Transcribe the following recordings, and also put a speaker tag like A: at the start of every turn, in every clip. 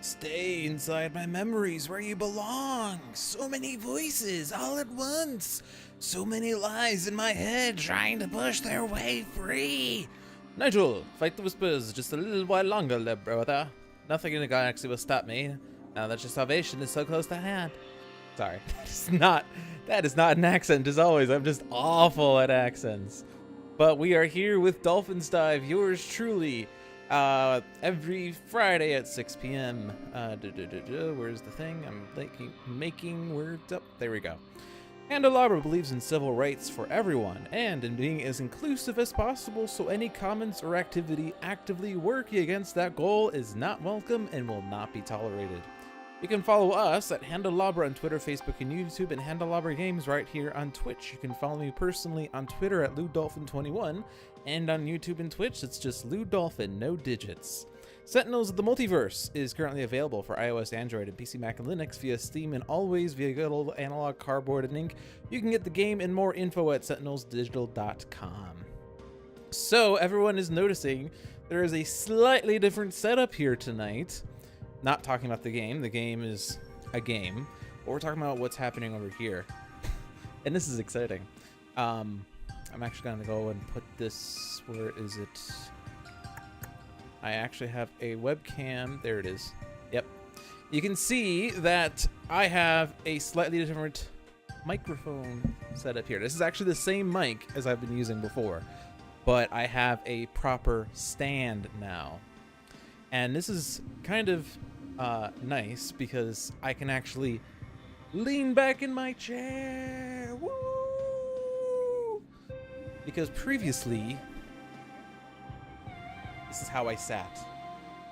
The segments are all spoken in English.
A: Stay inside my memories where you belong. So many voices all at once. So many lies in my head trying to push their way free. Nigel, fight the whispers just a little while longer, little brother. Nothing in the galaxy will stop me, now that your salvation is so close to hand. Sorry, that is not an accent as always. I'm just awful at accents. But we are here with Dolphin's Dive, yours truly, every Friday at 6 p.m. Where's the thing? I'm making words up. There we go. Handelabra believes in civil rights for everyone and in being as inclusive as possible, so any comments or activity actively working against that goal is not welcome and will not be tolerated. You can follow us at Handelabra on Twitter, Facebook, and YouTube, and Handelabra Games right here on Twitch. You can follow me personally on Twitter at LouDolphin21, and on YouTube and Twitch, it's just LouDolphin, no digits. Sentinels of the Multiverse is currently available for iOS, Android, and PC, Mac, and Linux via Steam, and always via good old analog cardboard and ink. You can get the game and more info at sentinelsdigital.com. So everyone is noticing there is a slightly different setup here tonight. Not talking about the game. The game is a game. But we're talking about what's happening over here. And this is exciting. I'm actually going to go and put this... Where is it? I actually have a webcam. There it is. Yep. You can see that I have a slightly different microphone set up here. This is actually the same mic as I've been using before, but I have a proper stand now. And this is kind of nice because I can actually lean back in my chair. Woo! Because previously, this is how I sat.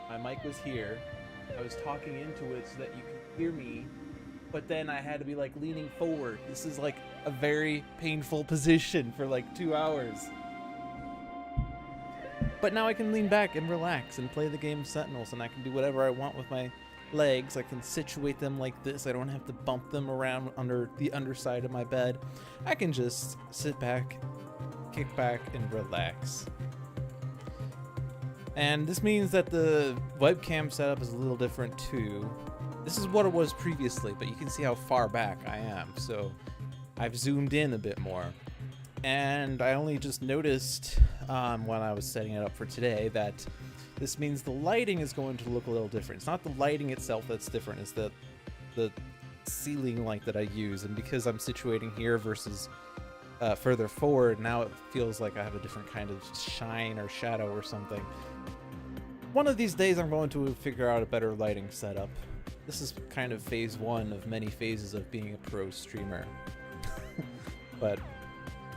A: My mic was here. I was talking into it so that you could hear me, but then I had to be like leaning forward. This is like a very painful position for like 2 hours. But now I can lean back and relax and play the game Sentinels, and I can do whatever I want with my legs. I can situate them like this. I don't have to bump them around under the underside of my bed. I can just sit back, kick back, and relax. And this means that the webcam setup is a little different too. This is what it was previously, but you can see how far back I am. So I've zoomed in a bit more. And I only just noticed when I was setting it up for today that this means the lighting is going to look a little different. It's not the lighting itself that's different, it's the ceiling light that I use. And because I'm situating here versus further forward, now it feels like I have a different kind of shine or shadow or something. One of these days I'm going to figure out a better lighting setup. This is kind of phase one of many phases of being a pro streamer. But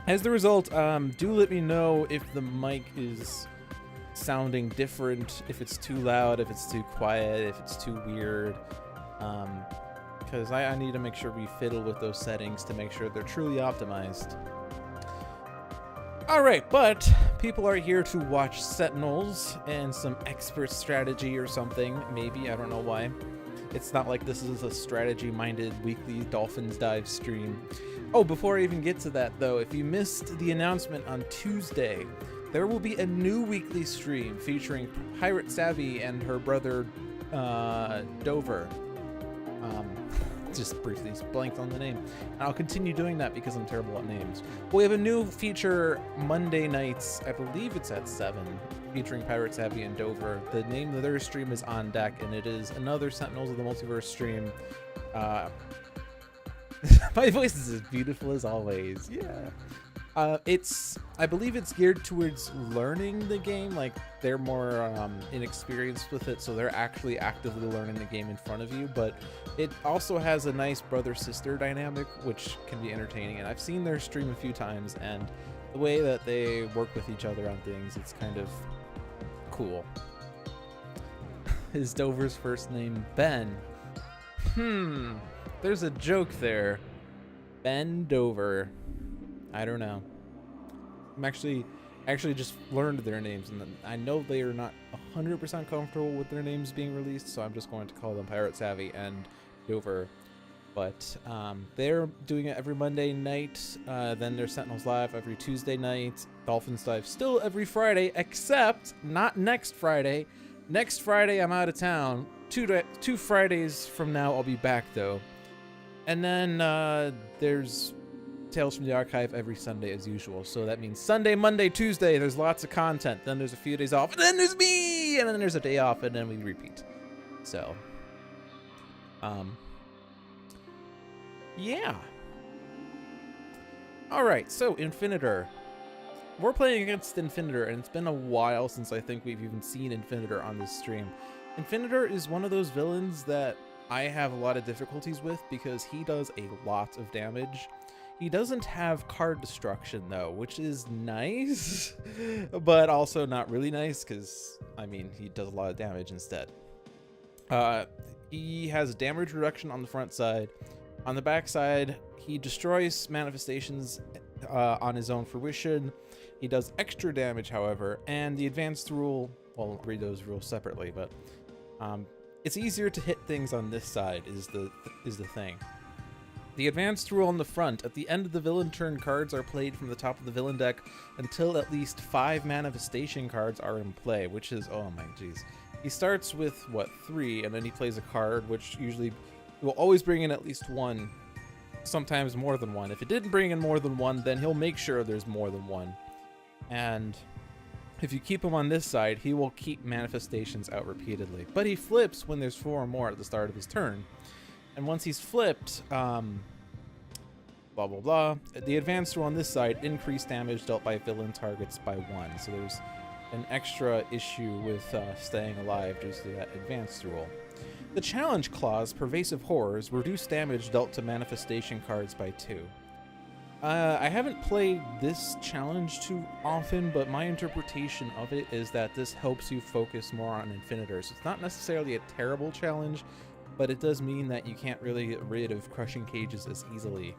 A: as the result, do let me know if the mic is sounding different, if it's too loud, if it's too quiet, if it's too weird. Because I need to make sure we fiddle with those settings to make sure they're truly optimized. Alright, but people are here to watch Sentinels and some expert strategy or something, maybe, I don't know why. It's not like this is a strategy-minded weekly Dolphins Dive stream. Oh, before I even get to that though, if you missed the announcement on Tuesday, there will be a new weekly stream featuring Pirate Savvy and her brother, Dover. Just briefly blanked on the name. And I'll continue doing that because I'm terrible at names. We have a new feature Monday nights, I believe it's at 7, featuring Pirate Savvy and Dover. The name of their stream is On Deck, and it is another Sentinels of the Multiverse stream. My voice is as beautiful as always. Yeah. I believe it's geared towards learning the game. Like, they're more inexperienced with it, so they're actually actively learning the game in front of you. But it also has a nice brother-sister dynamic, which can be entertaining. And I've seen their stream a few times, and the way that they work with each other on things, it's kind of cool. Is Dover's first name Ben? There's a joke there. Ben Dover. I don't know. I'm actually just learned their names, and I know they are not 100% comfortable with their names being released, so I'm just going to call them Pirate Savvy and Dover. But they're doing it every Monday night. Then there's Sentinels Live every Tuesday night. Dolphins Dive still every Friday, except not next Friday. Next Friday I'm out of town. two Fridays from now, I'll be back though, and then there's Tales from the Archive every Sunday as usual. So that means Sunday, Monday, Tuesday. There's lots of content. Then there's a few days off, and then there's me, and then there's a day off, and then we repeat. So, yeah. All right. So Infinitor. We're playing against Infinitor, and it's been a while since I think we've even seen Infinitor on this stream. Infinitor is one of those villains that I have a lot of difficulties with because he does a lot of damage. He doesn't have card destruction though, which is nice, but also not really nice because, I mean, he does a lot of damage instead. He has damage reduction on the front side. On the back side, he destroys manifestations on his own fruition. He does extra damage, however, and the advanced rule, well, we'll read those rules separately, but it's easier to hit things on this side is the thing. The advanced rule on the front, at the end of the villain turn, cards are played from the top of the villain deck until at least 5 manifestation cards are in play, which is, oh my jeez. He starts with, what, 3, and then he plays a card, which usually will always bring in at least 1, sometimes more than 1. If it didn't bring in more than 1, then he'll make sure there's more than 1. And if you keep him on this side, he will keep manifestations out repeatedly. But he flips when there's 4 or more at the start of his turn. And once he's flipped, blah, blah, blah, the advanced rule on this side, increased damage dealt by villain targets by 1. So there's an extra issue with staying alive due to that advanced rule. The challenge clause, pervasive horrors, reduce damage dealt to manifestation cards by 2. I haven't played this challenge too often, but my interpretation of it is that this helps you focus more on Infinitor. So it's not necessarily a terrible challenge, but it does mean that you can't really get rid of Crushing Cages as easily,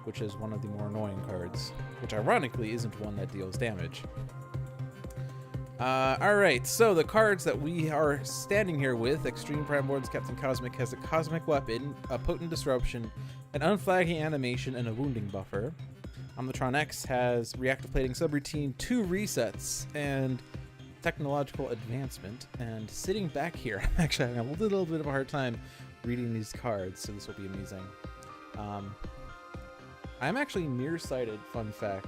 A: which is one of the more annoying cards, which ironically isn't one that deals damage. Alright, so the cards that we are standing here with, Extreme Primordial's Captain Cosmic has a Cosmic Weapon, a Potent Disruption, an Unflagging Animation, and a Wounding Buffer. Omnitron-X has Reactive Plating Subroutine, 2 resets, and Technological Advancement. And sitting back here, I'm actually having a little bit of a hard time reading these cards, so this will be amazing. I'm actually nearsighted, fun fact.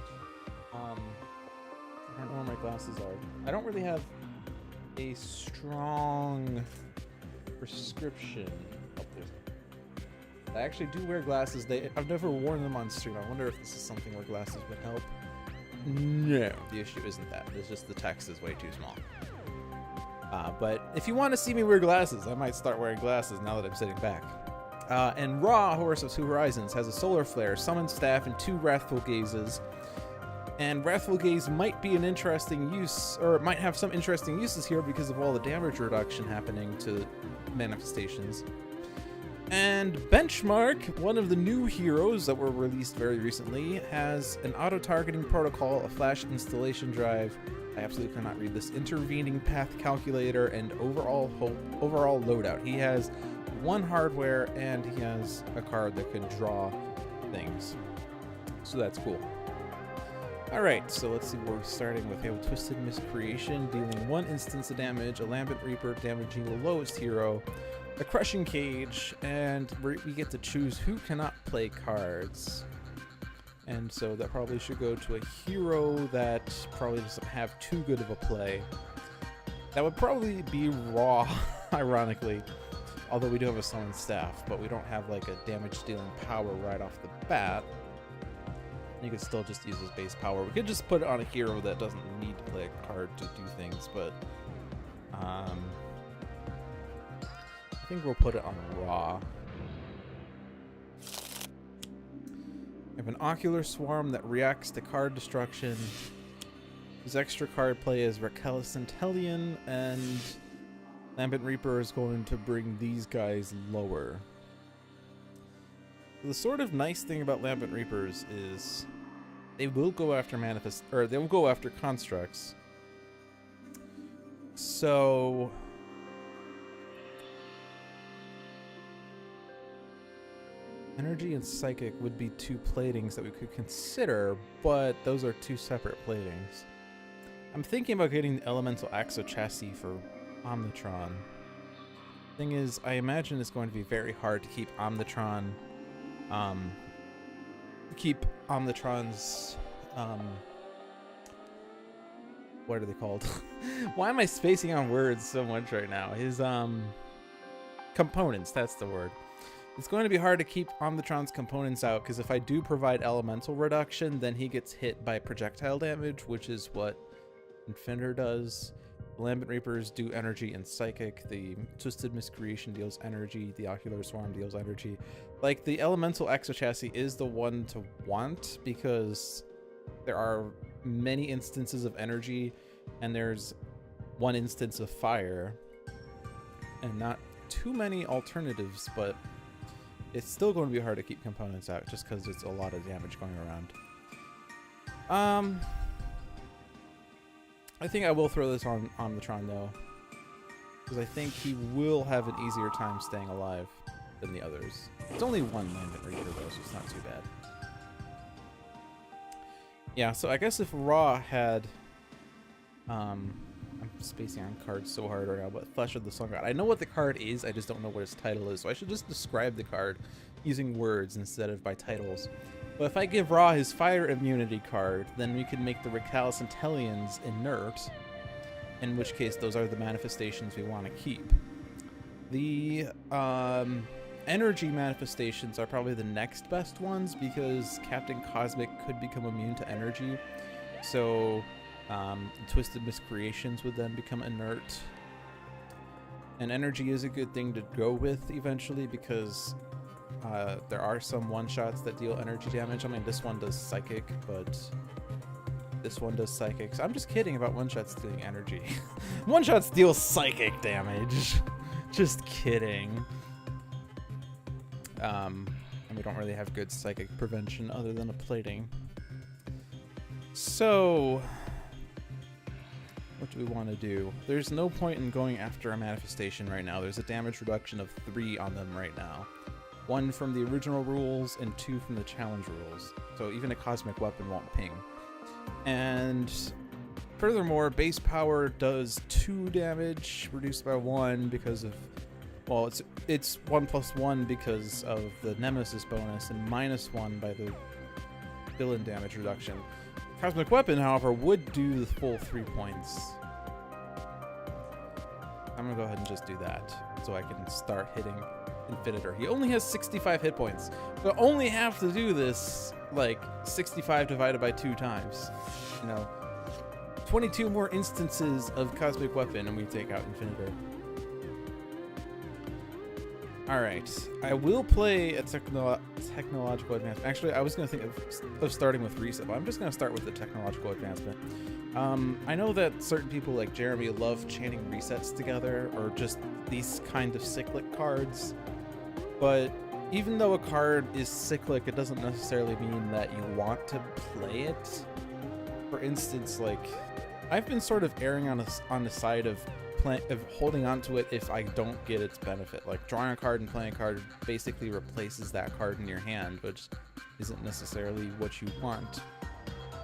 A: I don't know where my glasses are. I don't really have a strong prescription. I actually do wear glasses. I've never worn them on stream. I wonder if this is something where glasses would help. No, the issue isn't that. It's just the text is way too small. But if you want to see me wear glasses, I might start wearing glasses now that I'm sitting back. And Ra, Horus of Two Horizons, has a Solar Flare, Summon Staff, and 2 Wrathful Gazes. And Wrathful Gaze might be an interesting use, or might have some interesting uses here because of all the damage reduction happening to manifestations. And Benchmark, one of the new heroes that were released very recently, has an auto-targeting protocol, a flash installation drive, I absolutely cannot read this, intervening path calculator, and overall loadout. He has 1 hardware, and he has a card that can draw things. So that's cool. Alright, so let's see where we're starting with. We have a Twisted Miscreation, dealing 1 instance of damage, a Lambent Reaper damaging the lowest hero, a Crushing Cage, and we get to choose who cannot play cards. And so that probably should go to a hero that probably doesn't have too good of a play. That would probably be Raw, ironically. Although we do have a Summon Staff, but we don't have like a damage dealing power right off the bat. You could still just use his base power. We could just put it on a hero that doesn't need to play a card to do things, but I think we'll put it on Raw. We have an Ocular Swarm that reacts to card destruction. His extra card play is Raquel Centellion, and Lambent Reaper is going to bring these guys lower. The sort of nice thing about Lambent Reapers is they will go after they will go after constructs. So Energy and Psychic would be 2 platings that we could consider, but those are 2 separate platings. I'm thinking about getting the Elemental Axo Chassis for Omnitron. Thing is, I imagine it's going to be very hard to keep Omnitron's, what are they called? Why am I spacing on words so much right now? His, components, that's the word. It's going to be hard to keep Omnitron's components out, because if I do provide elemental reduction, then he gets hit by projectile damage, which is what Infinitor does. The Lambent Reapers do energy and psychic. The Twisted Miscreation deals energy. The Ocular Swarm deals energy. Like, the elemental exochassis is the one to want, because there are many instances of energy, and there's one instance of fire, and not too many alternatives, but it's still going to be hard to keep components out just because it's a lot of damage going around. I think I will throw this on Omnitron though, because I think he will have an easier time staying alive than the others. It's only one Lambent Reaper though, so it's not too bad. Yeah, so I guess if Raw had, I'm spacing on cards so hard right now, but Flesh of the Sun God. I know what the card is, I just don't know what its title is, so I should just describe the card using words instead of by titles. But if I give Raw his fire immunity card, then we can make the Recalcitrant Hellions inert, in which case those are the manifestations we want to keep. The energy manifestations are probably the next best ones, because Captain Cosmic could become immune to energy, so Twisted Miscreations would then become inert. And energy is a good thing to go with eventually, because there are some one-shots that deal energy damage. I mean, this one does psychic, but this one does psychic. So I'm just kidding about one-shots dealing energy. One-shots deal psychic damage. Just kidding. And we don't really have good psychic prevention other than a plating. So what do we want to do? There's no point in going after a manifestation right now. There's a damage reduction of 3 on them right now. 1 from the original rules and 2 from the challenge rules. So even a cosmic weapon won't ping. And furthermore, base power does 2 damage, reduced by 1 because of, well, it's 1+1 because of the Nemesis bonus, and -1 by the villain damage reduction. Cosmic Weapon, however, would do the full 3 points. I'm gonna go ahead and just do that, so I can start hitting Infinitor. He only has 65 hit points, but only have to do this, like, 65 divided by 2 times. You know, 22 more instances of Cosmic Weapon, and we take out Infinitor. Alright, I will play a technological advancement. Actually, I was going to think of starting with Reset, but I'm just going to start with the technological advancement. I know that certain people like Jeremy love chaining resets together, or just these kind of cyclic cards, but even though a card is cyclic, it doesn't necessarily mean that you want to play it. For instance, like, I've been sort of erring on the side of holding on to it if I don't get its benefit. Like, drawing a card and playing a card basically replaces that card in your hand, which isn't necessarily what you want.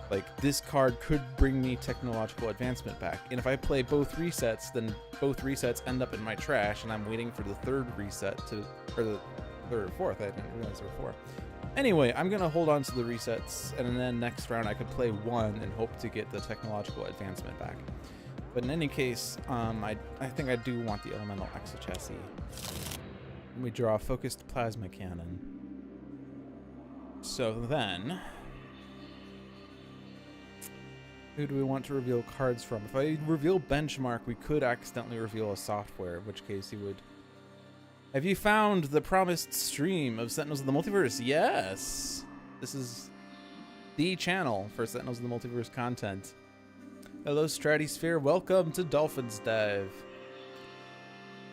A: Like, this card could bring me technological advancement back, and if I play both resets, then both resets end up in my trash, and I'm waiting for the 3rd reset or the 3rd or 4th, I didn't realize there were 4. Anyway, I'm gonna hold on to the resets, and then next round I could play 1 and hope to get the technological advancement back. But in any case, I think I do want the elemental exochassis. We draw a focused plasma cannon. So then, who do we want to reveal cards from? If I reveal Benchmark, we could accidentally reveal a software, in which case he would... Have you found the promised stream of Sentinels of the Multiverse? Yes! This is the channel for Sentinels of the Multiverse content. Hello, Stratosphere. Welcome to Dolphin's Dive.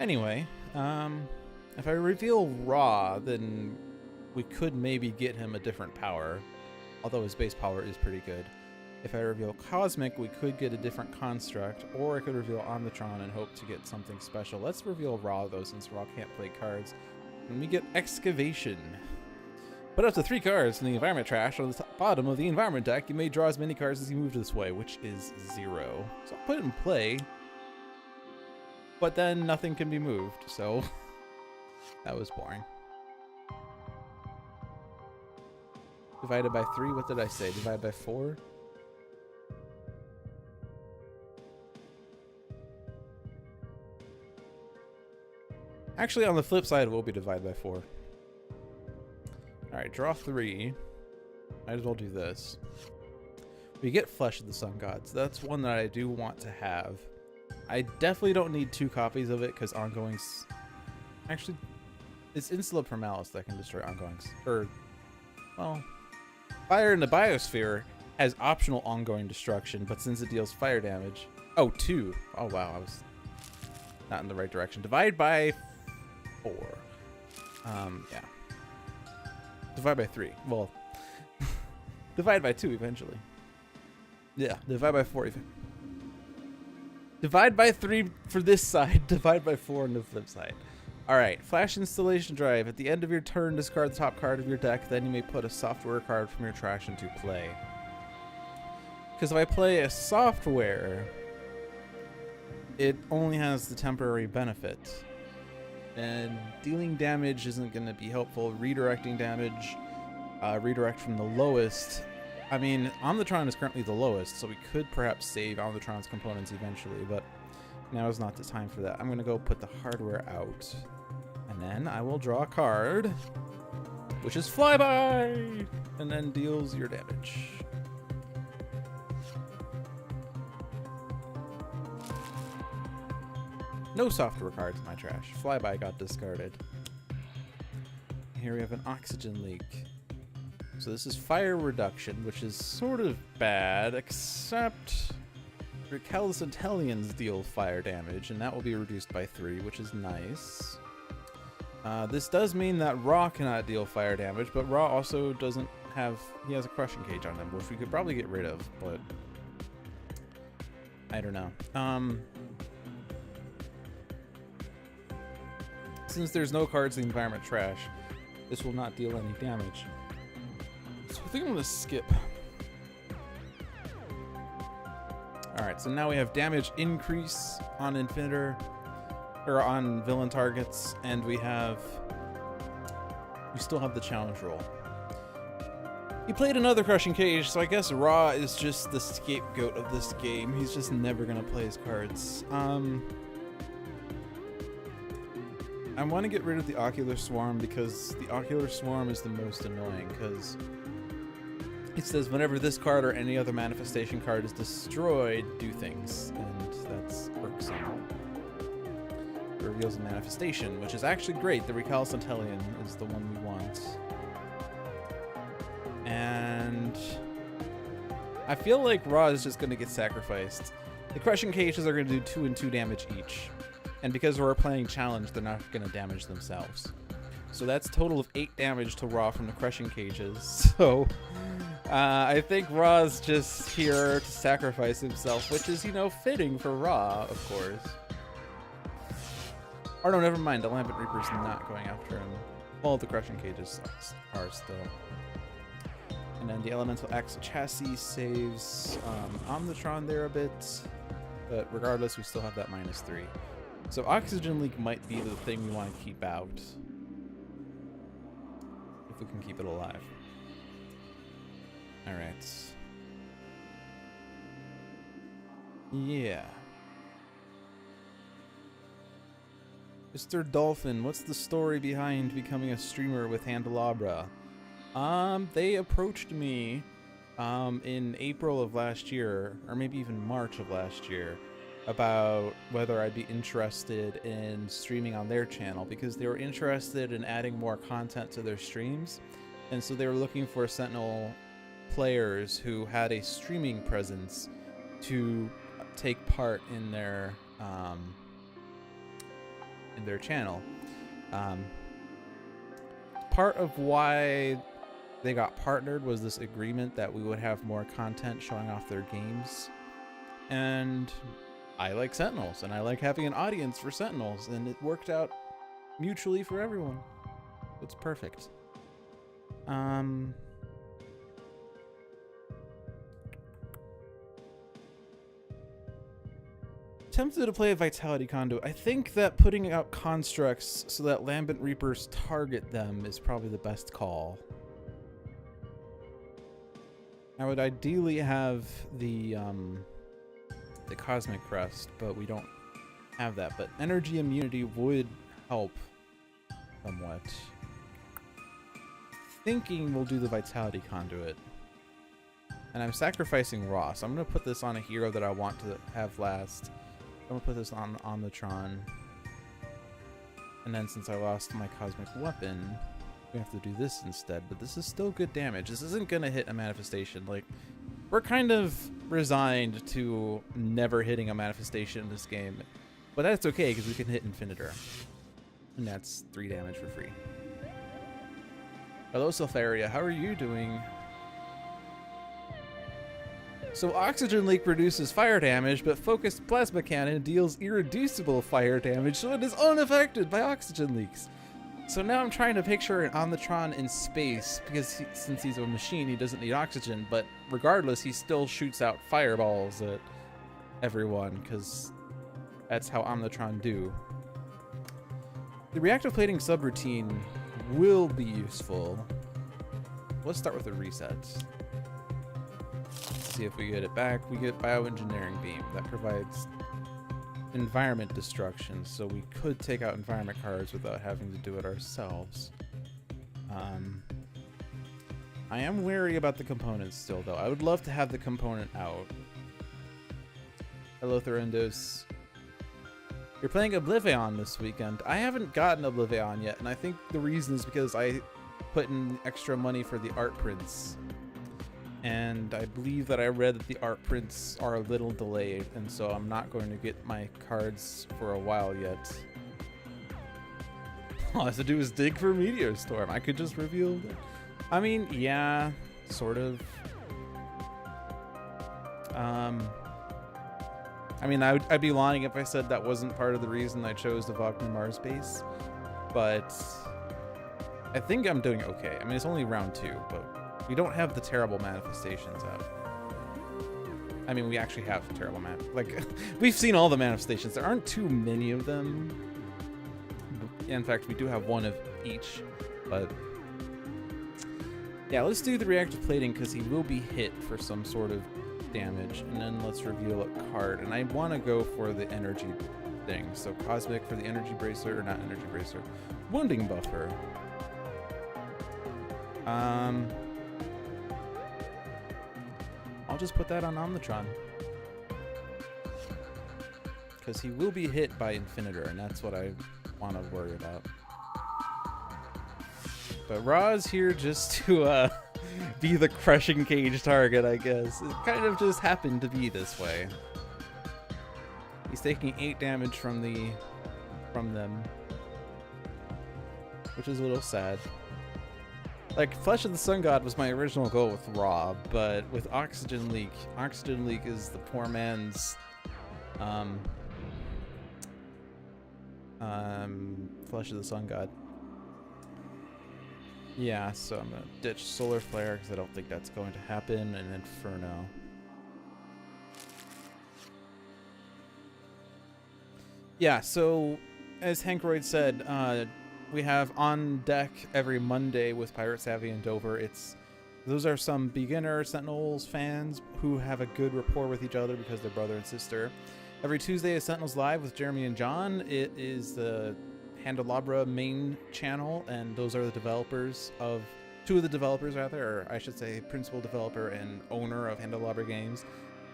A: Anyway, if I reveal Raw, then we could maybe get him a different power, although his base power is pretty good. If I reveal Cosmic, we could get a different construct, or I could reveal Omnitron and hope to get something special. Let's reveal Raw, though, since Raw can't play cards. And we get Excavation. Put up to 3 cards in the environment trash on the bottom of the environment deck. You may draw as many cards as you move this way, which is 0. So I'll put it in play. but then nothing can be moved, so that was boring. Divided by 3, what did I say? Divided by 4? Actually, on the flip side, it will be divided by 4. Alright, draw 3. Might as well do this. We get Flesh of the Sun Gods. That's one that I do want to have. I definitely don't need 2 copies of it, because ongoings... Actually, it's Insula Primalis that can destroy ongoings. Or, well... Fire in the Biosphere has optional ongoing destruction, but since it deals fire damage... Oh, 2. Oh, wow, I was not in the right direction. Divide by 4. Yeah. Divide by 3. Well, divide by 2 eventually. Yeah, divide by 4 even. Divide by 3 for this side, divide by 4 on the flip side. Alright, Flash Installation Drive. At the end of your turn, discard the top card of your deck, then you may put a software card from your trash into play. Because if I play a software, it only has the temporary benefit. And dealing damage isn't going to be helpful. Redirecting damage, redirect from the lowest. I mean, Omnitron is currently the lowest, so we could perhaps save Omnitron's components eventually, but now is not the time for that. I'm going to go put the hardware out. And then I will draw a card, which is Flyby, and then deals your damage. No software cards in my trash. Flyby got discarded. Here we have an oxygen leak. So this is fire reduction, which is sort of bad, except recalcitrant Hellions deal fire damage, and that will be reduced by 3, which is nice. This does mean that Raw cannot deal fire damage, but Raw also doesn't have... He has a crushing cage on him, which we could probably get rid of, but... I don't know. Since there's no cards in the environment trash, this will not deal any damage. So I think I'm going to skip. Alright, so now we have damage increase on Infinitor, or on villain targets, and we still have the challenge roll. He played another Crushing Cage, so I guess Ra is just the scapegoat of this game. He's just never gonna play his cards. I want to get rid of the Ocular Swarm because the Ocular Swarm is the most annoying, because it says whenever this card or any other manifestation card is destroyed, do things, and that's irksome. It reveals a manifestation, which is actually great. The Recalcitrant Hellion is the one we want. And I feel like Ra is just going to get sacrificed. The Crushing Cages are going to do 2 and 2 damage each. And because we're playing challenge, they're not going to damage themselves. So that's a total of 8 damage to Ra from the Crushing Cages. So I think Ra's just here to sacrifice himself, which is, you know, fitting for Ra, of course. Or no, never mind. The Lambent Reaper's not going after him. All the Crushing Cages are still. And then the Elemental Axe Chassis saves Omnitron there a bit. But regardless, we still have that -3. So Oxygen Leak might be the thing we want to keep out. If we can keep it alive. Alright. Yeah. Mr. Dolphin, what's the story behind becoming a streamer with Handelabra? They approached me in April of last year, or maybe even March of last year, about whether I'd be interested in streaming on their channel, because they were interested in adding more content to their streams, and so they were looking for Sentinel players who had a streaming presence to take part in their channel. Part of why they got partnered was this agreement that we would have more content showing off their games, and I like Sentinels, and I like having an audience for Sentinels, and it worked out mutually for everyone. It's perfect. tempted to play a Vitality Conduit. I think that putting out constructs so that Lambent Reapers target them is probably the best call. I would ideally have the Cosmic Crest, but we don't have that. But energy immunity would help somewhat. Thinking we'll do the Vitality Conduit. And I'm sacrificing Ross. I'm going to put this on a hero that I want to have last. I'm going to put this on Omnitron. And then since I lost my Cosmic Weapon, we have to do this instead. But this is still good damage. This isn't going to hit a manifestation. Like, we're kind of resigned to never hitting a manifestation in this game. But that's okay, because we can hit Infinitor. And that's 3 damage for free. Hello, Selfaria. How are you doing? So Oxygen Leak reduces fire damage, but Focused Plasma Cannon deals irreducible fire damage, so it is unaffected by oxygen leaks. So now I'm trying to picture an Omnitron in space, because since he's a machine, he doesn't need oxygen, but regardless, he still shoots out fireballs at everyone, because that's how Omnitron do. The reactive plating subroutine will be useful. Let's start with a reset. See if we get it back. We get Bioengineering Beam. That provides environment destruction, so we could take out environment cards without having to do it ourselves. I am wary about the components still, though. I would love to have the component out. Hello, Thorindos. You're playing Oblivion this weekend. I haven't gotten Oblivion yet, and I think the reason is because I put in extra money for the art prints. And I believe that I read that the art prints are a little delayed, and so I'm not going to get my cards for a while yet. All I have to do is dig for Meteor Storm. I could just reveal that. I mean, yeah, sort of. I mean, I'd be lying if I said that wasn't part of the reason I chose the Wagner Mars base, but I think I'm doing okay. I mean, it's only round 2, but we don't have the terrible manifestations out. I mean, we actually have terrible we've seen all the manifestations. There aren't too many of them. In fact, we do have one of each, but yeah, let's do the reactive plating because he will be hit for some sort of damage, and then let's reveal a card. And I want to go for the energy thing. So Cosmic for the energy bracer, or not energy bracer, wounding buffer. I'll just put that on Omnitron. Because he will be hit by Infinitor, and that's what I want to worry about. But Ra's here just to be the crushing cage target, I guess. It kind of just happened to be this way. He's taking 8 damage from them. Which is a little sad. Like, Flesh of the Sun God was my original goal with Ra, but with Oxygen Leak is the poor man's Flesh of the Sun God. Yeah, so I'm gonna ditch Solar Flare because I don't think that's going to happen, and Inferno. Yeah, so as Hankroyd said, we have On Deck every Monday with Pirate Savvy and Dover. Those are some beginner Sentinels fans who have a good rapport with each other because they're brother and sister. Every Tuesday is Sentinels Live with Jeremy and John. It is the Handelabra main channel, and those are the developers of, 2 of the developers rather, or I should say principal developer and owner of Handelabra Games.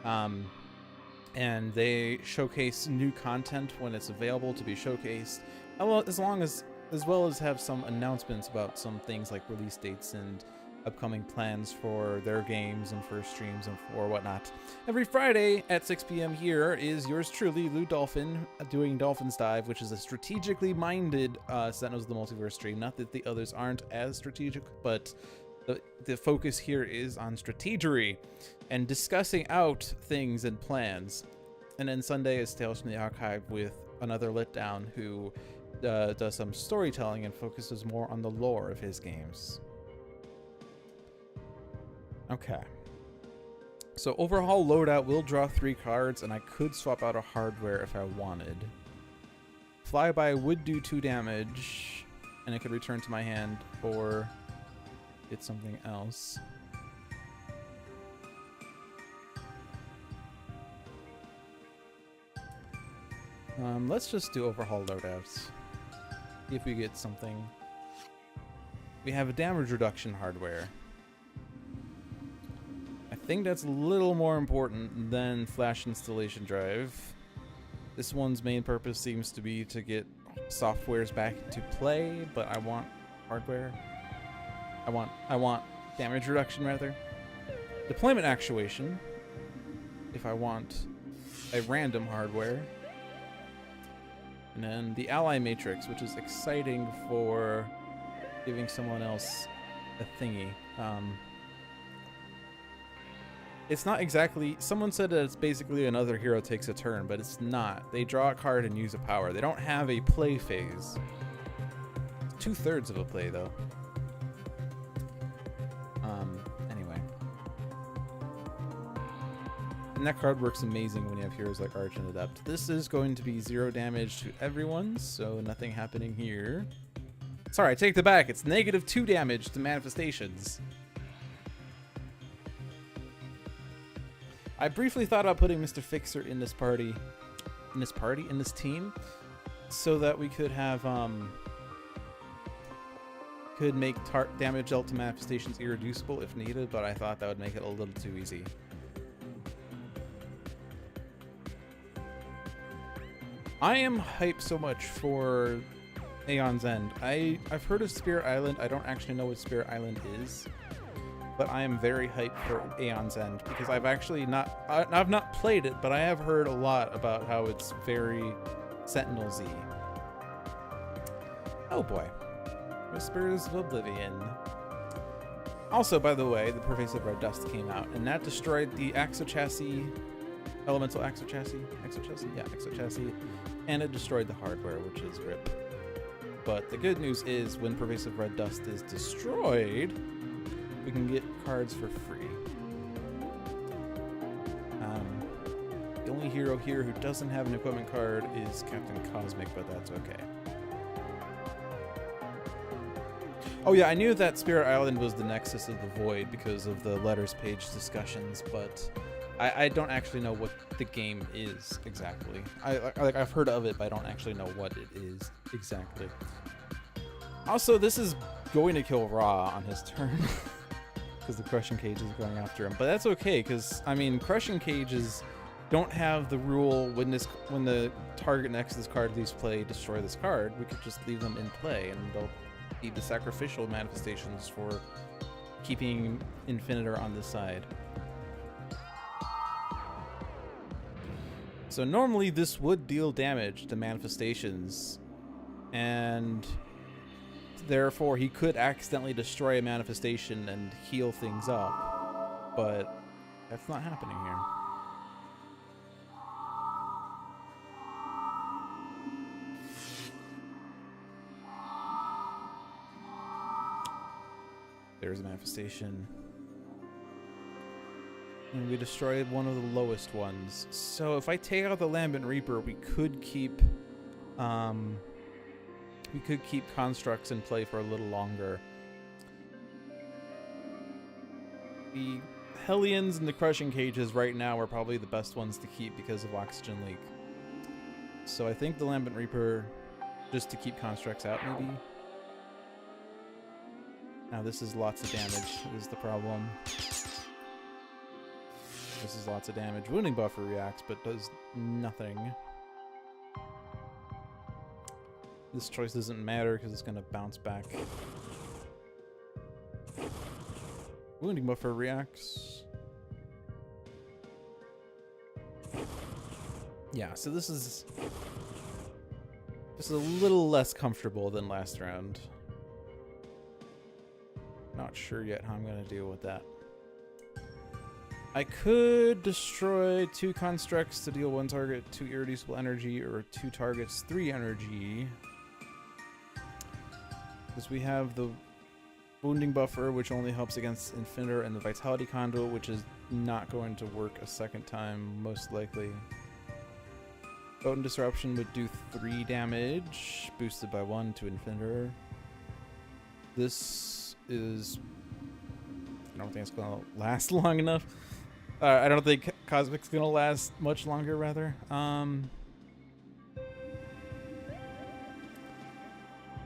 A: And they showcase new content when it's available to be showcased, as well as have some announcements about some things like release dates and upcoming plans for their games and for streams and for whatnot. Every Friday at 6 p.m. here is yours truly, Lou Dolphin, doing Dolphin's Dive, which is a strategically minded Sentinels of the Multiverse stream. Not that the others aren't as strategic, but the focus here is on strategery and discussing out things and plans. And then Sunday is Tales from the Archive with another Letdown who does some storytelling and focuses more on the lore of his games. Okay. So overhaul loadout will draw 3 cards, and I could swap out a hardware if I wanted. Flyby would do 2 damage, and it could return to my hand, or get something else. Let's just do overhaul loadouts. See if we get something. We have a damage reduction hardware. I think that's a little more important than flash installation drive. This one's main purpose seems to be to get softwares back into play, but I want hardware. I want damage reduction rather. Deployment actuation. If I want a random hardware. And then the ally matrix, which is exciting for giving someone else a thingy. It's not exactly... Someone said that it's basically another hero takes a turn, but it's not. They draw a card and use a power. They don't have a play phase. It's 2/3 of a play, though. Anyway. And that card works amazing when you have heroes like Arch and Adept. This is going to be 0 damage to everyone, so nothing happening here. Sorry, I take that back. It's -2 damage to manifestations. I briefly thought about putting Mr. Fixer in this team, so that we could have, could make damage dealt to manifestations irreducible if needed, but I thought that would make it a little too easy. I am hyped so much for Aeon's End. I've heard of Spirit Island. I don't actually know what Spirit Island is, but I am very hyped for Aeon's End because I've actually I've not played it, but I have heard a lot about how it's very Sentinels-y. Oh boy. Whispers of Oblivion. Also, by the way, the Pervasive Red Dust came out, and that destroyed the Exochassis, Elemental Exochassis? Yeah, Exochassis, and it destroyed the hardware, which is RIP. But the good news is, when Pervasive Red Dust is destroyed, we can get cards for free. The only hero here who doesn't have an equipment card is Captain Cosmic, but that's okay. Oh yeah, I knew that Spirit Island was the Nexus of the Void because of the letters page discussions, but I don't actually know what the game is exactly. I've heard of it, but I don't actually know what it is exactly. Also, this is going to kill Ra on his turn because the Crushing Cage is going after him. But that's okay, because I mean, Crushing Cages don't have the rule when the target next to this card leaves play, destroy this card. We could just leave them in play, and they'll be the sacrificial manifestations for keeping Infinitor on this side. So normally this would deal damage to manifestations, and therefore he could accidentally destroy a manifestation and heal things up, but that's not happening here. There's a manifestation. And we destroyed one of the lowest ones. So if I take out the Lambent Reaper, we could keep constructs in play for a little longer. The Hellions and the Crushing Cages right now are probably the best ones to keep because of Oxygen Leak. So I think the Lambent Reaper, just to keep constructs out maybe. Now this is lots of damage, is the problem. This is lots of damage. Wounding Buffer reacts, but does nothing. This choice doesn't matter because it's going to bounce back. Wounding Buffer reacts. Yeah, so this is just a little less comfortable than last round. Not sure yet how I'm going to deal with that. I could destroy 2 constructs to deal 1 target 2 irreducible energy, or 2 targets 3 energy. Because we have the Wounding Buffer, which only helps against Infinitor, and the Vitality Conduit, which not going to work a second time, most likely. Potent Disruption would do 3 damage, boosted by 1 to Infinitor. This is... I don't think it's going to last long enough. I don't think Cosmic's going to last much longer, rather.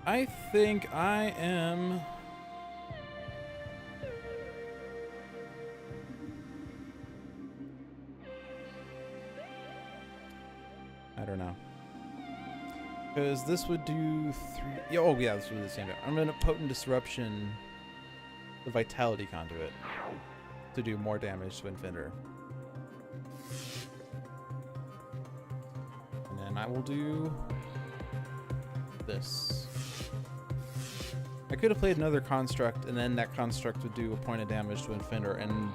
A: I think I am... I don't know. Because this would do 3... Oh, yeah, this would do the same. I'm going to Potent Disruption the Vitality Conduit to do more damage to Infinitor. And then I will do this. I could have played another construct, and then that construct would do a point of damage to Infinitor, and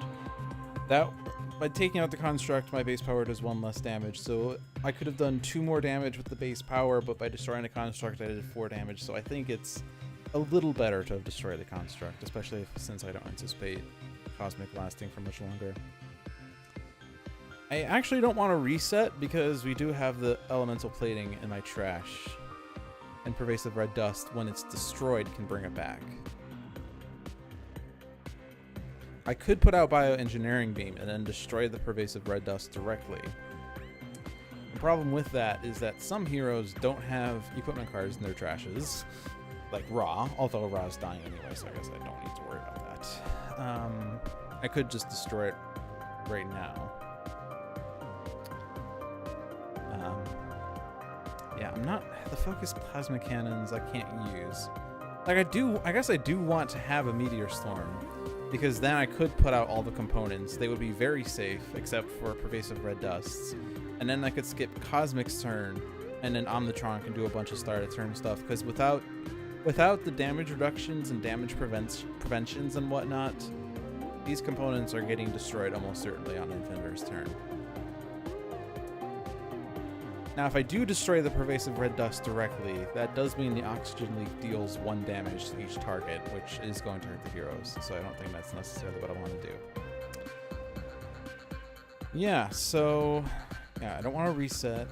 A: that, by taking out the construct, my base power does 1 less damage, so I could have done 2 more damage with the base power, but by destroying the construct, I did 4 damage, so I think it's a little better to have destroyed the construct, especially since I don't anticipate Cosmic lasting for much longer. I actually don't want to reset, because we do have the elemental plating in my trash. And Pervasive Red Dust, when it's destroyed, can bring it back. I could put out Bioengineering Beam and then destroy the Pervasive Red Dust directly. The problem with that is that some heroes don't have equipment cards in their trashes, like Ra, although Ra's dying anyway, so I guess I don't need to worry about that. I could just destroy it right now. Yeah, I'm not... The focused plasma cannons I can't use. Like, I guess I do want to have a Meteor Storm, because then I could put out all the components. They would be very safe, except for Pervasive Red Dusts. And then I could skip Cosmic's turn, and then Omnitron can do a bunch of start of turn stuff, because without the damage reductions and damage preventions and whatnot, these components are getting destroyed almost certainly on Infinitor's turn. Now, if I do destroy the Pervasive Red Dust directly, that does mean the Oxygen Leak deals 1 damage to each target, which is going to hurt the heroes, so I don't think that's necessarily what I want to do. Yeah, so... Yeah, I don't want to reset.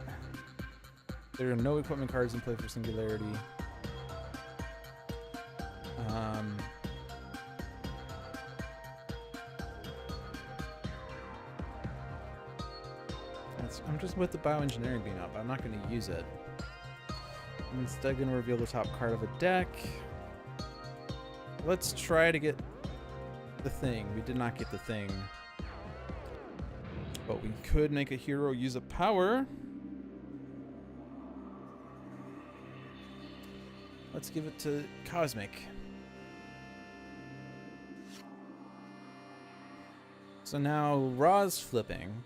A: There are no equipment cards in play for Singularity. I'm just with the Bioengineering being up. I'm not going to use it. I'm instead going to reveal the top card of a deck. Let's try to get the thing. We did not get the thing. But we could make a hero use a power. Let's give it to Cosmic. So now Ra's flipping.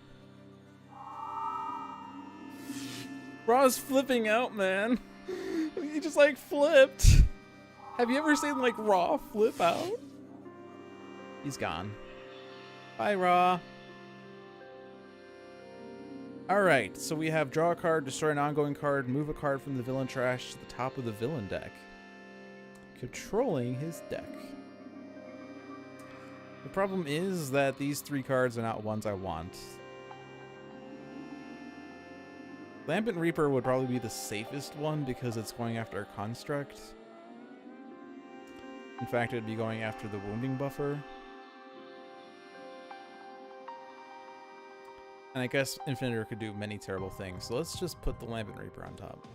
A: Ra's flipping out, man. He just like flipped. Have you ever seen like Ra flip out? He's gone. Bye, Ra. Alright, so we have draw a card, destroy an ongoing card, move a card from the villain trash to the top of the villain deck. Controlling his deck. The problem is that these 3 cards are not ones I want. Lambent Reaper would probably be the safest one because it's going after a construct. In fact, it would be going after the wounding buffer. And I guess Infinitor could do many terrible things, so let's just put the Lambent Reaper on top.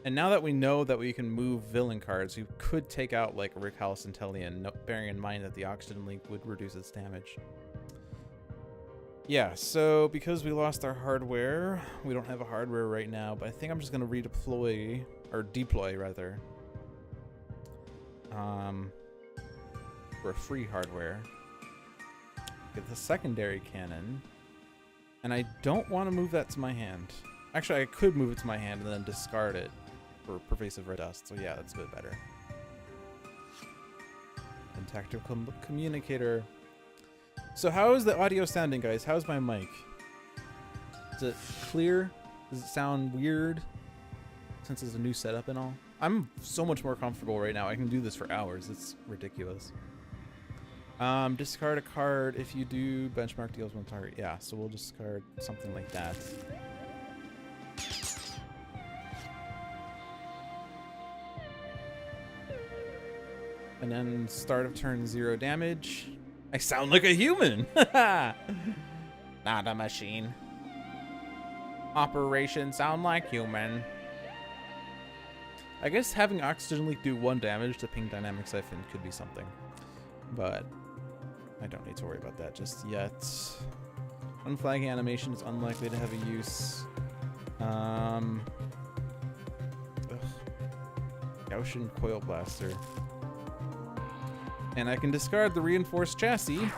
A: And now that we know that we can move villain cards, we could take out like Recalcitelian, bearing in mind that the Oxygen Link would reduce its damage. Yeah, so because we lost our hardware, we don't have a hardware right now, but I think I'm just going to redeploy, or deploy rather, for a free hardware. Get the secondary cannon, and I don't want to move that to my hand. Actually, I could move it to my hand and then discard it for Pervasive Red Dust, so yeah, that's a bit better. And Tactical Communicator. So how is the audio sounding, guys? How's my mic? Is it clear? Does it sound weird? Since it's a new setup and all. I'm so much more comfortable right now. I can do this for hours. It's ridiculous. Discard a card if you do benchmark deals one target. Yeah, so we'll discard something like that. And then start of turn 0 damage. I sound like a human. Not a machine. Operation sound like human. I guess having Oxygen Leak do 1 damage to Ping Dynamic Siphon could be something. But I don't need to worry about that just yet. Unflagging animation is unlikely to have a use. Gaussian Coil Blaster. And I can discard the Reinforced Chassis. And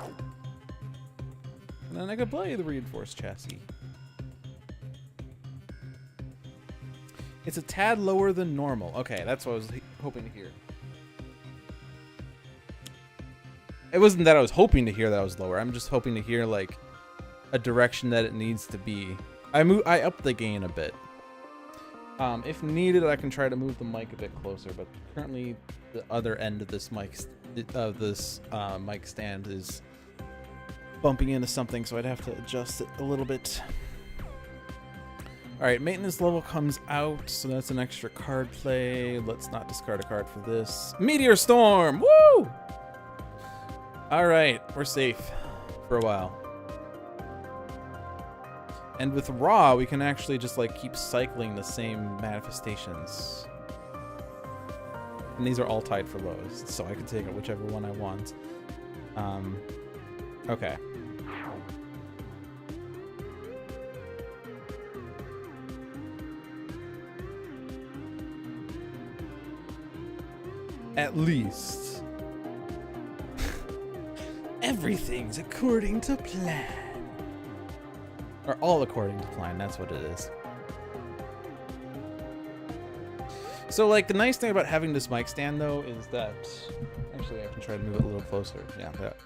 A: then I can play the Reinforced Chassis. It's a tad lower than normal. Okay, that's what I was hoping to hear. It wasn't that I was hoping to hear that I was lower. I'm just hoping to hear, like, a direction that it needs to be. I upped the gain a bit. If needed, I can try to move the mic a bit closer, but currently the other end of this mic stand is bumping into something, so I'd have to adjust it a little bit. Alright, maintenance level comes out, so that's an extra card play. Let's not discard a card for this. Meteor Storm! Woo! Alright, we're safe for a while. And with Raw, we can actually just like keep cycling the same manifestations. And these are all tied for lows, so I can take it whichever one I want. Okay. At least. Everything's according to plan. Or all according to plan, that's what it is. So, like, the nice thing about having this mic stand, though, is that... Actually, I can try to move it a little closer. Yeah, that.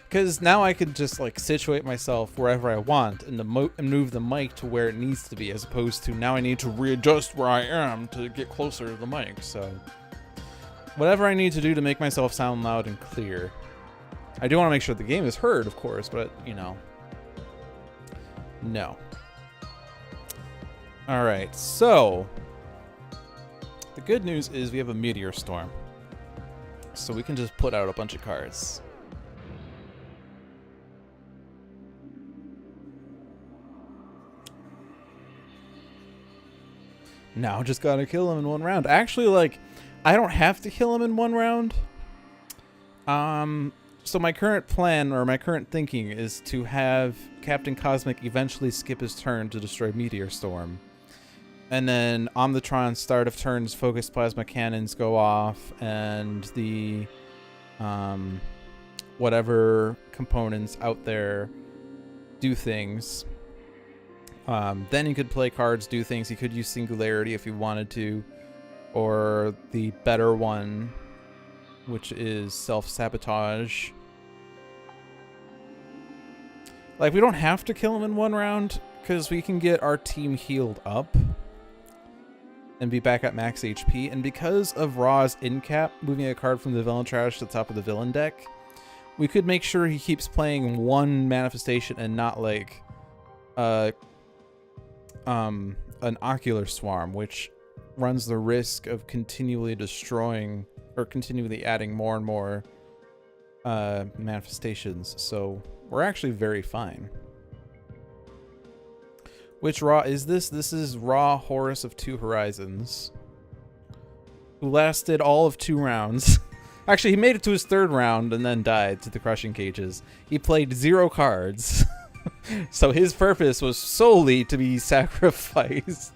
A: Because now I can just, like, situate myself wherever I want and move the mic to where it needs to be, as opposed to now I need to readjust where I am to get closer to the mic, so... Whatever I need to do to make myself sound loud and clear. I do want to make sure the game is heard, of course, but, you know. No. Alright, so... The good news is we have a Meteor Storm. So we can just put out a bunch of cards. Now just gotta kill him in 1 round. Actually, like, I don't have to kill him in 1 round. So my current plan, or my current thinking, is to have Captain Cosmic eventually skip his turn to destroy Meteor Storm. And then Omnitron start of turns, focused plasma cannons go off, and the whatever components out there do things. Then he could play cards, do things. He could use Singularity if he wanted to, or the better one, which is Self-Sabotage. Like, we don't have to kill him in 1 round, because we can get our team healed up and be back at max HP. And because of Raw's in-cap, moving a card from the villain trash to the top of the villain deck, we could make sure he keeps playing 1 manifestation and not, like, an Ocular Swarm, which runs the risk of continually destroying or continually adding more and more manifestations. So we're actually very fine. Which Raw is this? This is Raw Horus of 2 Horizons, who lasted all of 2 rounds. Actually, he made it to his 3rd round and then died to the Crushing Cages. He played 0 cards. So his purpose was solely to be sacrificed.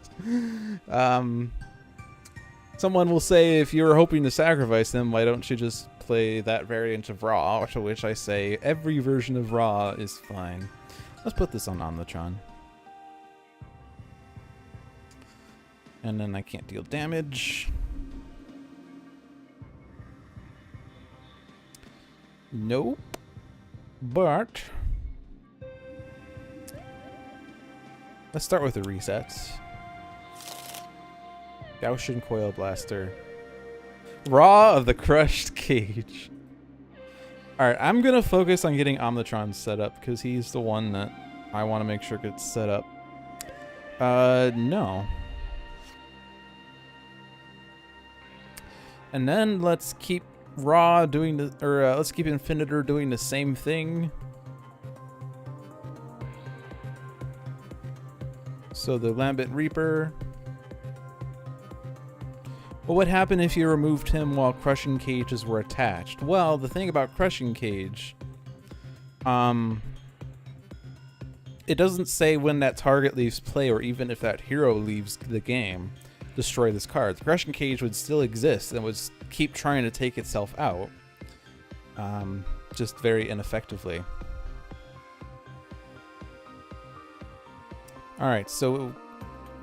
A: Someone will say, if you're hoping to sacrifice them, why don't you just play that variant of Raw? To which I say, every version of Raw is fine. Let's put this on Omnitron. And then I can't deal damage. Nope. But let's start with the resets. Gaussian Coil Blaster. Raw of the Crushed Cage. Alright, I'm gonna focus on getting Omnitron set up, because he's the one that I want to make sure gets set up. No. And then let's keep Raw doing the, let's keep Infinitor doing the same thing. So the Lambent Reaper. What would happen if you removed him while crushing cages were attached? Well, the thing about crushing cage, it doesn't say when that target leaves play or even if that hero leaves the game, destroy this card. The crushing cage would still exist and would keep trying to take itself out, just very ineffectively. Alright, so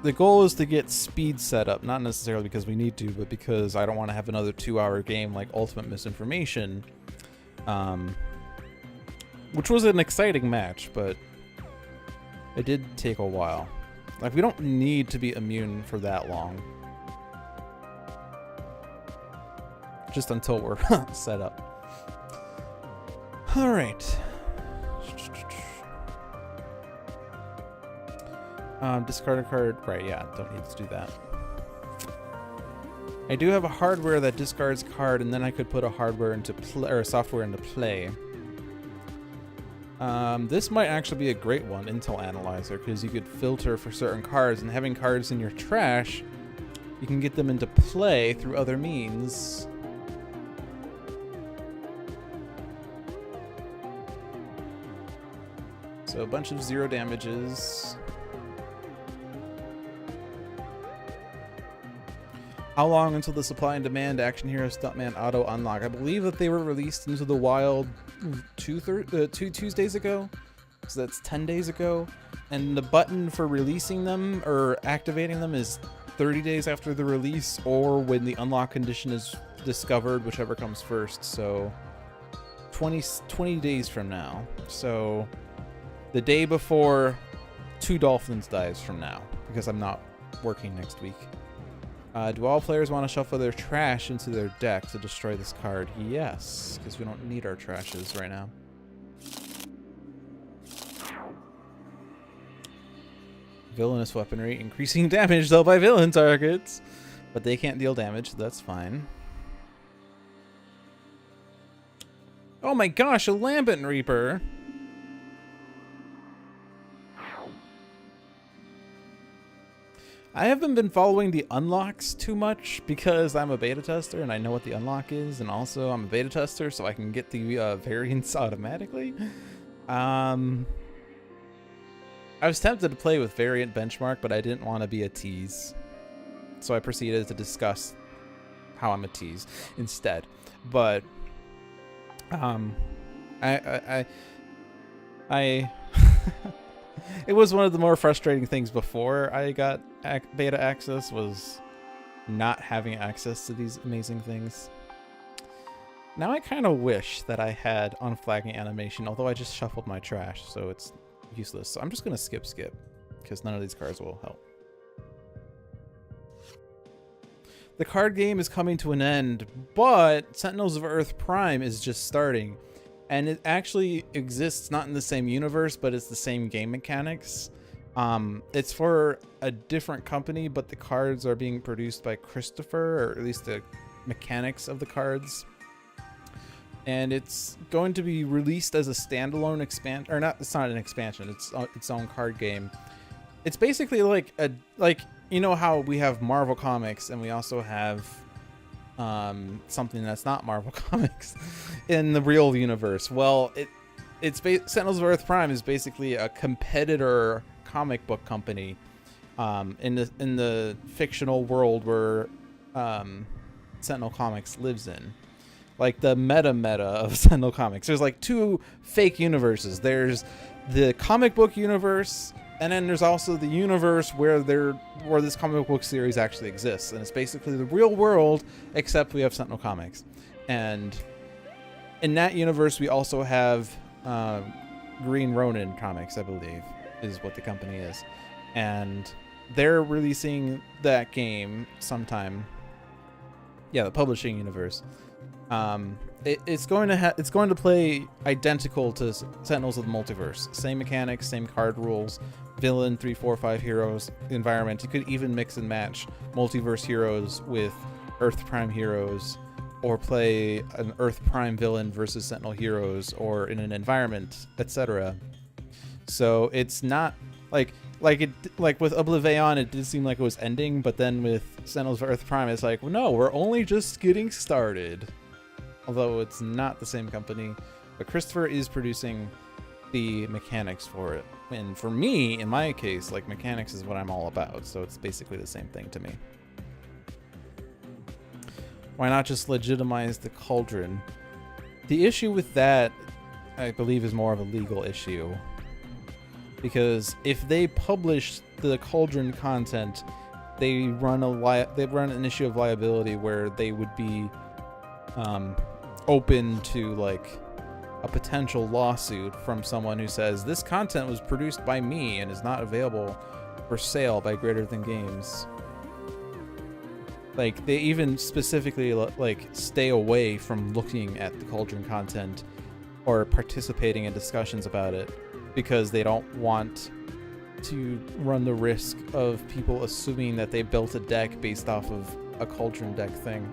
A: the goal is to get speed set up, not necessarily because we need to, but because I don't want to have another 2-hour game like Ultimate Misinformation, which was an exciting match, but it did take a while. Like, we don't need to be immune for that long. Just until we're set up. Alright. Discard a card. Right, yeah, don't need to do that. I do have a hardware that discards card, and then I could put a hardware into play, or a software into play. This might actually be a great one, Intel Analyzer, because you could filter for certain cards, and having cards in your trash, you can get them into play through other means. So a bunch of 0 damages. How long until the supply and demand Action Hero Stuntman auto unlock? I believe that they were released into the wild two Tuesdays ago, so that's 10 days ago, and the button for releasing them or activating them is 30 days after the release or when the unlock condition is discovered, whichever comes first. So 20 days from now, so the day before 2 Dolphins dies from now, because I'm not working next week. Do all players want to shuffle their trash into their deck to destroy this card? Yes, because we don't need our trashes right now. Villainous weaponry, increasing damage dealt by villain targets, but they can't deal damage, so that's fine. Oh my gosh, a Lambent Reaper! I haven't been following the unlocks too much because I'm a beta tester and I know what the unlock is, and also I'm a beta tester so I can get the variants automatically. I was tempted to play with variant benchmark, but I didn't want to be a tease, so I proceeded to discuss how I'm a tease instead. But it was one of the more frustrating things before I got beta access, was not having access to these amazing things. Now I kind of wish that I had unflagging animation, although I just shuffled my trash, so it's useless. So I'm just going to skip, because none of these cards will help. The card game is coming to an end, but Sentinels of Earth Prime is just starting. And it actually exists not in the same universe, but it's the same game mechanics. It's for a different company, but the cards are being produced by Christopher, or at least the mechanics of the cards. And it's going to be released as a standalone expansion, or not, it's not an expansion, it's its own card game. It's basically like you know how we have Marvel Comics and we also have something that's not Marvel Comics in the real universe. Well, Sentinels of Earth Prime is basically a competitor comic book company in the fictional world where Sentinel Comics lives in. Like the meta of Sentinel Comics. There's like 2 fake universes. There's the comic book universe, and then there's also the universe where this comic book series actually exists, and it's basically the real world, except we have Sentinel Comics. And in that universe, we also have Green Ronin Comics, I believe, is what the company is, and they're releasing that game sometime. Yeah, the publishing universe. It's going to play identical to Sentinels of the Multiverse. Same mechanics, same card rules, villain, 3, 4, 5 heroes, environment. You could even mix and match Multiverse heroes with Earth Prime heroes, or play an Earth Prime villain versus Sentinel heroes, or in an environment, etc. So it's not like with Oblivion, it did seem like it was ending, but then with Sentinels of Earth Prime, it's like, well, no, we're only just getting started. Although it's not the same company, but Christopher is producing the mechanics for it. And for me, in my case, like, mechanics is what I'm all about, so it's basically the same thing to me. Why not just legitimize the Cauldron? The issue with that, I believe, is more of a legal issue. Because if they publish the Cauldron content, they run an issue of liability where they would be open to, like, a potential lawsuit from someone who says this content was produced by me and is not available for sale by Greater Than Games. Like, they even specifically, like, stay away from looking at the Cauldron content or participating in discussions about it because they don't want to run the risk of people assuming that they built a deck based off of a Cauldron deck thing.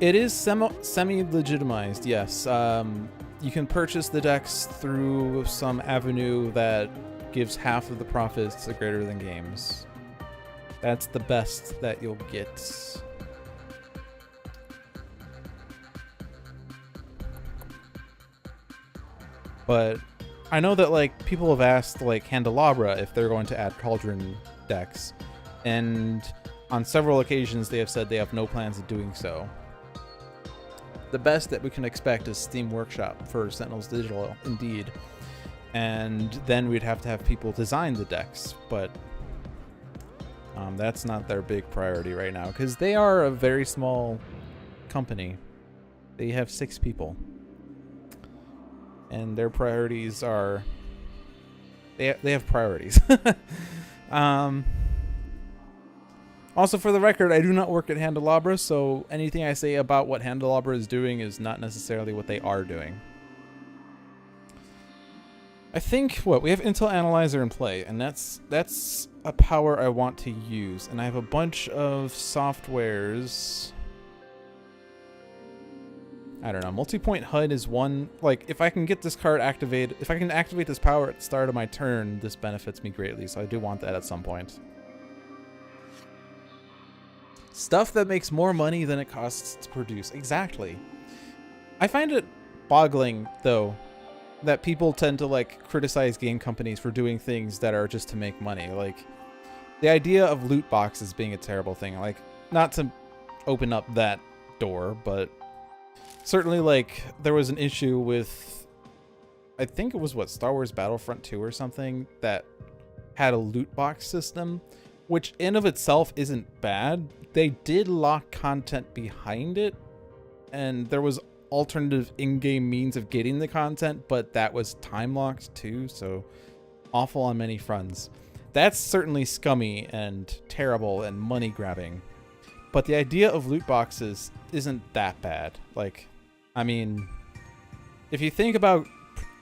A: It is semi-legitimized, yes. You can purchase the decks through some avenue that gives half of the profits to Greater Than Games. That's the best that you'll get. But I know that, like, people have asked, like, Handelabra if they're going to add Cauldron decks, and on several occasions they have said they have no plans of doing so. The best that we can expect is Steam Workshop for Sentinels Digital, indeed. And then we'd have to have people design the decks, but that's not their big priority right now, because they are a very small company. They have 6 people. And their priorities are... They have priorities. Also, for the record, I do not work at Handelabra, so anything I say about what Handelabra is doing is not necessarily what they are doing. I think, we have Intel Analyzer in play, and that's a power I want to use. And I have a bunch of softwares. I don't know. Multipoint HUD is one. Like, if I can get this card activated, if I can activate this power at the start of my turn, this benefits me greatly, so I do want that at some point. Stuff that makes more money than it costs to produce. Exactly. I find it boggling, though, that people tend to, like, criticize game companies for doing things that are just to make money. Like, the idea of loot boxes being a terrible thing. Like, not to open up that door, but certainly, like, there was an issue with, I think it was, Star Wars Battlefront 2 or something, that had a loot box system, which in of itself isn't bad. They did lock content behind it, and there was alternative in-game means of getting the content, but that was time-locked too, so awful on many fronts. That's certainly scummy and terrible and money-grabbing. But the idea of loot boxes isn't that bad. Like, I mean, if you think about,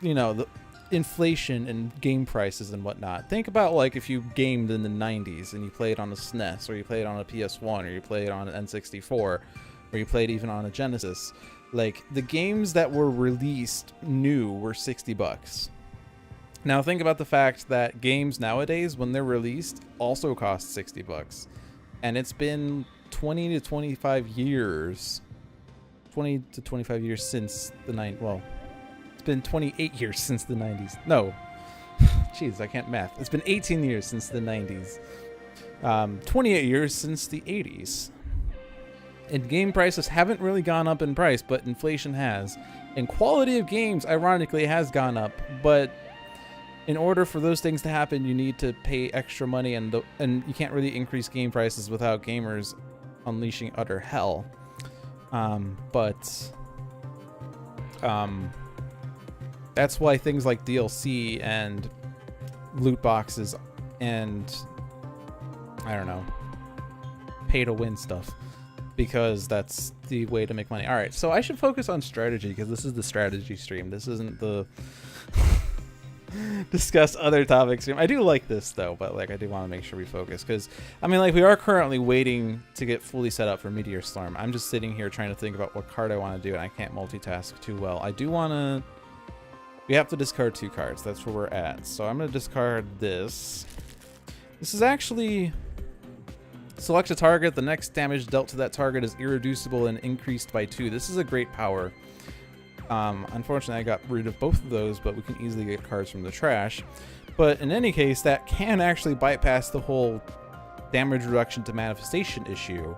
A: you know, the inflation and game prices and whatnot, think about, like, if you gamed in the 90s and you played on a SNES, or you played on a PS1, or you played on an N64, or you played even on a Genesis. Like, the games that were released new were $60. Now think about the fact that games nowadays, when they're released, also cost $60. And it's been 20 to 25 years. 20 to 25 years since the 90s. Well, it's been 28 years since the 90s. No. Jeez, I can't math. It's been 18 years since the 90s. 28 years since the 80s. And game prices haven't really gone up in price, but inflation has. And quality of games, ironically, has gone up. But in order for those things to happen, you need to pay extra money, and you can't really increase game prices without gamers unleashing utter hell. That's why things like DLC and loot boxes and, I don't know, pay to win stuff
B: because that's the way to make money. All right, so I should focus on strategy because this is the strategy stream. This isn't the discuss other topics stream. I do like this though, but like I do want to make sure we focus because I mean, like we are currently waiting to get fully set up for Meteor Storm. I'm just sitting here trying to think about what card I want to do, and I can't multitask too well. I do want to. We have to discard 2 cards. That's where we're at. So I'm going to discard this. This is actually. Select a target. The next damage dealt to that target is irreducible and increased by 2. This is a great power. Unfortunately, I got rid of both of those, but we can easily get cards from the trash. But in any case, that can actually bypass the whole damage reduction to manifestation issue.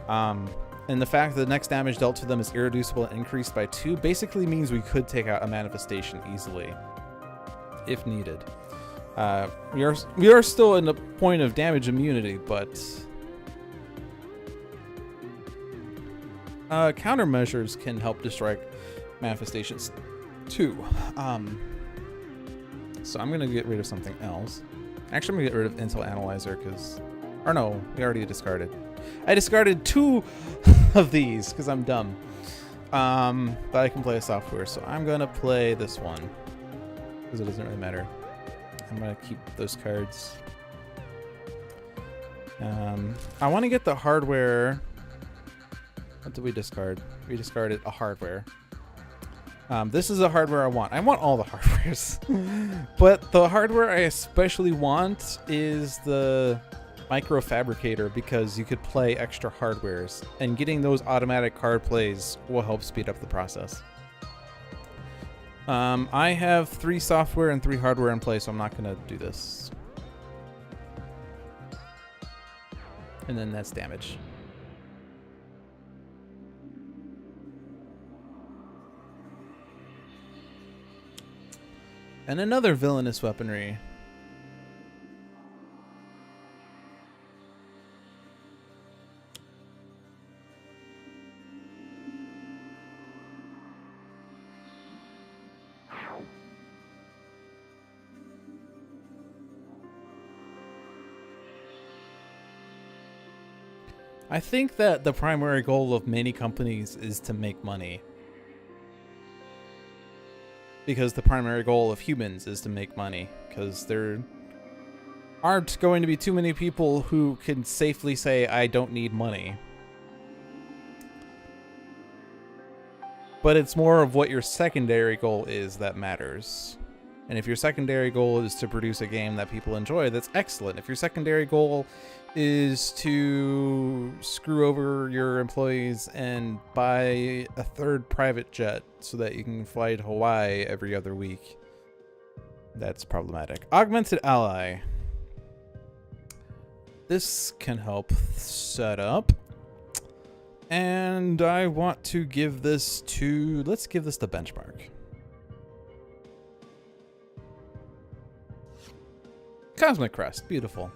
B: And the fact that the next damage dealt to them is irreducible and increased by 2 basically means we could take out a manifestation easily, if needed. We are still in the point of damage immunity, but countermeasures can help destroy manifestations too. So I'm gonna get rid of something else. Actually, I'm gonna get rid of Intel Analyzer because, or no, we already discarded. I discarded 2 of these because I'm dumb. But I can play a software, so I'm gonna play this one because it doesn't really matter. I'm gonna keep those cards. I want to get the hardware. What did we discard? We discarded a hardware. This is a hardware I want. I want all the hardwares. But the hardware I especially want is the micro fabricator because you could play extra hardwares. And getting those automatic card plays will help speed up the process. I have 3 software and 3 hardware in place, so I'm not going to do this. And then that's damage. And another villainous weaponry. I think that the primary goal of many companies is to make money. Because the primary goal of humans is to make money. Because there aren't going to be too many people who can safely say, I don't need money. But it's more of what your secondary goal is that matters. And if your secondary goal is to produce a game that people enjoy, that's excellent. If your secondary goal is to screw over your employees and buy a 3rd private jet so that you can fly to Hawaii every other week, that's problematic. Augmented Ally. This can help set up. And I want to give this to... Let's give this the benchmark. Cosmic Crest. Beautiful.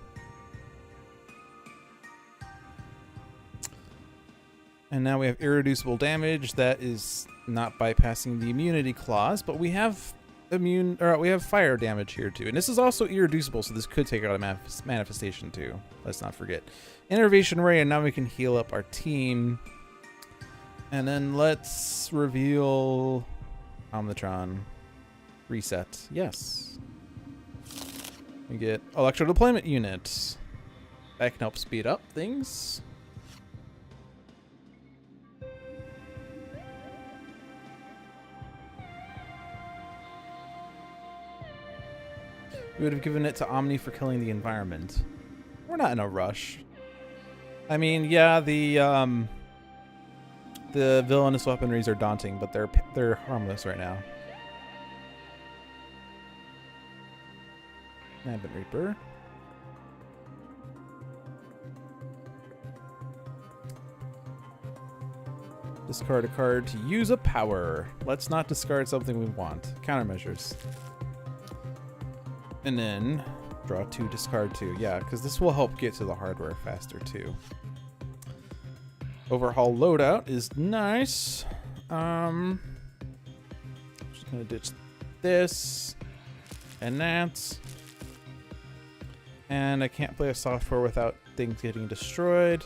B: And now we have irreducible damage. That is not bypassing the immunity clause, but we have we have fire damage here too. And this is also irreducible, so this could take out a manifestation too. Let's not forget. Innervation Ray, and now we can heal up our team. And then let's reveal Omnitron. Reset. Yes. We get Electro Deployment Unit. That can help speed up things. We would have given it to Omni for killing the environment. We're not in a rush. I mean, yeah, the villainous weaponries are daunting, but they're harmless right now. Abbot Reaper. Discard a card to use a power. Let's not discard something we want. Countermeasures. And then draw 2, discard 2. Yeah, because this will help get to the hardware faster too. Overhaul loadout is nice. Just gonna ditch this and that. And I can't play a software without things getting destroyed.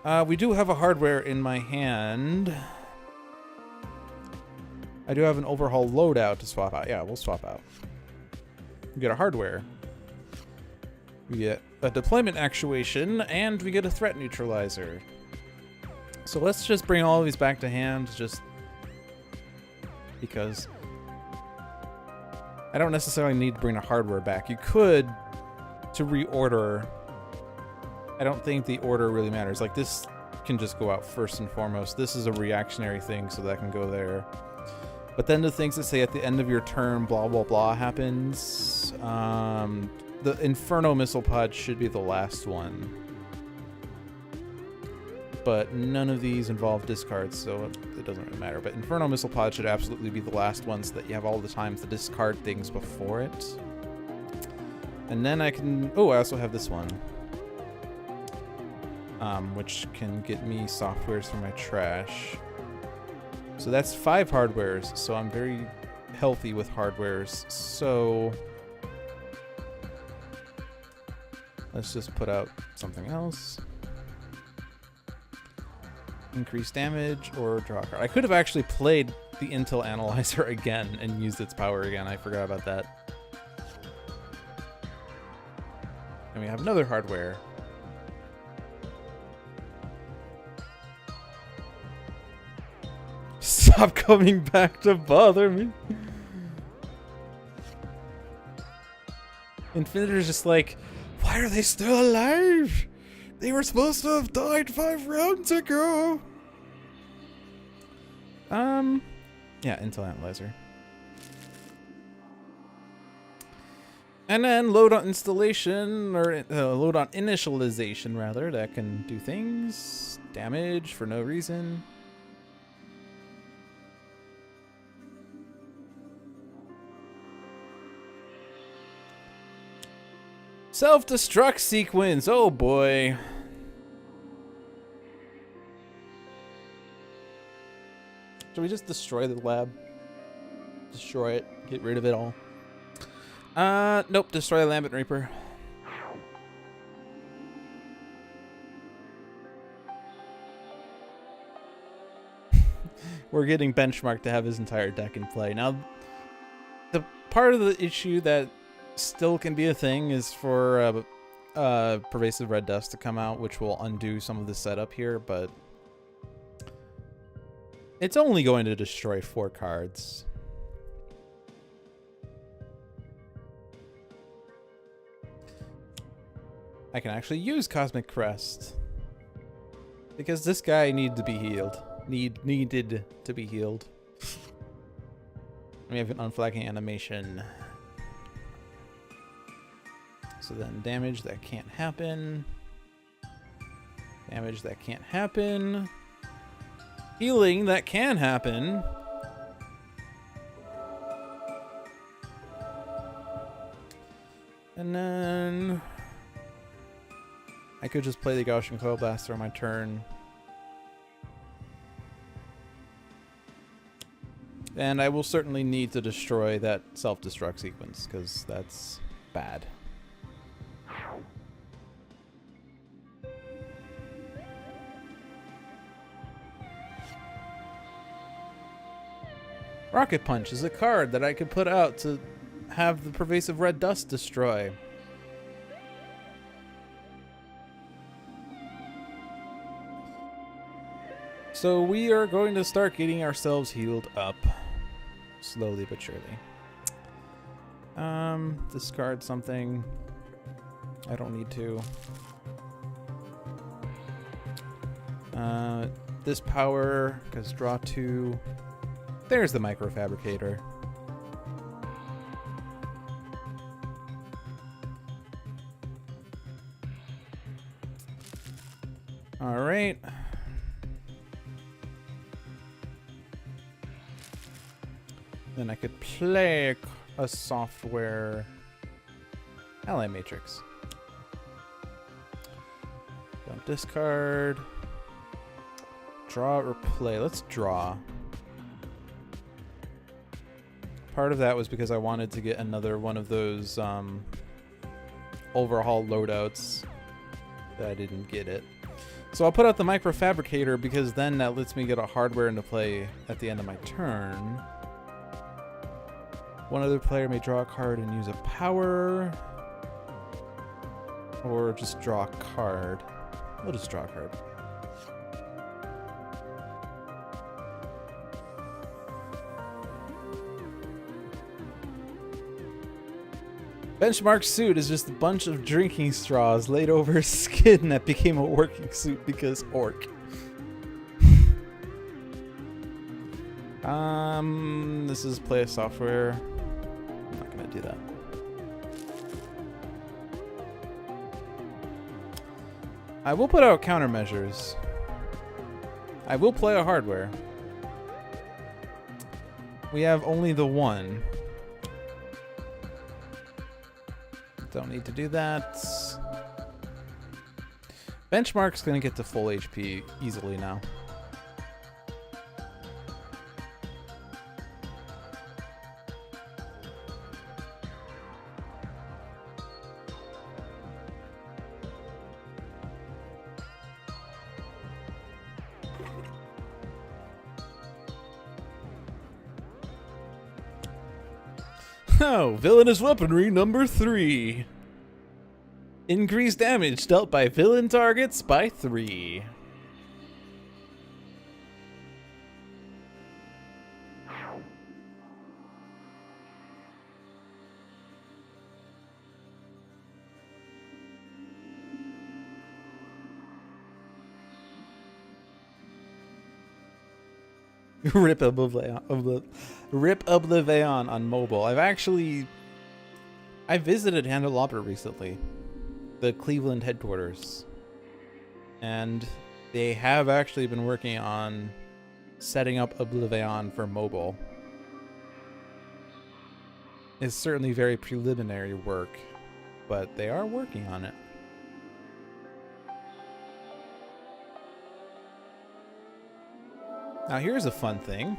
B: We do have a hardware in my hand. I do have an overhaul loadout to swap out. Yeah, we'll swap out. We get a hardware. We get a deployment actuation, and we get a threat neutralizer. So let's just bring all of these back to hand, just because I don't necessarily need to bring the hardware back. You could, to reorder. I don't think the order really matters. Like, this can just go out first and foremost. This is a reactionary thing, so that can go there. But then the things that say at the end of your turn, blah, blah, blah, happens. The Inferno missile pod should be the last one. But none of these involve discards, so it doesn't really matter. But Inferno missile pod should absolutely be the last one, so that you have all the time to discard things before it. And then I can... Oh, I also have this one. Which can get me softwares for my trash. So that's 5 hardwares, so I'm very healthy with hardwares. So let's just put out something else. Increase damage or draw a card. I could have actually played the Intel Analyzer again and used its power again. I forgot about that. And we have another hardware. Stop coming back to bother me. Infinitor's just like, why are they still alive? They were supposed to have died 5 rounds ago. Yeah, Intel Analyzer. And then load on installation, or load on initialization rather, that can do things. Damage for no reason. Self-destruct sequence, oh boy. Should we just destroy the lab? Destroy it, get rid of it all. Nope, destroy the Lambent Reaper. We're getting benchmarked to have his entire deck in play. Now, the part of the issue that still can be a thing is for pervasive red dust to come out, which will undo some of the setup here, but it's only going to destroy 4 cards. I can actually use Cosmic Crest because this guy needed to be healed. Needed to be healed. We have an unflagging animation. So then damage that can't happen. Damage that can't happen. Healing that can happen. And then I could just play the Gaussian Coil Blaster on my turn. And I will certainly need to destroy that self-destruct sequence, because that's bad. Rocket Punch is a card that I could put out to have the pervasive red dust destroy. So we are going to start getting ourselves healed up. Slowly but surely. Discard something. I don't need to. This power, because draw 2. There's the microfabricator. All right. Then I could play a software ally matrix. Don't discard. Draw or play. Let's draw. Part of that was because I wanted to get another one of those overhaul loadouts. That I didn't get it. So I'll put out the microfabricator because then that lets me get a hardware into play at the end of my turn. One other player may draw a card and use a power. Or just draw a card. We'll just draw a card. Benchmark's suit is just a bunch of drinking straws laid over his skin that became a working suit because orc. This is play software. I'm not gonna do that. I will put out countermeasures. I will play a hardware. We have only the one. Don't need to do that. Benchmark's gonna get to full HP easily now. Oh, villainous weaponry number 3. Increased damage dealt by villain targets by 3. Rip Oblivion on mobile. I visited Handelabra recently, the Cleveland headquarters, and they have actually been working on setting up Oblivion for mobile. It's certainly very preliminary work, but they are working on it. Now here's a fun thing.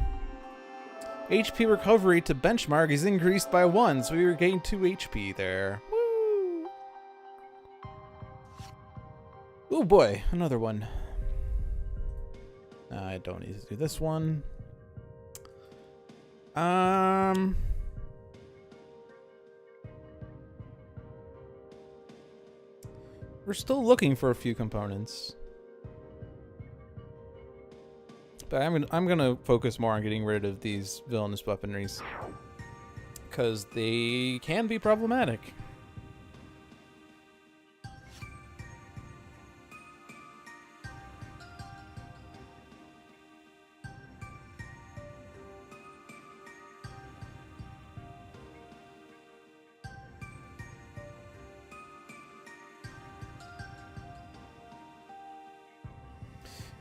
B: HP recovery to benchmark is increased by 1, so we regain 2 HP there. Woo! Oh boy, another one. I don't need to do this one. We're still looking for a few components. But I'm gonna focus more on getting rid of these villainous weaponries, because they can be problematic.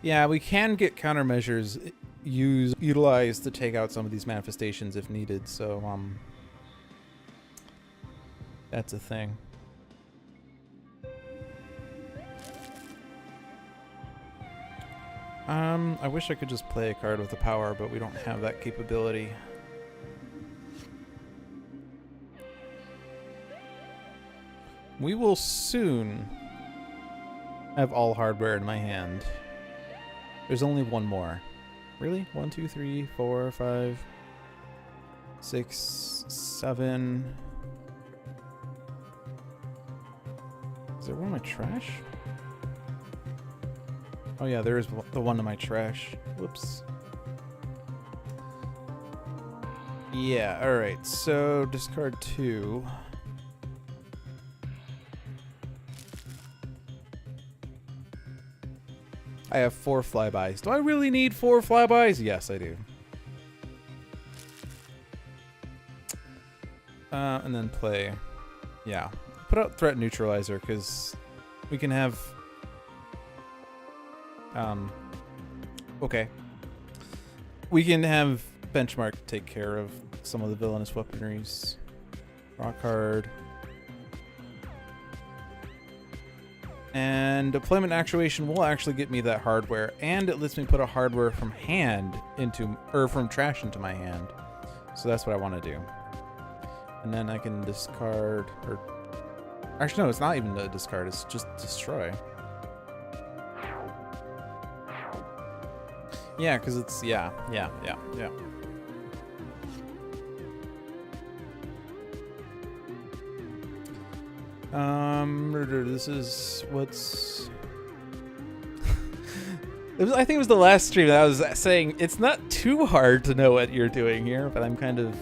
B: Yeah, we can get countermeasures utilized to take out some of these manifestations if needed, so that's a thing. I wish I could just play a card with the power, but we don't have that capability. We will soon have all hardware in my hand. There's only one more. Really? 1, 2, 3, 4, 5, 6, 7. Is there one in my trash? Oh yeah, there is the one in my trash. Whoops. Yeah, alright. So, discard 2. I have 4 flybys. Do I really need 4 flybys? Yes, I do. And then play. Yeah. Put out Threat Neutralizer, because we can have... okay. We can have Benchmark take care of some of the villainous weaponries. Draw card. And deployment actuation will actually get me that hardware, and it lets me put a hardware from hand into, or from trash into my hand. So that's what I want to do. And then I can discard, or actually no, it's not even a discard, it's just destroy. Yeah, because it's, yeah. This is what's... I think it was the last stream that I was saying it's not too hard to know what you're doing here, but I'm kind of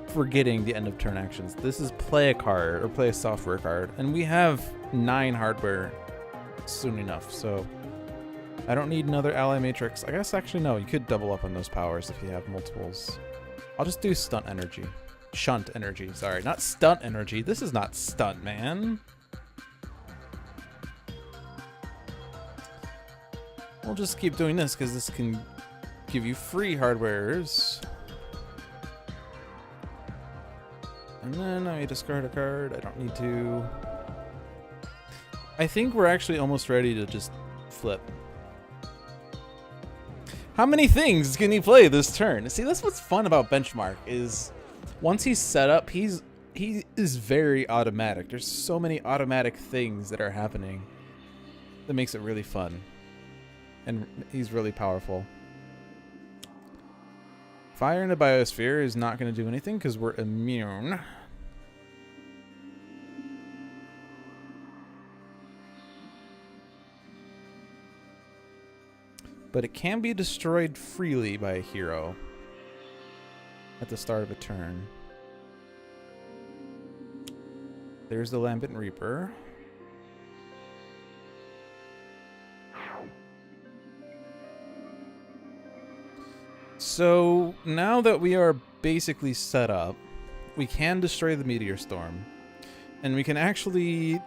B: forgetting the end of turn actions. This is play a card or play a software card, and we have 9 hardware soon enough, so I don't need another ally matrix. I guess actually no, you could double up on those powers if you have multiples. I'll just do shunt energy, sorry, not stunt energy. This is not stunt, man. We'll just keep doing this because this can give you free hardwares. And then I discard a card. I don't need to. I think we're actually almost ready to just flip. How many things can he play this turn? See, that's what's fun about Benchmark is once he's set up, he is very automatic. There's so many automatic things that are happening that makes it really fun. And he's really powerful. Fire in the biosphere is not going to do anything because we're immune. But it can be destroyed freely by a hero at the start of a turn. There's the Lambent Reaper. So now that we are basically set up, we can destroy the Meteor Storm, and we can actually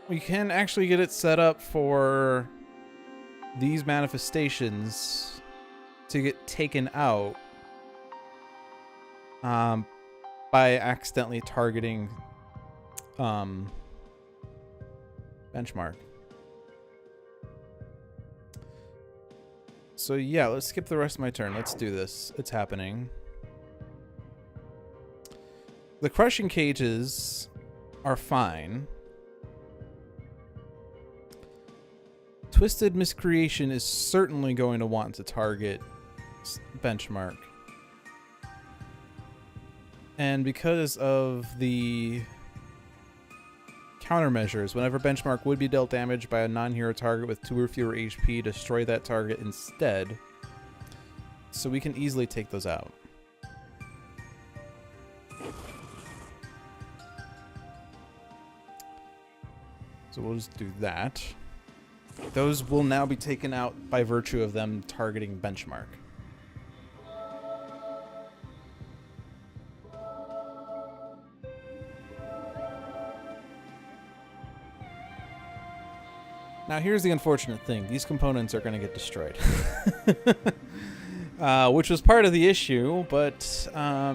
B: get it set up for these manifestations to get taken out by accidentally targeting Benchmark. So yeah, let's skip the rest of my turn. Let's do this. It's happening. The crushing cages are fine. Twisted Miscreation is certainly going to want to target Benchmark. And because of the countermeasures, whenever Benchmark would be dealt damage by a non-hero target with 2 or fewer HP, destroy that target instead. So we can easily take those out. So we'll just do that. Those will now be taken out by virtue of them targeting Benchmark. Now here's the unfortunate thing. These components are going to get destroyed. Which was part of the issue, but I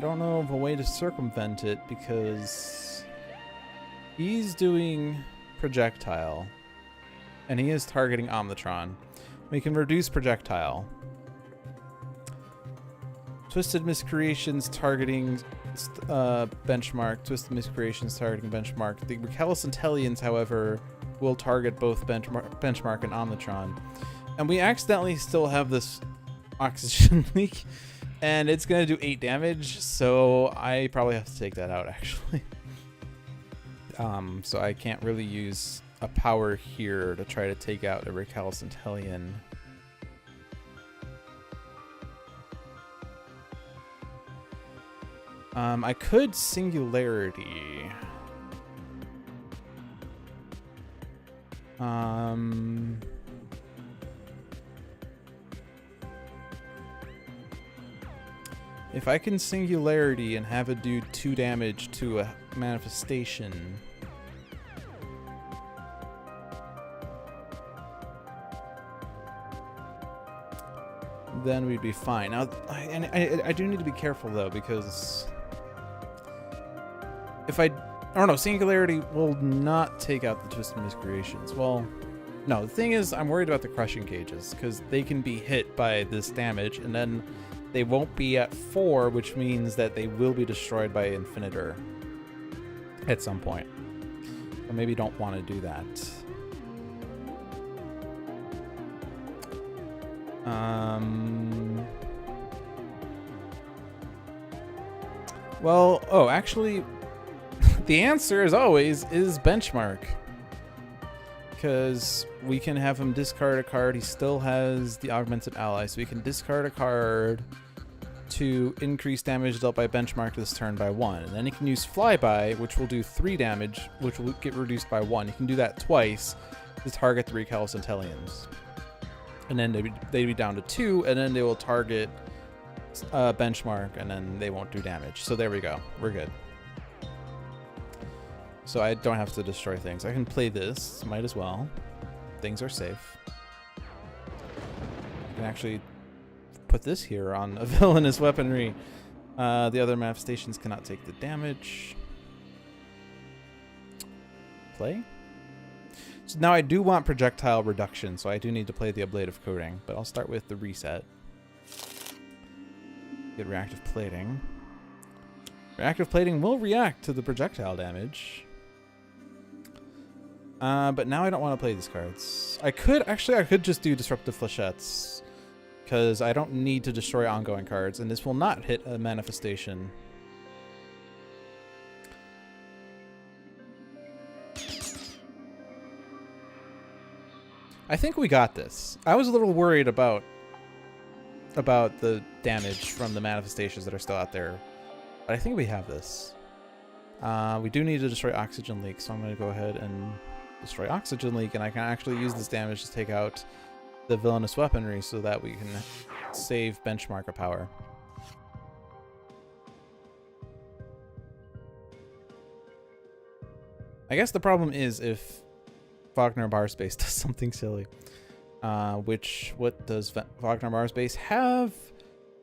B: don't know of a way to circumvent it because he's doing projectile and he is targeting Omnitron. We can reduce projectile. Twisted Miscreations targeting Benchmark. Twisted Miscreations targeting Benchmark. The Recalcitrant Hellions, however, will target both Benchmark and Omnitron. And we accidentally still have this oxygen leak, and it's going to do 8 damage, so I probably have to take that out, actually. So I can't really use a power here to try to take out a Recalcitrant Hellion. I could Singularity. If I can Singularity and have it do 2 damage to a manifestation, then we'd be fine. Now, I do need to be careful though, because if I don't know, Singularity will not take out the Twisted Miscreations. Well, no, the thing is, I'm worried about the crushing cages because they can be hit by this damage, and then they won't be at 4, which means that they will be destroyed by Infinitor at some point. So maybe don't want to do that. Well, oh, actually, the answer, as always, is benchmark. Because we can have him discard a card. He still has the augmented ally, so we can discard a card to increase damage dealt by benchmark this turn by 1. And then he can use flyby, which will do 3 damage, which will get reduced by 1. He can do that twice to target 3 Calisintelians. And then they'd be down to 2, and then they will target benchmark, and then they won't do damage. So there we go. We're good. So I don't have to destroy things. I can play this. Might as well. Things are safe. I can actually put this here on a villainous weaponry. The other manifestations cannot take the damage. Play. So now I do want projectile reduction, so I do need to play the ablative coating, but I'll start with the reset. Get reactive plating. Reactive plating will react to the projectile damage. But now I don't want to play these cards. I could just do Disruptive Flechettes, because I don't need to destroy ongoing cards, and this will not hit a manifestation. I think we got this. I was a little worried about the damage from the manifestations that are still out there, but I think we have this. We do need to destroy Oxygen Leak, so I'm going to go ahead and destroy Oxygen Leak, and I can actually use this damage to take out the villainous weaponry so that we can save benchmark a power. I guess the problem is if Wagner Barspace does something silly. What does Wagner Barspace have?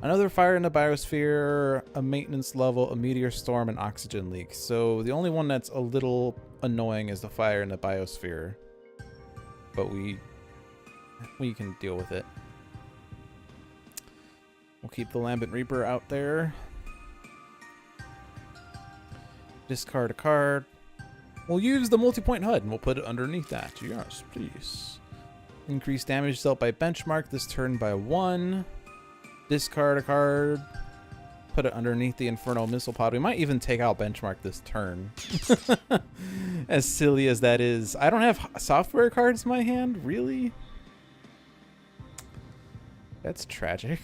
B: Another fire in the biosphere, a maintenance level, a meteor storm, and oxygen leak. So the only one that's a little annoying is the fire in the biosphere. But we can deal with it. We'll keep the Lambent Reaper out there. Discard a card. We'll use the multi-point HUD and we'll put it underneath that. Yes, please. Increase damage dealt by benchmark this turn by 1. Discard a card. Put it underneath the Infernal Missile Pod. We might even take out benchmark this turn. As silly as that is. I don't have software cards in my hand? Really? That's tragic.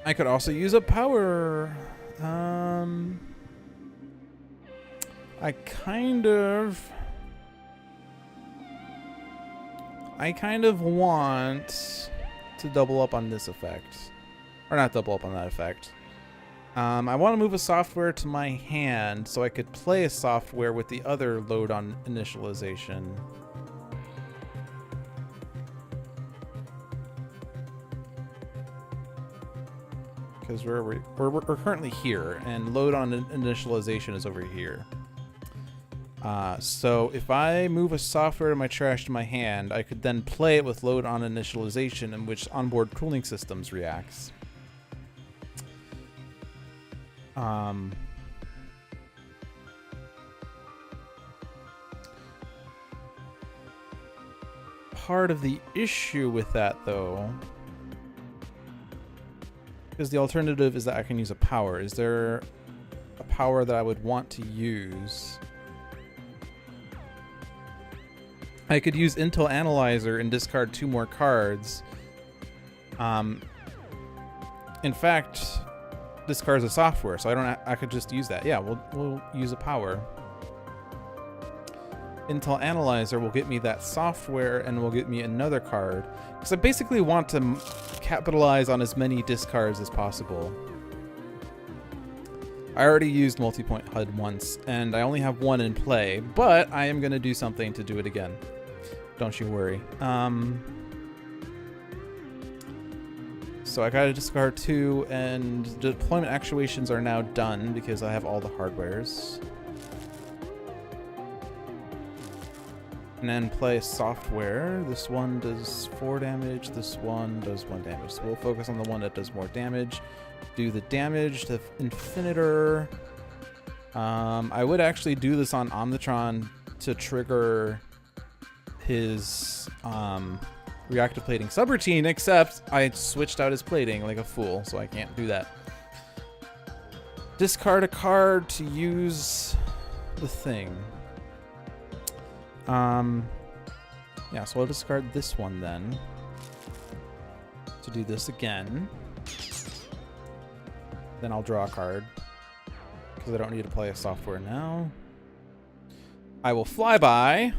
B: I could also use a power. I kind of want to double up on this effect. Or not double up on that effect. I want to move a software to my hand so I could play a software with the other load on initialization. Because we're currently here, and load on initialization is over here. So if I move a software to my trash to my hand, I could then play it with load on initialization, in which onboard cooling systems reacts. Part of the issue with that, though, because the alternative is that I can use a power. Is there a power that I would want to use? I could use Intel Analyzer and discard 2 more cards. In fact, discards a software, so I could just use that. Yeah, we'll use a power. Intel Analyzer will get me that software and will get me another card. Because I basically want to capitalize on as many discards as possible. I already used multi-point HUD once, and I only have 1 in play, but I am going to do something to do it again. Don't you worry. So I gotta discard 2, and deployment actuations are now done because I have all the hardwares. And then play software. This one does 4 damage, this one does 1 damage. So we'll focus on the one that does more damage. Do the damage to Infinitor. I would actually do this on Omnitron to trigger his reactive plating subroutine, except I switched out his plating like a fool, so I can't do that. Discard a card to use the thing. Yeah, so I'll discard this one then to do this again. Then I'll draw a card because I don't need to play a software now. I will fly by.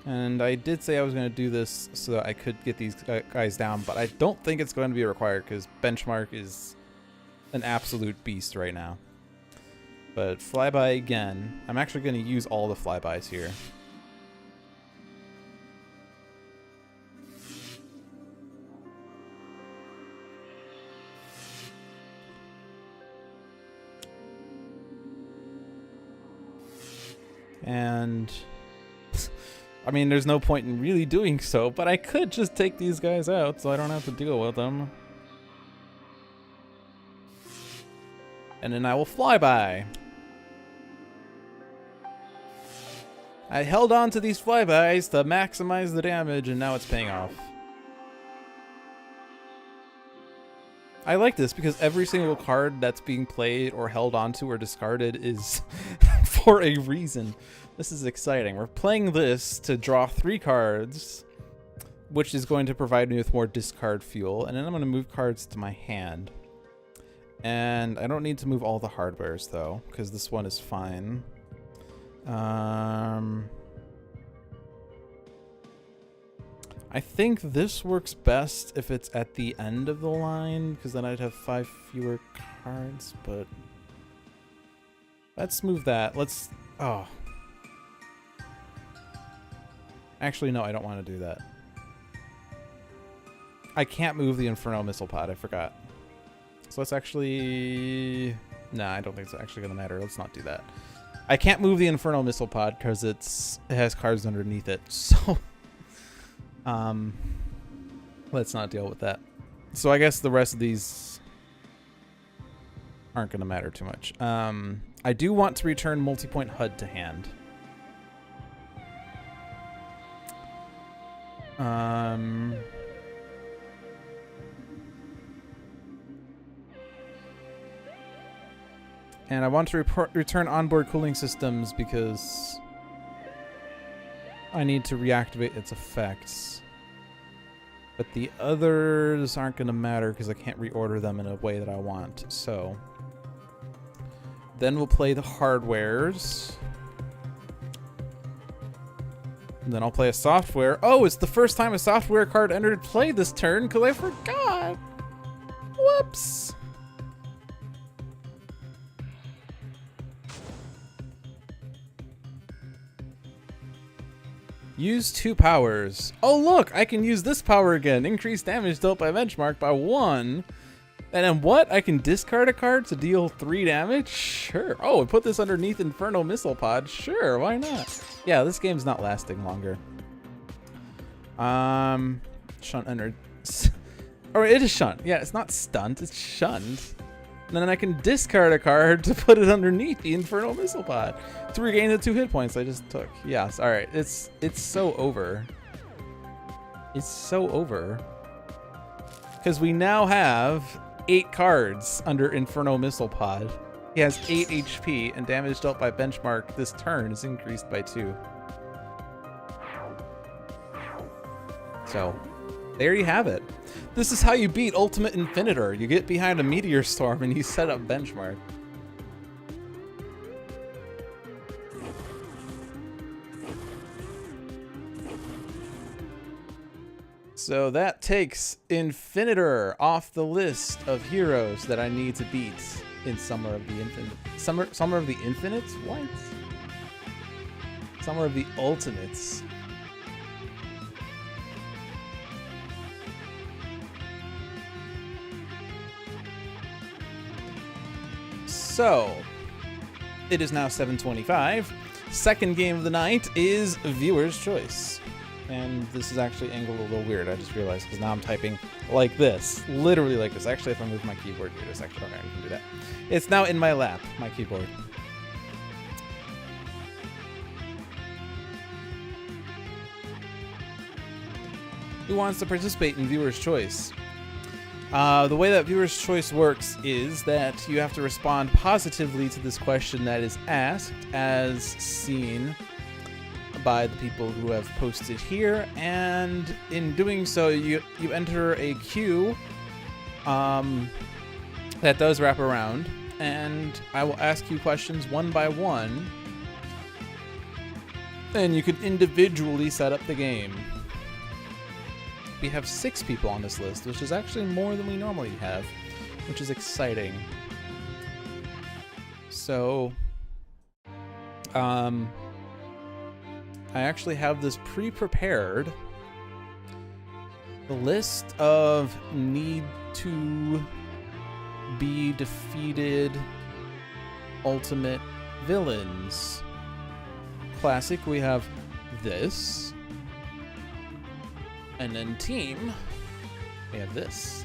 B: And I did say I was going to do this so that I could get these guys down, but I don't think it's going to be required because Benchmark is an absolute beast right now. But flyby again. I'm actually going to use all the flybys here. And I mean, there's no point in really doing so, but I could just take these guys out so I don't have to deal with them. And then I will fly by. I held on to these flybys to maximize the damage, and now it's paying off. I like this because every single card that's being played or held onto or discarded is for a reason. This is exciting. We're playing this to draw 3 cards, which is going to provide me with more discard fuel, and then I'm going to move cards to my hand. And I don't need to move all the hardwares though, because this one is fine. I think this works best if it's at the end of the line, because then I'd have 5 fewer cards, but let's move that. Let's... Oh. Actually, no, I don't want to do that. I can't move the Inferno Missile Pod, I forgot. So let's actually... Nah, I don't think it's actually going to matter. Let's not do that. I can't move the Inferno Missile Pod because it has cards underneath it, so... let's not deal with that. So I guess the rest of these aren't going to matter too much. I do want to return multi-point HUD to hand. And I want to return onboard cooling systems because I need to reactivate its effects. But the others aren't going to matter because I can't reorder them in a way that I want. So then we'll play the hardwares. And then I'll play a software. Oh, it's the first time a software card entered play this turn because I forgot. Whoops. Use 2 powers. Oh, look, I can use this power again. Increase damage dealt by benchmark by 1. And then what? I can discard a card to deal 3 damage? Sure. Oh, and put this underneath Inferno Missile Pod. Sure, why not? Yeah, this game's not lasting longer. Shunt entered. Or it is shunt. Yeah, it's not stunt, it's shunned. And then I can discard a card to put it underneath the Inferno Missile Pod to regain the 2 hit points I just took. Yes, all right. It's so over. It's so over. Because we now have 8 cards under Inferno Missile Pod. He has 8 HP, and damage dealt by benchmark this turn is increased by 2. So, there you have it. This is how you beat Ultimate Infinitor. You get behind a meteor storm and you set up benchmark. So that takes Infinitor off the list of heroes that I need to beat in Summer of the Infinite. Summer of the Infinites? What? Summer of the Ultimates. So, it is now 7:25. Second game of the night is Viewer's Choice. And this is actually angled a little weird, I just realized, because now I'm typing like this. Literally like this. Actually, if I move my keyboard here, just actually, okay, I can do that. It's now in my lap, my keyboard. Who wants to participate in Viewer's Choice? The way that Viewer's Choice works is that you have to respond positively to this question that is asked, as seen by the people who have posted here, and in doing so, you enter a queue that does wrap around, and I will ask you questions one by one, and you can individually set up the game. We have 6 people on this list, which is actually more than we normally have, which is exciting. So, I actually have this pre-prepared. The list of need to be defeated ultimate villains. Classic, we have this. And then team, we have this.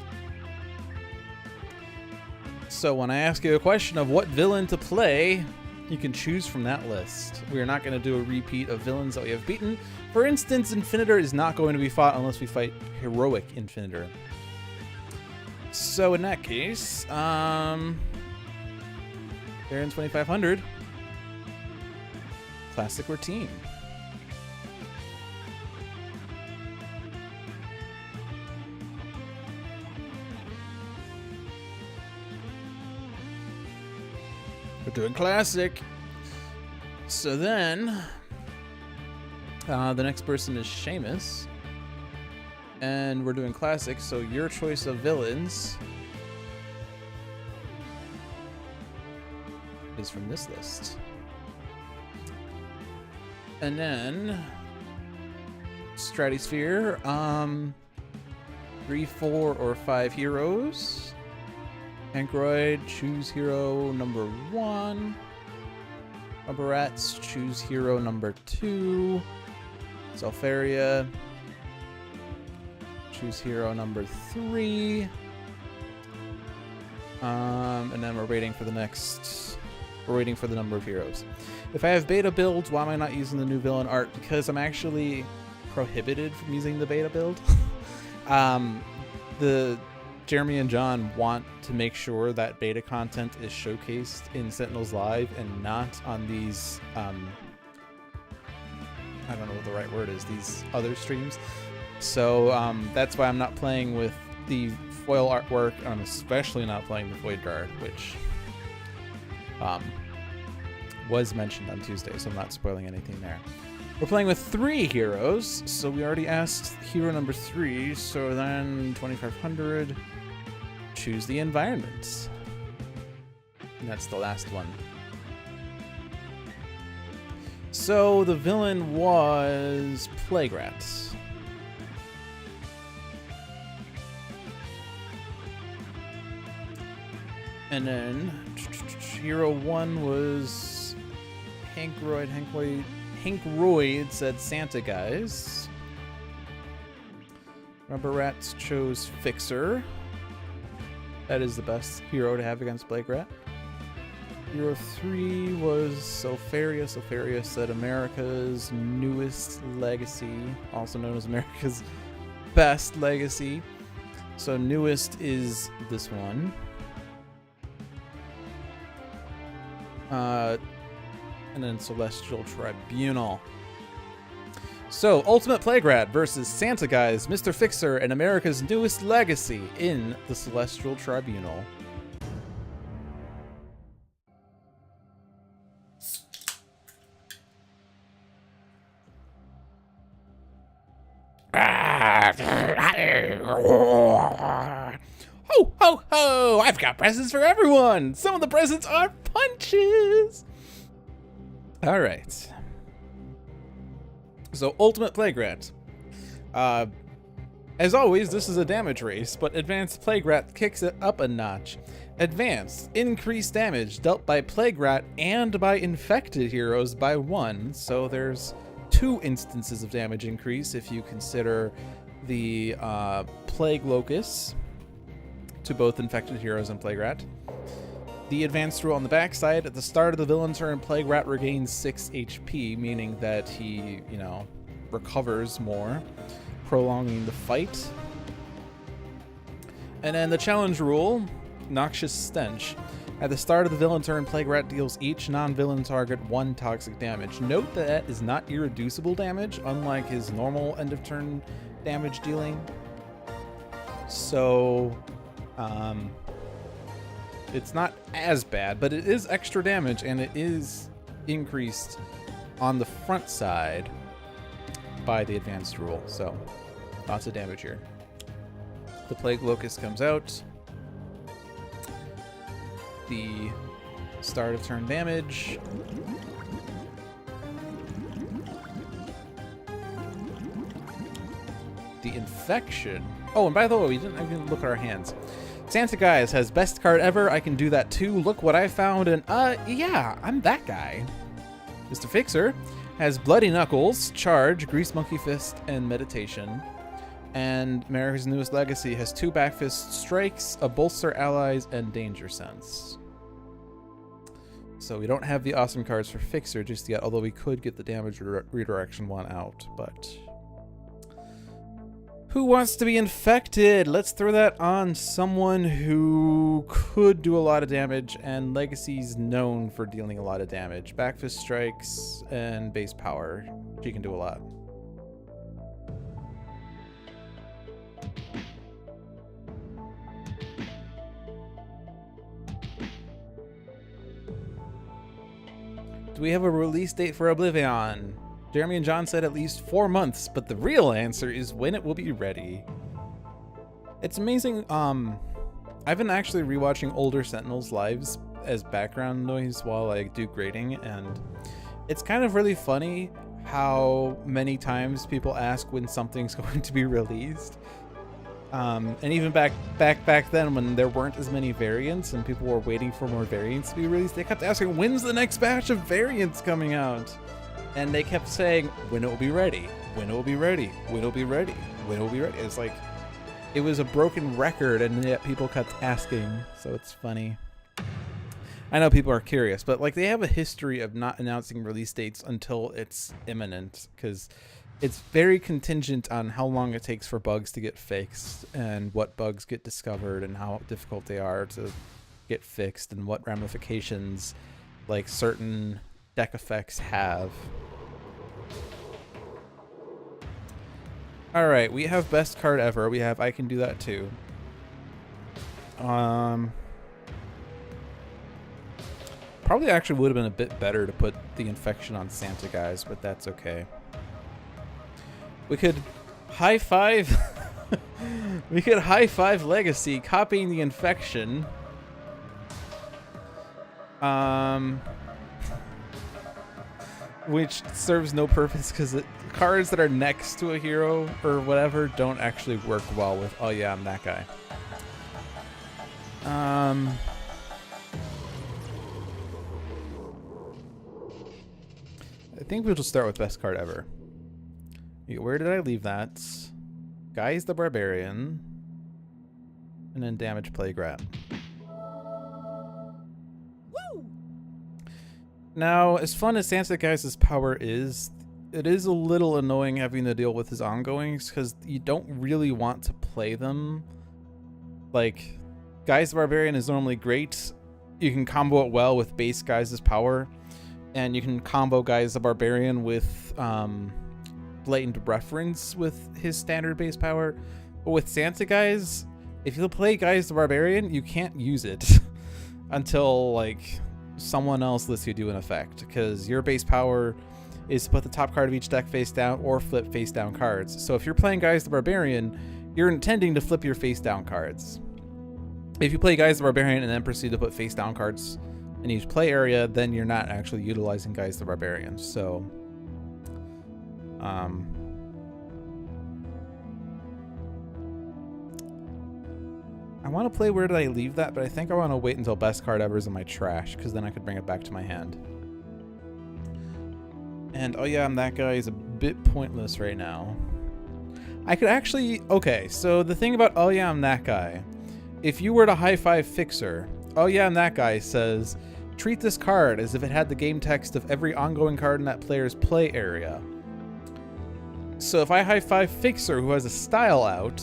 B: So when I ask you a question of what villain to play, you can choose from that list. We are not going to do a repeat of villains that we have beaten. For instance, Infinitor is not going to be fought unless we fight Heroic Infinitor. So in that case, they're in 2500. Classic or team. We're doing classic. So then, the next person is Seamus. And we're doing classic, so your choice of villains is from this list. And then, Stratosphere, 3, 4, or 5 heroes. Ankroyd, choose hero number 1. Rubber Rats, choose hero number 2. Zelfaria, choose hero number 3. And then we're waiting for the next. We're waiting for the number of heroes. If I have beta builds, why am I not using the new villain art? Because I'm actually prohibited from using the beta build. The Jeremy and John want to make sure that beta content is showcased in Sentinels Live and not on these, I don't know what the right word is, these other streams. So that's why I'm not playing with the foil artwork. I'm especially not playing the Void Guard, which was mentioned on Tuesday, so I'm not spoiling anything there. We're playing with 3 heroes, so we already asked hero number 3, so then 2500, choose the environment. And that's the last one. So the villain was Plague Rats. And then hero 1 was Hankroyd said Santa Guise. Rubber Rats chose Fixer. That is the best hero to have against Plague Rat. Hero 3 was Zelfaria. Zelfaria said America's newest legacy, also known as America's best legacy. So newest is this one. And then Celestial Tribunal. So, Ultimate Plague Rat versus Santa Guise, Mr. Fixer, and America's newest legacy in the Celestial Tribunal. Ho, ho, ho! I've got presents for everyone! Some of the presents are punches! Alright. So, Ultimate Plague Rat. As always, this is a damage race, but Advanced Plague Rat kicks it up a notch. Advanced, increased damage dealt by Plague Rat and by infected heroes by 1, so there's 2 instances of damage increase if you consider the Plague Locust to both Infected Heroes and Plague Rat. The advanced rule on the backside, at the start of the villain turn, Plague Rat regains 6 HP, meaning that he, you know, recovers more, prolonging the fight. And then the challenge rule, Noxious Stench. At the start of the villain turn, Plague Rat deals each non-villain target 1 toxic damage. Note that that is not irreducible damage, unlike his normal end-of-turn damage dealing. So, it's not as bad, but it is extra damage, and it is increased on the front side by the advanced rule. So, lots of damage here. The Plague Locust comes out. The start of turn damage. The infection. Oh, and by the way, we didn't even look at our hands. Santa Guise has best card ever. I can do that too. Look what I found. And yeah, I'm that guy. Mr. Fixer has Bloody Knuckles, Charge, Grease Monkey Fist, and Meditation. And America's Newest Legacy has 2 Back Fist Strikes, a Bolster Allies, and Danger Sense. So we don't have the awesome cards for Fixer just yet, although we could get the damage redirection one out, but... Who wants to be infected? Let's throw that on someone who could do a lot of damage, and Legacy's known for dealing a lot of damage. Back Fist Strikes and Base Power. She can do a lot. Do we have a release date for Oblivion? Jeremy and John said at least 4 months, but the real answer is when it will be ready. It's amazing. I've been actually rewatching older Sentinels lives as background noise while I do grading, and it's kind of really funny how many times people ask when something's going to be released. And even back then, when there weren't as many variants and people were waiting for more variants to be released, they kept asking, when's the next batch of variants coming out? And they kept saying, when it will be ready, when it will be ready, when it will be ready, when it will be ready. It's like, it was a broken record, and yet people kept asking, so it's funny. I know people are curious, but like, they have a history of not announcing release dates until it's imminent, because it's very contingent on how long it takes for bugs to get fixed, and what bugs get discovered, and how difficult they are to get fixed, and what ramifications like certain deck effects have. Alright, we have best card ever. We have I Can Do That Too. Probably actually would have been a bit better to put the infection on Santa Guise, but that's okay. We could high five we could high five Legacy, copying the infection. Which serves no purpose because cards that are next to a hero or whatever don't actually work well with, oh yeah, I'm that guy. I think we'll just start with best card ever. Where did I leave that? Guise the Barbarian. And then Damage Plague Rat. Now, as fun as Santa Guise's power is, it is a little annoying having to deal with his ongoings, because you don't really want to play them. Like, Guise the Barbarian is normally great. You can combo it well with base Guise's power, and you can combo Guise the Barbarian with Blatant Reference with his standard base power. But with Santa Guise, if you play Guise the Barbarian, you can't use it until, like, someone else lets you do an effect, because your base power is to put the top card of each deck face down or flip face down cards. So if you're playing Guise the Barbarian, you're intending to flip your face down cards. If you play Guise the Barbarian and then proceed to put face down cards in each play area, then you're not actually utilizing Guise the Barbarian. So I want to play Where Did I Leave That, but I think I want to wait until best card ever is in my trash, because then I could bring it back to my hand. And oh yeah, I'm that guy is a bit pointless right now. I could actually... Okay, so the thing about Oh Yeah, I'm That Guy. If you were to high-five Fixer, Oh Yeah, I'm That Guy says, treat this card as if it had the game text of every ongoing card in that player's play area. So if I high-five Fixer, who has a style out,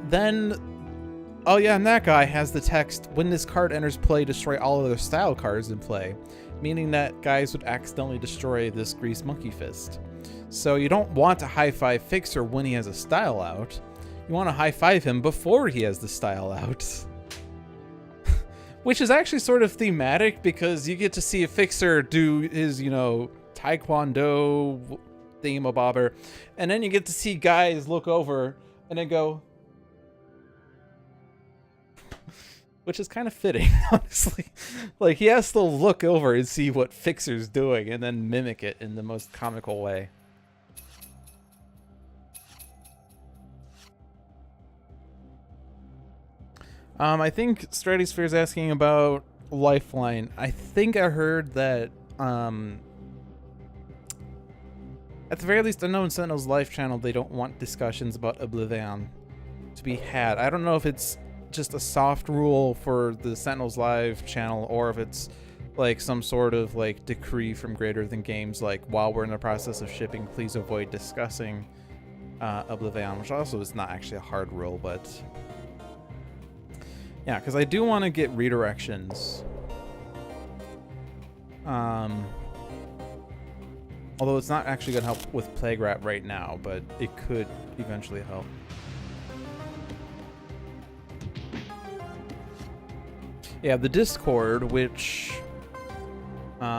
B: then Oh Yeah, and That Guy has the text, when this card enters play, destroy all other style cards in play, meaning that guys would accidentally destroy this Grease Monkey Fist. So you don't want to high-five Fixer when he has a style out. You want to high-five him before he has the style out. Which is actually sort of thematic, because you get to see a Fixer do his, you know, Taekwondo thingamabobber, and then you get to see guys look over and then go... Which is kind of fitting, honestly. Like, he has to look over and see what Fixer's doing and then mimic it in the most comical way. I think Stratosphere is asking about Lifeline. I think I heard that, at the very least, Unknown Sentinels Life channel, they don't want discussions about Oblivion to be had. I don't know if it's just a soft rule for the Sentinels Live channel, or if it's like some sort of like decree from Greater Than Games, like, while we're in the process of shipping, please avoid discussing Oblivion, which also is not actually a hard rule, but yeah, because I do want to get redirections. Although it's not actually going to help with Plague Rat right now, but it could eventually help. Yeah, the Discord, which... let's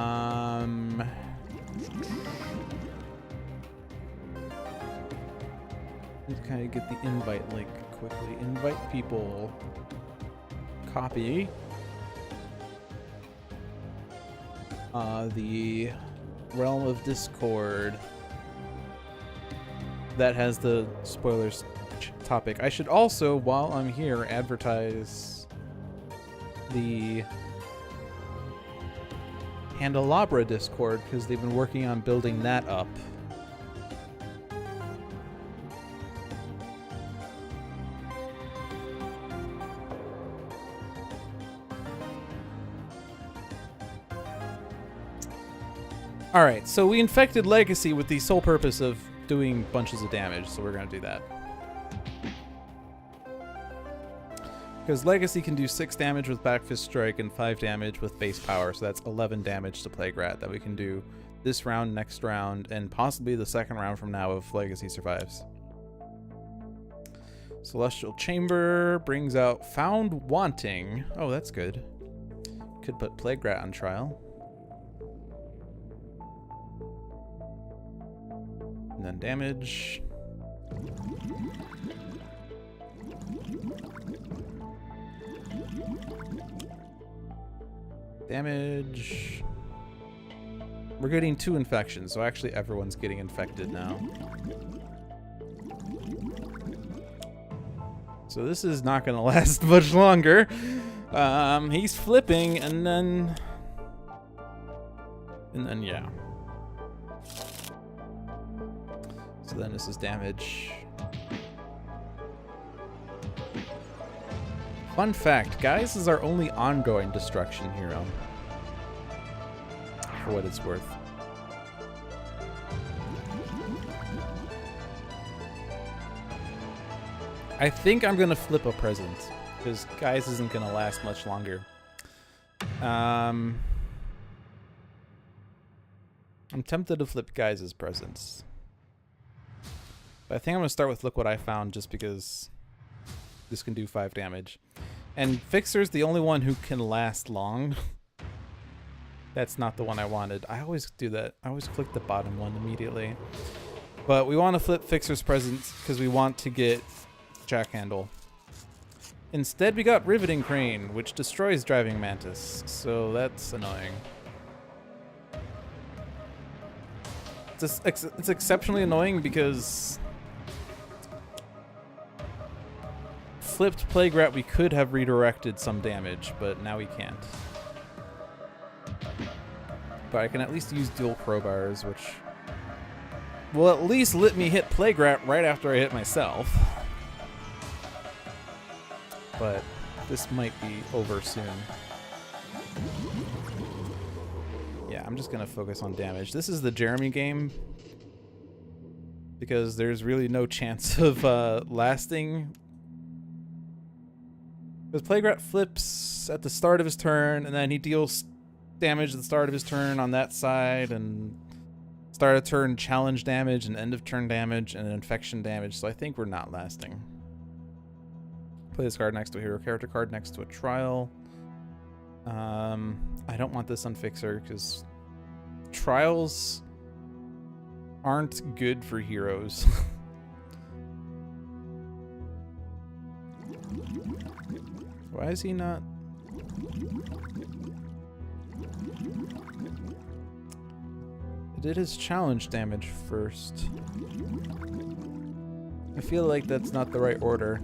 B: kind of get the invite link quickly. Invite people. Copy. The Realm of Discord that has the spoilers topic. I should also, while I'm here, advertise the Handelabra Discord, because they've been working on building that up. Alright, so we infected Legacy with the sole purpose of doing bunches of damage, so we're going to do that. Because Legacy can do 6 damage with Backfist Strike and 5 damage with base power, so that's 11 damage to Plague Rat that we can do this round, next round, and possibly the second round from now if Legacy survives. Celestial Chamber brings out Found Wanting. Oh, that's good. Could put Plague Rat on trial. And then damage. Damage. We're getting 2 infections, so actually everyone's getting infected now. So this is not going to last much longer. He's flipping, and then yeah. So then this is damage. Fun fact, Guise is our only ongoing destruction hero. For what it's worth. I think I'm gonna flip a present, because Guise isn't gonna last much longer. I'm tempted to flip Guise's presents. But I think I'm going to start with Look What I Found, just because this can do 5 damage. And Fixer's the only one who can last long. That's not the one I wanted. I always do that. I always click the bottom one immediately. But we want to flip Fixer's presents because we want to get Jackhandle. Instead, we got Riveting Crane, which destroys Driving Mantis. So that's annoying. It's exceptionally annoying because... flipped Plague Rat, we could have redirected some damage, but now we can't. But I can at least use dual crowbars, which will at least let me hit Plague Rat right after I hit myself. But this might be over soon. Yeah, I'm just gonna focus on damage. This is the Jeremy game because there's really no chance of lasting. Because Plague Rat flips at the start of his turn, and then he deals damage at the start of his turn on that side, and start of turn challenge damage, and end of turn damage, and infection damage. So I think we're not lasting. Play this card next to a hero character card next to a trial. I don't want this on Fixer because trials aren't good for heroes. Why is he not? It did his challenge damage first. I feel like that's not the right order.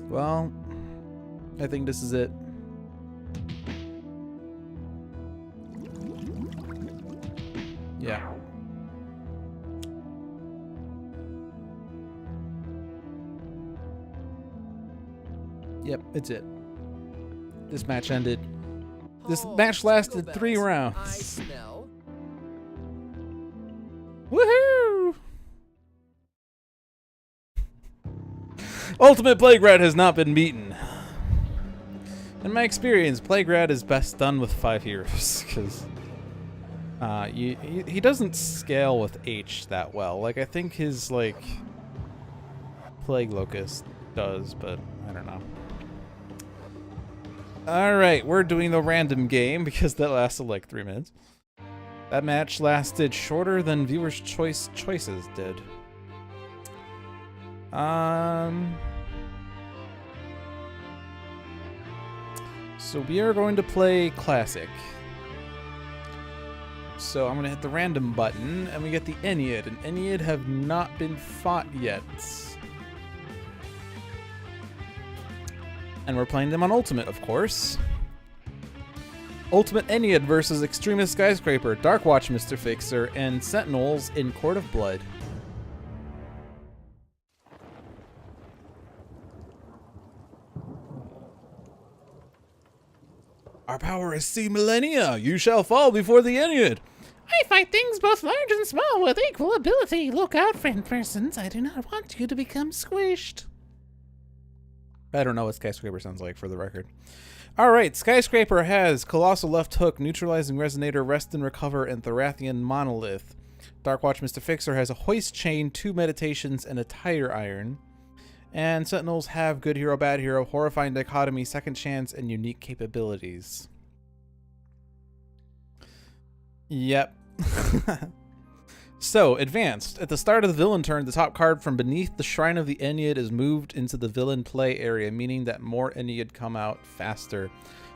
B: Well, I think this is it. Yeah. Yep, it's it. This match ended. This match lasted 3 rounds. Woohoo! Ultimate Plague Rat has not been beaten. In my experience, Plague Rat is best done with 5 heroes, because he doesn't scale with H that well. Like, I think his, like, Plague Locust does, but I don't know. Alright, we're doing the random game, because that lasted like 3 minutes. That match lasted shorter than viewers' choices did. So we are going to play Classic. So I'm going to hit the random button, and we get the Ennead. And Ennead have not been fought yet. And we're playing them on Ultimate, of course. Ultimate Ennead versus Extremist Skyscraper, Darkwatch Mr. Fixer, and Sentinels in Court of Blood. Our power is C millennia. You shall fall before the Ennead.
C: I fight things both large and small with equal ability. Look out, friend persons. I do not want you to become squished.
B: I don't know what Skyscraper sounds like, for the record. Alright, Skyscraper has Colossal Left Hook, Neutralizing Resonator, Rest and Recover, and Thorathian Monolith. Darkwatch Mr. Fixer has a Hoist Chain, 2 Meditations, and a Tire Iron. And Sentinels have Good Hero, Bad Hero, Horrifying Dichotomy, Second Chance, and Unique Capabilities. Yep. So, Advanced. At the start of the villain turn, the top card from beneath the Shrine of the Ennead is moved into the villain play area, meaning that more Ennead come out faster.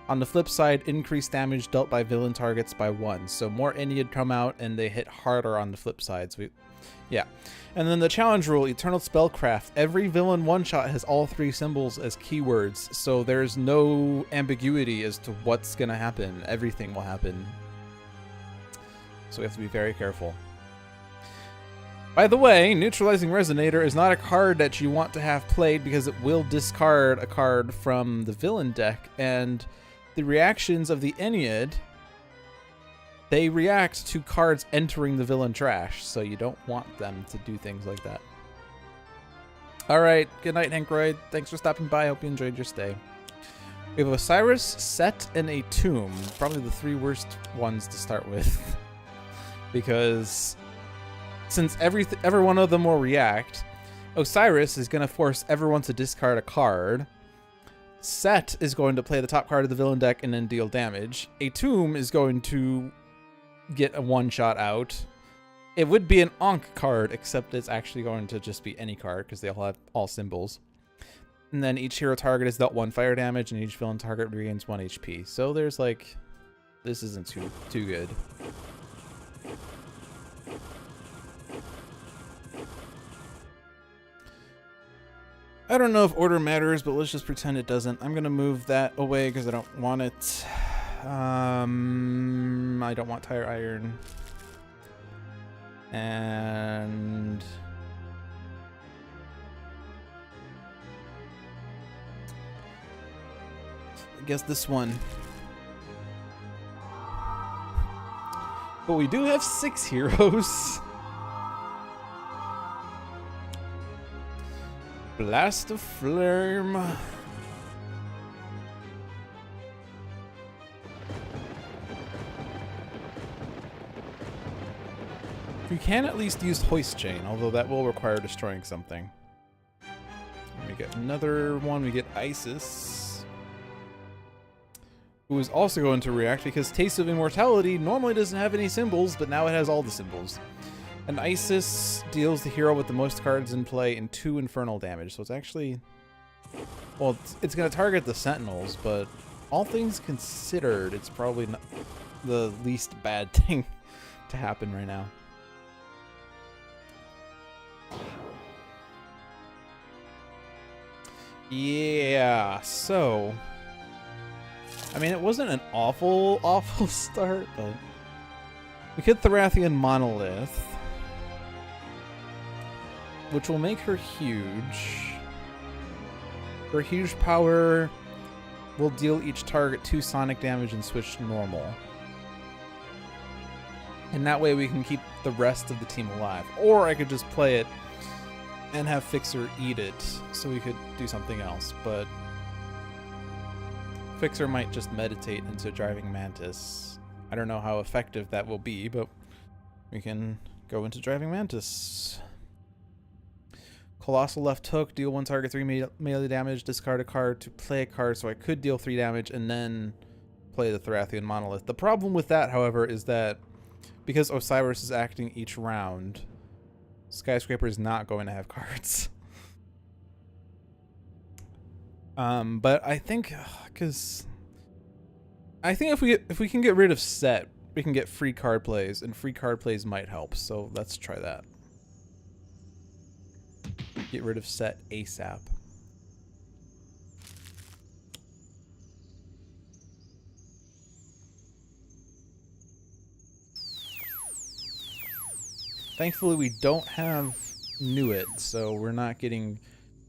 B: On the flip side, increased damage dealt by villain targets by 1. So more Ennead come out and they hit harder on the flip sides. Yeah. And then the challenge rule, Eternal Spellcraft. Every villain one-shot has all 3 symbols as keywords, so there's no ambiguity as to what's going to happen. Everything will happen. So we have to be very careful. By the way, Neutralizing Resonator is not a card that you want to have played because it will discard a card from the villain deck, and the reactions of the Ennead, they react to cards entering the villain trash, so you don't want them to do things like that. Alright, good night, Hankroyd. Thanks for stopping by. I hope you enjoyed your stay. We have Osiris, Set, and a Tomb. Probably the 3 worst ones to start with. Because since every one of them will react, Osiris is going to force everyone to discard a card. Set is going to play the top card of the villain deck and then deal damage. A Tomb is going to get a one-shot out. It would be an Ankh card, except it's actually going to just be any card because they all have all symbols. And then each hero target is dealt 1 fire damage, and each villain target regains 1 HP. So there's like, this isn't too good. I don't know if order matters, but let's just pretend it doesn't. I'm going to move that away because I don't want it. I don't want tire iron. And I guess this one. But we do have 6 heroes. Blast of Flame. We can at least use Hoist Chain, although that will require destroying something. We get another one. We get Isis, who is also going to react because Taste of Immortality normally doesn't have any symbols, but now it has all the symbols. And Isis deals the hero with the most cards in play in 2 infernal damage, so it's actually... Well, it's going to target the Sentinels, but all things considered, it's probably not the least bad thing to happen right now. Yeah, so... I mean, it wasn't an awful start, but... We get the Rathian Monolith, which will make her huge. Her huge power will deal each target 2 sonic damage and switch to normal. And that way we can keep the rest of the team alive. Or I could just play it and have Fixer eat it, so we could do something else, but Fixer might just meditate into Driving Mantis. I don't know how effective that will be, but we can go into Driving Mantis. Colossal Left Hook, deal 1 target 3 melee damage, discard a card to play a card, so I could deal 3 damage and then play the Thorathian Monolith. The problem with that, however, is that because Osiris is acting each round, Skyscraper is not going to have cards. But I think, if we can get rid of Set, we can get free card plays, and free card plays might help. So let's try that. Get rid of Set ASAP. Thankfully, we don't have Nuit, so we're not getting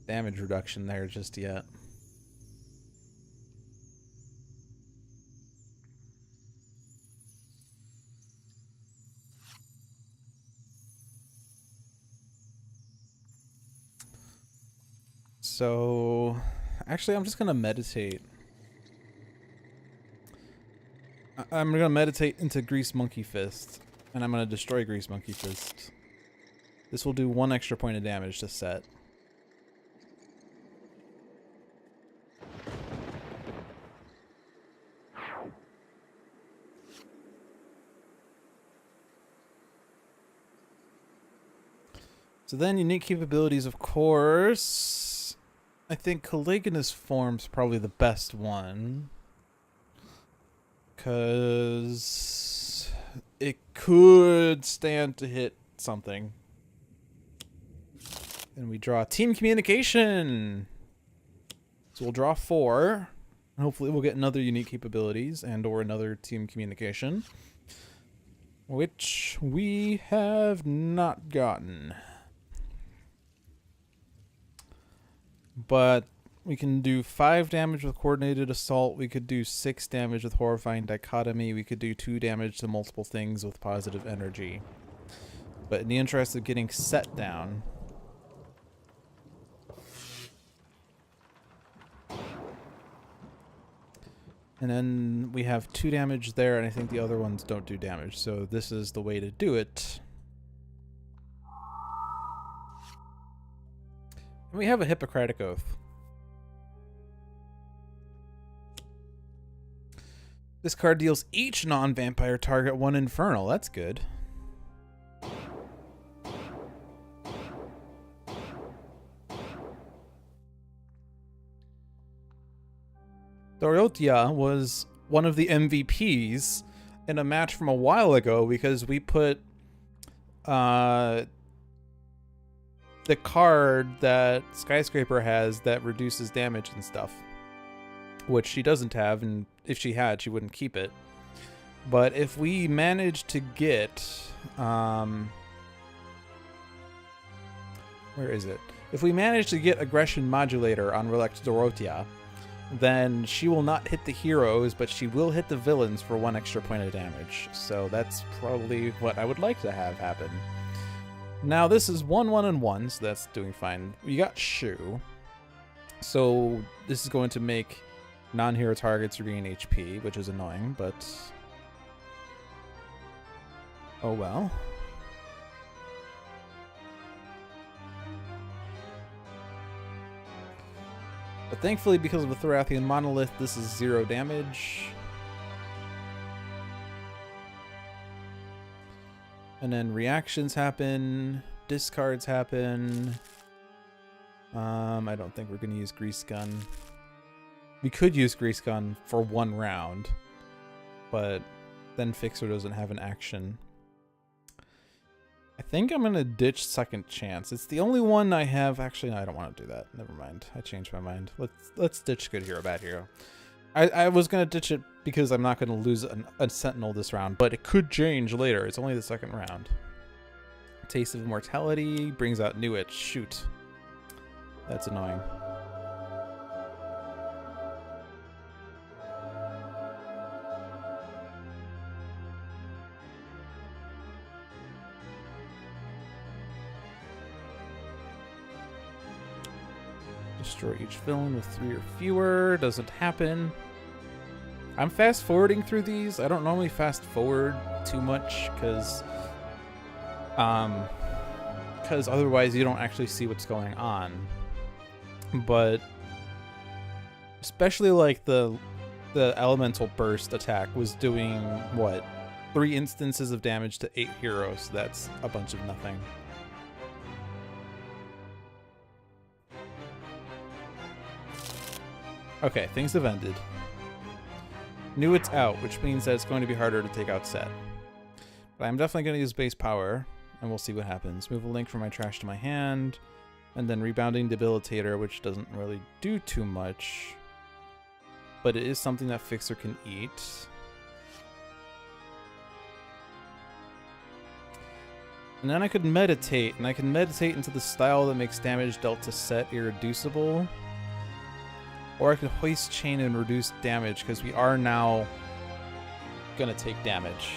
B: damage reduction there just yet. So, actually, I'm just going to meditate. I'm going to meditate into Grease Monkey Fist. And I'm going to destroy Grease Monkey Fist. This will do 1 extra point of damage to Set. So then unique capabilities, of course. I think Caligonous Form's probably the best one. Because it could stand to hit something. And we draw Team Communication. So we'll draw 4. And hopefully we'll get another unique capabilities and or another Team Communication. Which we have not gotten. But we can do 5 damage with Coordinated Assault. We could do 6 damage with Horrifying Dichotomy. We could do 2 damage to multiple things with Positive Energy. But in the interest of getting Set down, and then we have 2 damage there, and I think the other ones don't do damage. So this is the way to do it. And we have a Hippocratic Oath. This card deals each non-vampire target 1 Infernal. That's good. Dorothea was one of the MVPs in a match from a while ago because we put the card that Skyscraper has that reduces damage and stuff. which she doesn't have, and if she had, she wouldn't keep it. But if we manage to get, where is it? If we manage to get Aggression Modulator on Relict Dorothea, then she will not hit the heroes, but she will hit the villains for 1 extra point of damage. So that's probably what I would like to have happen. Now this is 1, 1, and 1, so that's doing fine. We got Shu. So this is going to make non-hero targets regain HP, which is annoying, but... oh well. But thankfully, because of the Thorathian Monolith, this is 0 damage. And then reactions happen, discards happen. I don't think we're going to use Grease Gun. We could use Grease Gun for 1 round, but then Fixer doesn't have an action. I think I'm going to ditch Second Chance. It's the only one I have. Actually, no, I don't want to do that. Never mind. I changed my mind. Let's ditch Good Hero, Bad Hero. I was going to ditch it because I'm not going to lose a Sentinel this round, but it could change later. It's only the 2nd round. Taste of Immortality brings out Newit. Shoot. That's annoying. Destroy each villain with 3 or fewer. Doesn't happen. I'm fast forwarding through these. I don't normally fast forward too much because otherwise you don't actually see what's going on. But especially like the elemental burst attack was doing what, 3 instances of damage to 8 heroes. That's a bunch of nothing. Okay, things have ended. Newit's out, which means that it's going to be harder to take out Set. But I'm definitely going to use base power, and we'll see what happens. Move a link from my trash to my hand, and then Rebounding Debilitator, which doesn't really do too much. But it is something that Fixer can eat. And then I could meditate, and I can meditate into the style that makes damage dealt to Set irreducible. Or I could hoist chain and reduce damage, because we are now going to take damage.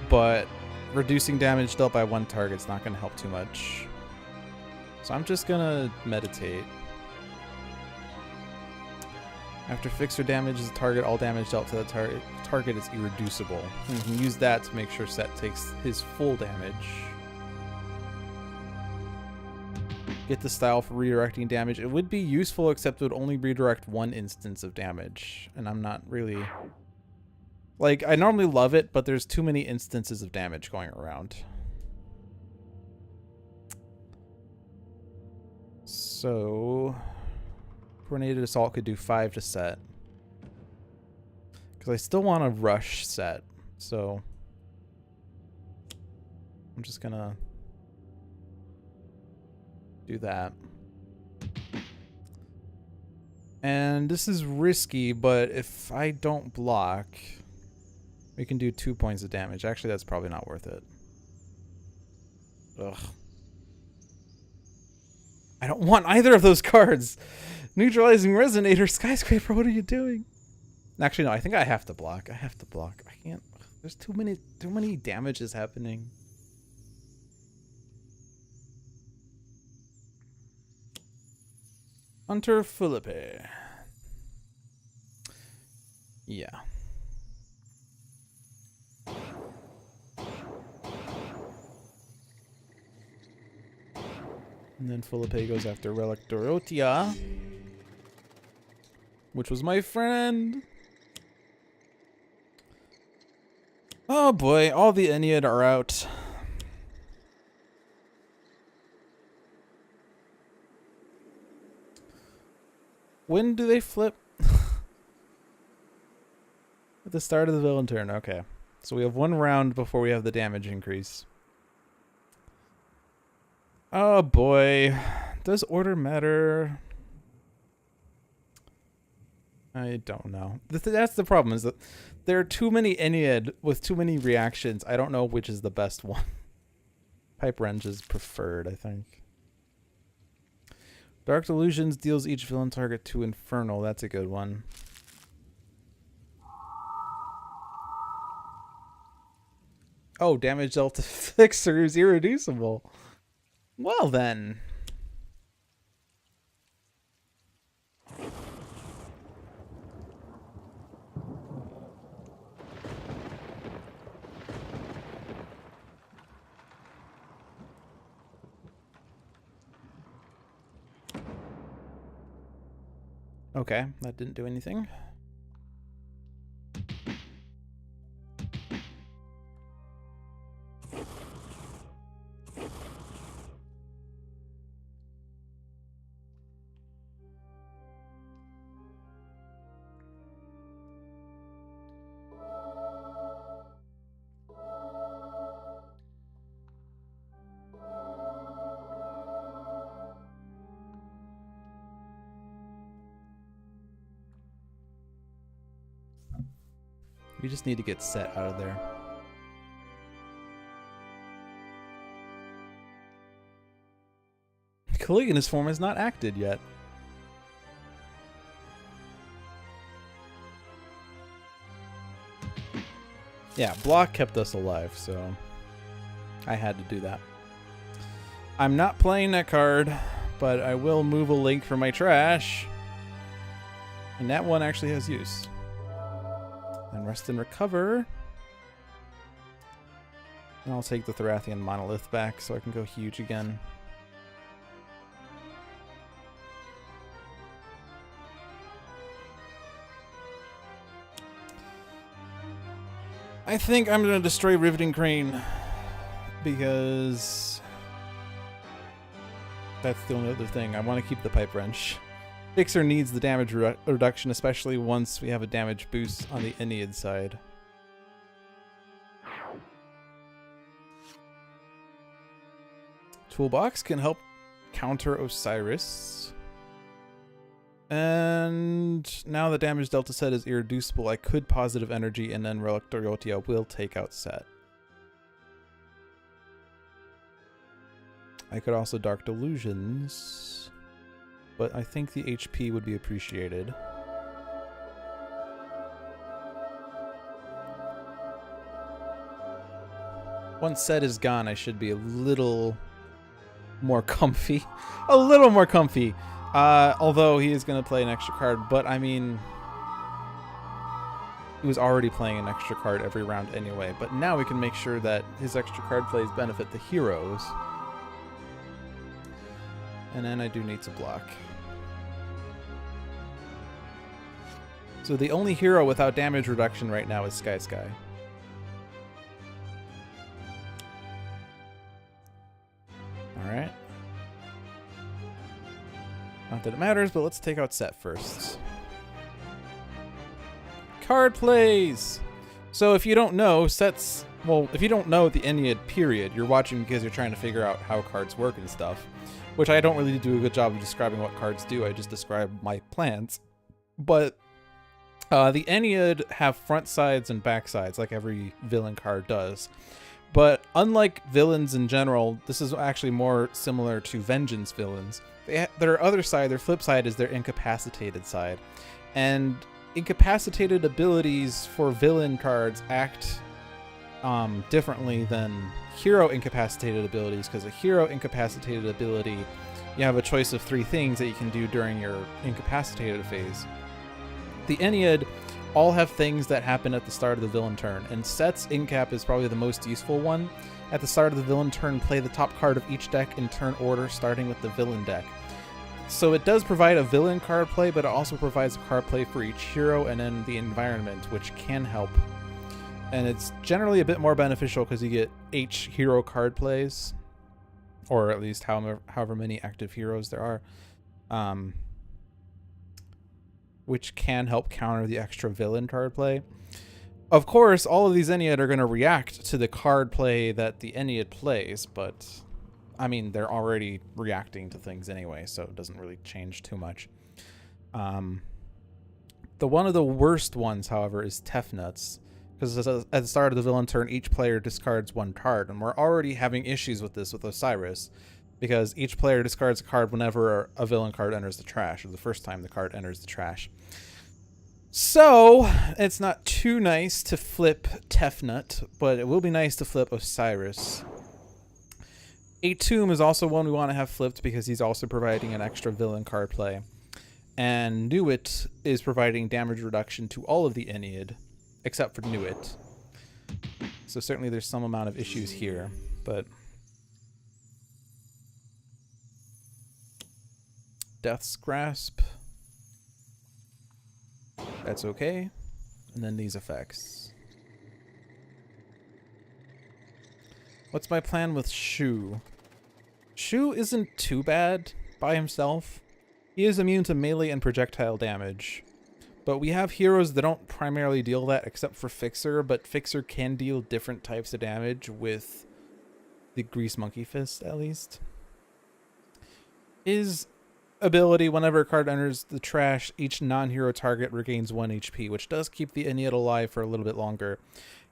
B: But reducing damage dealt by 1 target is not going to help too much. So I'm just going to meditate. After Fixer damages the target, all damage dealt to the target is irreducible. And you can use that to make sure Set takes his full damage. Get the style for redirecting damage. It would be useful, except it would only redirect 1 instance of damage. And I'm not really... like, I normally love it, but there's too many instances of damage going around. So... Coordinated Assault could do 5 to Set. Because I still want to rush Set. So... I'm just gonna... do that. And this is risky, but if I don't block, we can do 2 points of damage. Actually, that's probably not worth it. Ugh. I don't want either of those cards. Neutralizing Resonator, Skyscraper, what are you doing? Actually, no, I think I have to block. I have to block. I can't. There's too many damages happening. Hunter Philippe. Yeah. And then Philippe goes after Relic Dorothea, which was my friend. Oh boy, all the Ennead are out. When do they flip? At the start of the villain turn. Okay. So we have 1 round before we have the damage increase. Oh boy. Does order matter? I don't know. That's the problem, is that there are too many Ennead with too many reactions. I don't know which is the best one. Pipe Wrench is preferred, I think. Dark Delusions deals each villain target 2 Infernal. That's a good one. Oh, damage Delta Fixer is irreducible. Well then. Okay, that didn't do anything. We just need to get Set out of there. Caligula's form is not acted yet. Yeah, block kept us alive, so I had to do that. I'm not playing that card, but I will move a link for my trash. And that one actually has use. And rest and recover. And I'll take the Thorathian Monolith back so I can go huge again. I think I'm going to destroy Riveting Crane because that's the only other thing. I want to keep the Pipe Wrench. Fixer needs the damage reduction, especially once we have a damage boost on the Ennead side. Toolbox can help counter Osiris. And now the damage delta Set is irreducible. I could positive energy and then Relic Dorothea will take out Set. I could also Dark Delusions, but I think the HP would be appreciated. Once Set is gone, I should be a little more comfy. A little more comfy. Although he is going to play an extra card, but I mean, he was already playing an extra card every round anyway, but now we can make sure that his extra card plays benefit the heroes. And then I do need to block. So the only hero without damage reduction right now is Sky. Alright. Not that it matters, but let's take out Set first. Card plays! So if you don't know, Set's... Well, if you don't know the Ennead period, you're watching because you're trying to figure out how cards work and stuff. Which I don't really do a good job of describing what cards do, I just describe my plans. But the Ennead have front sides and back sides, like every villain card does. But unlike villains in general, this is actually more similar to Vengeance villains. Their other side, their flip side, is their incapacitated side. And incapacitated abilities for villain cards act differently than hero incapacitated abilities, because a hero incapacitated ability, you have a choice of 3 things that you can do during your incapacitated phase. The Ennead all have things that happen at the start of the villain turn, and Set's incap is probably the most useful one. At the start of the villain turn, play the top card of each deck in turn order, starting with the villain deck. So it does provide a villain card play, but it also provides a card play for each hero and then the environment, which can help. And it's generally a bit more beneficial because you get H hero card plays, or at least however many active heroes there are, which can help counter the extra villain card play. Of course, all of these Ennead are going to react to the card play that the Ennead plays, but I mean, they're already reacting to things anyway, so it doesn't really change too much. One of the worst ones, however, is Tefnuts. Because at the start of the villain turn, each player discards one card. And we're already having issues with this with Osiris. Because each player discards a card whenever a villain card enters the trash. Or the first time the card enters the trash. So, it's not too nice to flip Tefnut. But it will be nice to flip Osiris. A Tomb is also one we want to have flipped. Because he's also providing an extra villain card play. And Nuit is providing damage reduction to all of the Ennead. Except for Nuit. So certainly there's some amount of issues here, but Death's Grasp. That's okay. And then these effects. What's my plan with Shu? Shu isn't too bad by himself. He is immune to melee and projectile damage. But we have heroes that don't primarily deal that except for Fixer, but Fixer can deal different types of damage with the Grease Monkey Fist, at least. His ability, whenever a card enters the trash, each non-hero target regains 1 HP, which does keep the Ennead alive for a little bit longer.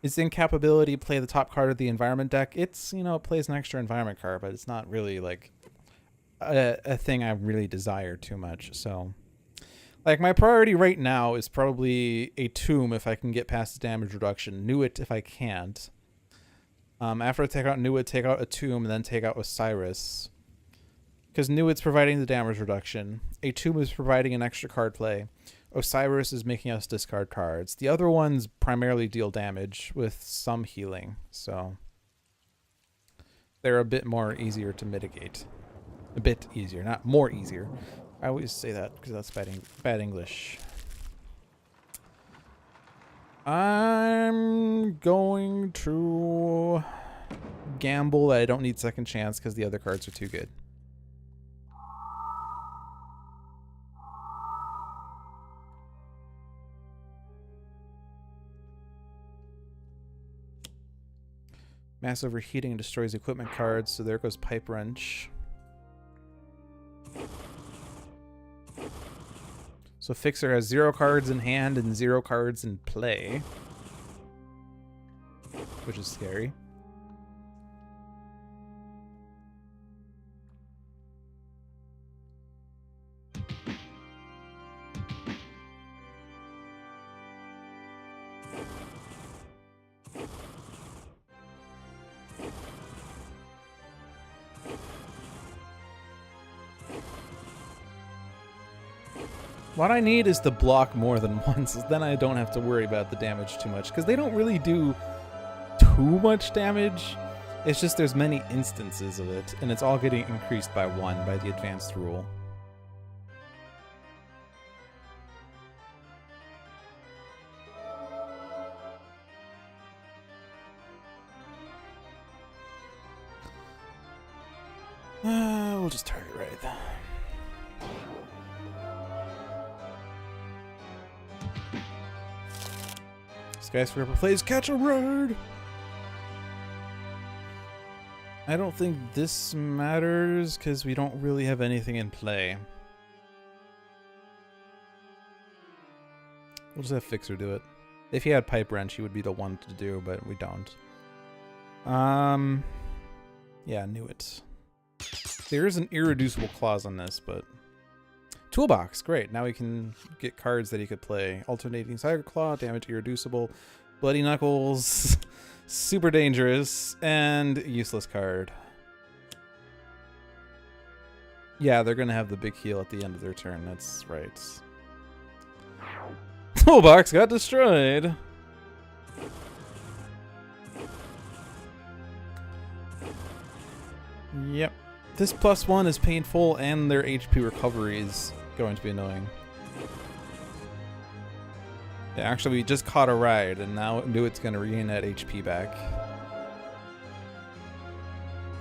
B: His Incap ability, play the top card of the environment deck. It's, you know, it plays an extra environment card, but it's not really, like, a thing I really desire too much, so... Like, my priority right now is probably a Tomb if I can get past the damage reduction. Nuit if I can't. After I take out Nuit, take out a Tomb, and then take out Osiris. Because Nuit's providing the damage reduction. A Tomb is providing an extra card play. Osiris is making us discard cards. The other ones primarily deal damage with some healing. So they're a bit more easier to mitigate. A bit easier, not more easier. I always say that because that's bad English. I'm going to gamble that I don't need second chance because the other cards are too good. Mass overheating destroys equipment cards, so there goes Pipe Wrench. So Fixer has 0 cards in hand and 0 cards in play. Which is scary. What I need is to block more than once, then I don't have to worry about the damage too much, because they don't really do too much damage. It's just there's many instances of it, and it's all getting increased by 1 by the advanced rule. We'll just target right. Skyscraper plays Catch a Ride! I don't think this matters because we don't really have anything in play. We'll just have Fixer do it. If he had Pipe Wrench, he would be the one to do, but we don't. Yeah, knew it. There is an irreducible clause on this, but... Toolbox, great. Now we can get cards that he could play. Alternating Tiger Claw, damage irreducible, Bloody Knuckles, super dangerous, and useless card. Yeah, they're gonna have the big heal at the end of their turn, that's right. Toolbox got destroyed! Yep. This +1 is painful, and their HP recovery is going to be annoying. Yeah, actually, we just caught a ride, and now Nuit's going to regain that HP back.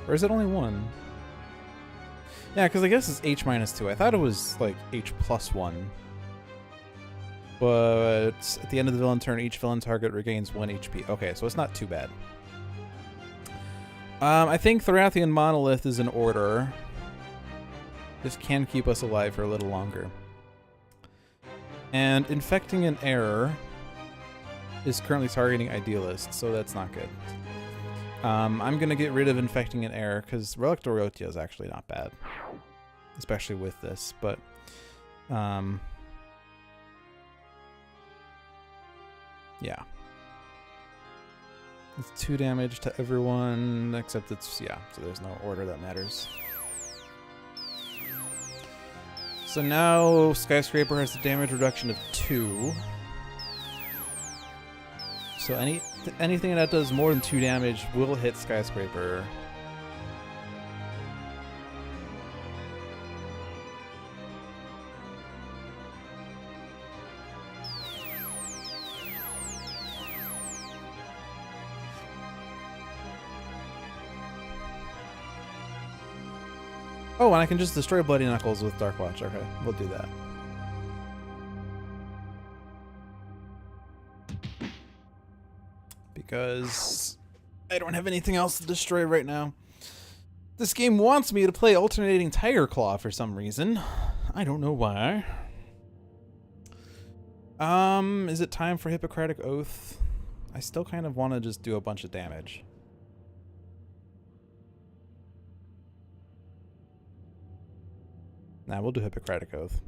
B: Or is it only 1? Yeah, because I guess it's H-2. I thought it was, like, H+1. But at the end of the villain turn, each villain target regains 1 HP. Okay, so it's not too bad. I think Thorathian Monolith is in order. This can keep us alive for a little longer. And Infecting an Error is currently targeting Idealist, so that's not good. I'm going to get rid of Infecting an Error, because Relic Dorothea is actually not bad. Especially with this, but... yeah. It's 2 damage to everyone, except it's... yeah, so there's no order that matters. So now Skyscraper has a damage reduction of 2. So anything that does more than 2 damage will hit Skyscraper. Oh, and I can just destroy Bloody Knuckles with Dark Watch. Okay, we'll do that. Because I don't have anything else to destroy right now. This game wants me to play Alternating Tiger Claw for some reason. I don't know why. Is it time for Hippocratic Oath? I still kind of want to just do a bunch of damage. Nah, we'll do Hippocratic Oath.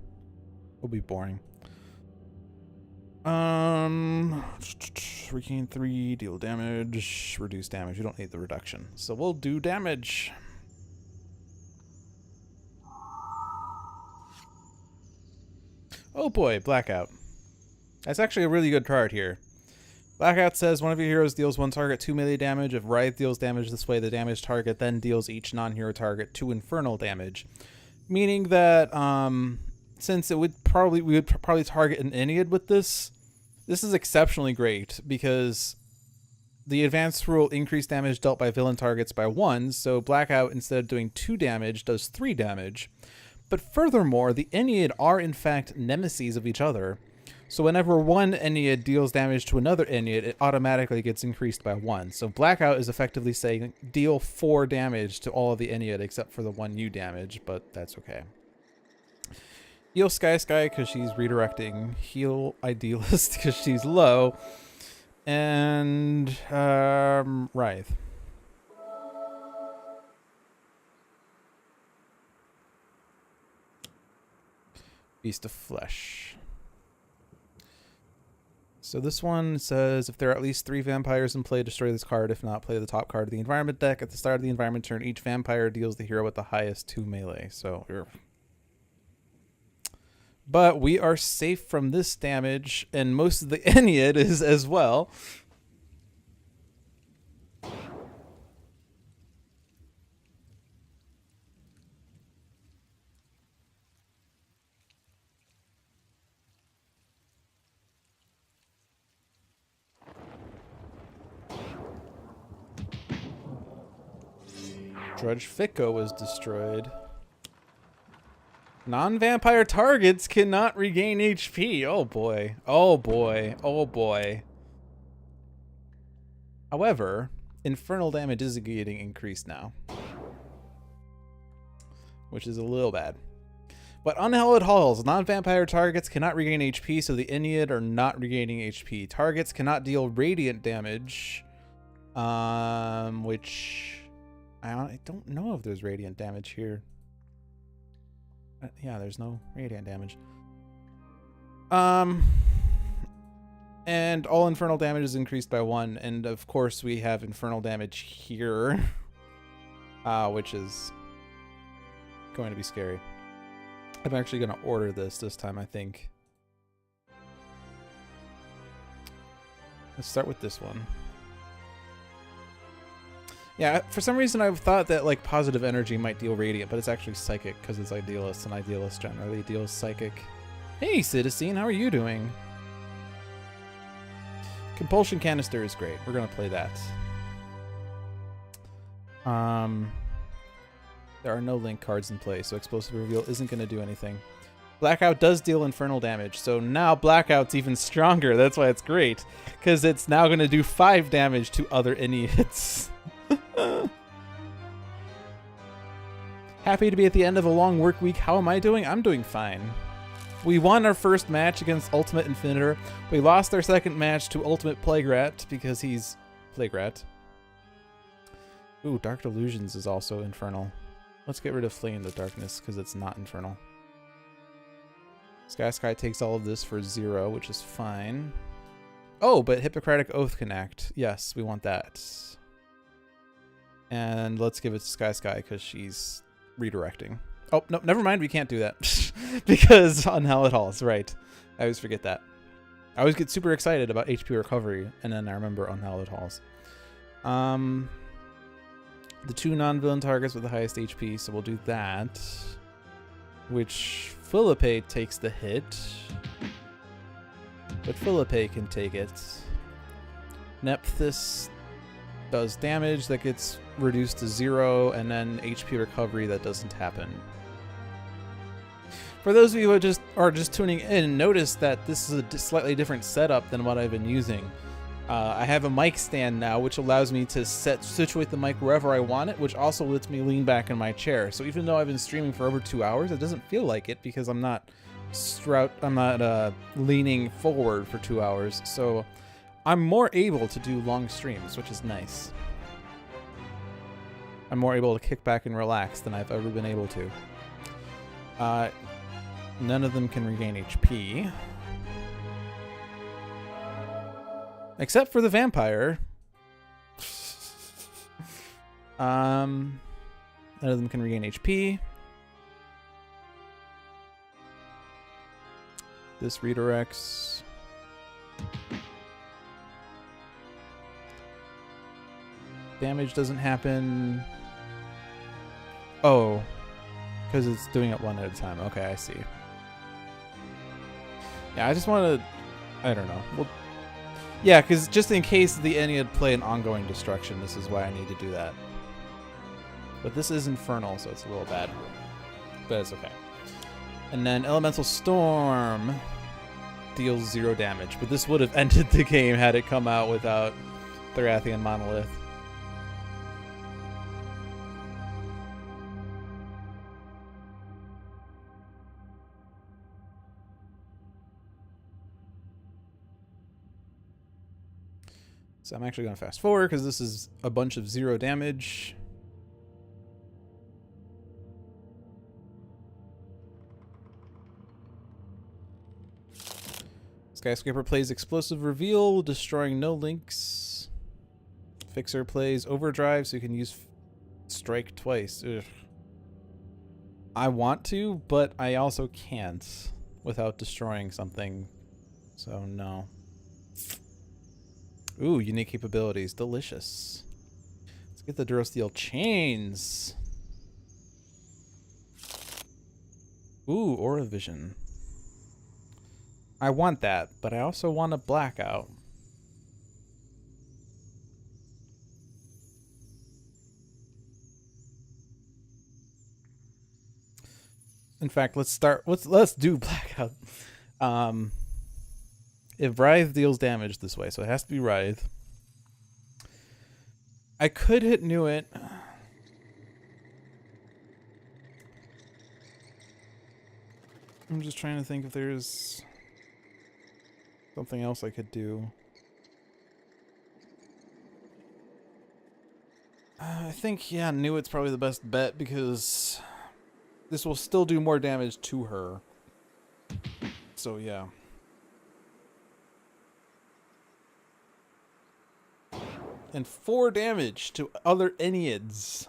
B: It'll be boring. Regain 3, deal damage, reduce damage. We don't need the reduction. So we'll do damage. Oh boy, Blackout. That's actually a really good card here. Blackout says one of your heroes deals 1 target 2 melee damage. If Wraith deals damage this way, the damaged target then deals each non-hero target 2 infernal damage. Meaning that since we would probably target an Ennead with this, this is exceptionally great because the advanced rule increased damage dealt by villain targets by 1, so Blackout instead of doing 2 damage does 3 damage. But furthermore, the Ennead are in fact nemeses of each other. So whenever one Ennead deals damage to another Ennead, it automatically gets increased by 1. So Blackout is effectively saying deal 4 damage to all of the Ennead except for the 1 you damage, but that's okay. Heal Sky because she's redirecting. Heal Idealist because she's low. And Wraith. Beast of Flesh. So this one says if there are at least 3 vampires in play, destroy this card. If not, play the top card of the environment deck. At the start of the environment turn, each vampire deals the hero with the highest 2 melee. So, but we are safe from this damage, and most of the Ennead is as well. Drudge Ficco was destroyed. Non-vampire targets cannot regain HP. Oh boy. Oh boy. Oh boy. However, infernal damage is getting increased now, which is a little bad. But Unhallowed Halls, non-vampire targets cannot regain HP, so the Ennead are not regaining HP. Targets cannot deal radiant damage, which I don't know if there's radiant damage here. Yeah, there's no radiant damage. And all infernal damage is increased by 1, and of course we have infernal damage here, which is going to be scary. I'm actually going to order this time, I think. Let's start with this one. Yeah, for some reason I've thought that like positive energy might deal radiant, but it's actually psychic because it's Idealist, and Idealist generally deals psychic. Hey, Citizen, how are you doing? Compulsion Canister is great. We're gonna play that. There are no link cards in play, so Explosive Reveal isn't gonna do anything. Blackout does deal infernal damage, so now Blackout's even stronger. That's why it's great, because it's now gonna do 5 damage to other Enneads. Happy to be at the end of a long work week. How am I doing? I'm doing fine. We won our first match against Ultimate Infinitor. We lost our second match to Ultimate Plague Rat because he's Plague Rat. Ooh, Dark Delusions is also infernal. Let's get rid of Flee in the Darkness because it's not infernal. Sky takes all of this for 0, which is fine. Oh, but Hippocratic Oath can act. Yes, we want that. And let's give it to Sky because she's redirecting. Oh, no, never mind. We can't do that because Unhallowed Halls, right. I always forget that. I always get super excited about HP recovery, and then I remember Unhallowed Halls. The 2 non-villain targets with the highest HP, so we'll do that. Which Philippe takes the hit. But Philippe can take it. Nephthys does damage that gets reduced to 0, and then HP recovery that doesn't happen. For those of you who are just tuning in, notice that this is a slightly different setup than what I've been using. I have a mic stand now, which allows me to situate the mic wherever I want it, which also lets me lean back in my chair. So even though I've been streaming for over 2 hours, it doesn't feel like it because I'm not leaning forward for 2 hours. So I'm more able to do long streams, which is nice. I'm more able to kick back and relax than I've ever been able to. None of them can regain HP. Except for the vampire. None of them can regain HP. This redirects. Damage doesn't happen. Oh, because it's doing it one at a time. Okay, I see. Yeah, I just want to... I don't know. Well, yeah, because just in case the Ennead play an ongoing destruction, this is why I need to do that. But this is infernal, so it's a little bad. But it's okay. And then Elemental Storm deals 0 damage. But this would have ended the game had it come out without the Rathian Monolith. So I'm actually going to fast forward because this is a bunch of 0 damage. Skyscraper plays Explosive Reveal, destroying no links. Fixer plays Overdrive, so you can use Strike twice. Ugh. I want to, but I also can't without destroying something. So no. Ooh, unique capabilities. Delicious. Let's get the Durasteel chains. Ooh, Aura Vision. I want that, but I also want a blackout. In fact, let's do blackout. If Writhe deals damage this way, so it has to be Writhe. I could hit Nuit. I'm just trying to think if there's something else I could do. I think, yeah, Nuit's probably the best bet because this will still do more damage to her. So, yeah. And 4 damage to other Enneads.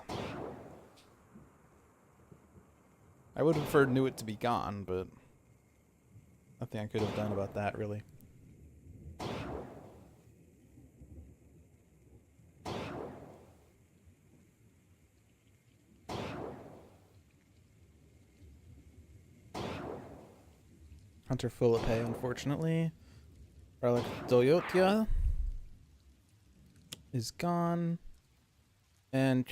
B: I would have preferred Nuit to be gone, but nothing I could have done about that, really. Hunter Philippe, unfortunately. Relic Doyotia is gone. And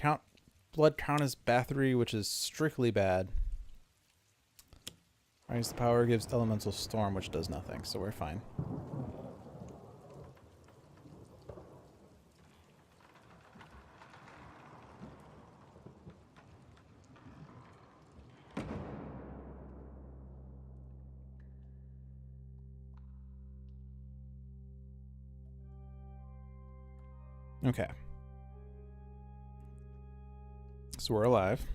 B: Blood Countess Bathory, which is strictly bad. Raise the power gives Elemental Storm, which does nothing, so we're fine. Okay. So we're alive.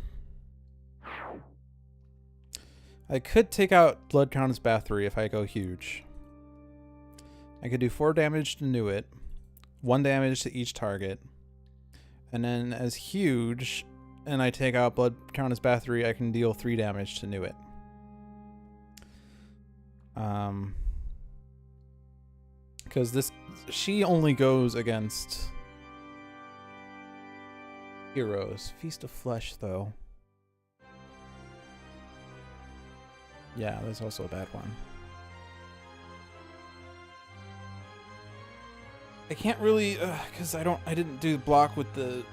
B: I could take out Blood Countess Bathory if I go huge. I could do 4 damage to Nuit, 1 damage to each target, and then as huge, and I take out Blood Countess Bathory, I can deal 3 damage to Nuit. Because she only goes against heroes. Feast of Flesh, though. Yeah, that's also a bad one. I can't really, because I didn't do block with the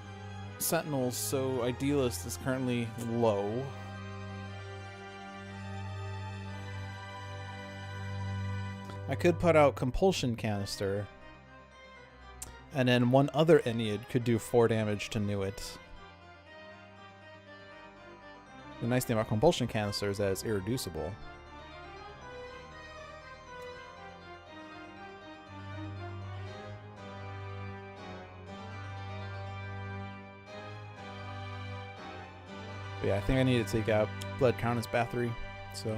B: Sentinels, so Idealist is currently low. I could put out Compulsion Canister, and then one other Ennead could do 4 damage to Nuit. The nice thing about Compulsion Canister is that it's irreducible. But yeah, I think I need to take out Blood Countess Bathory, so...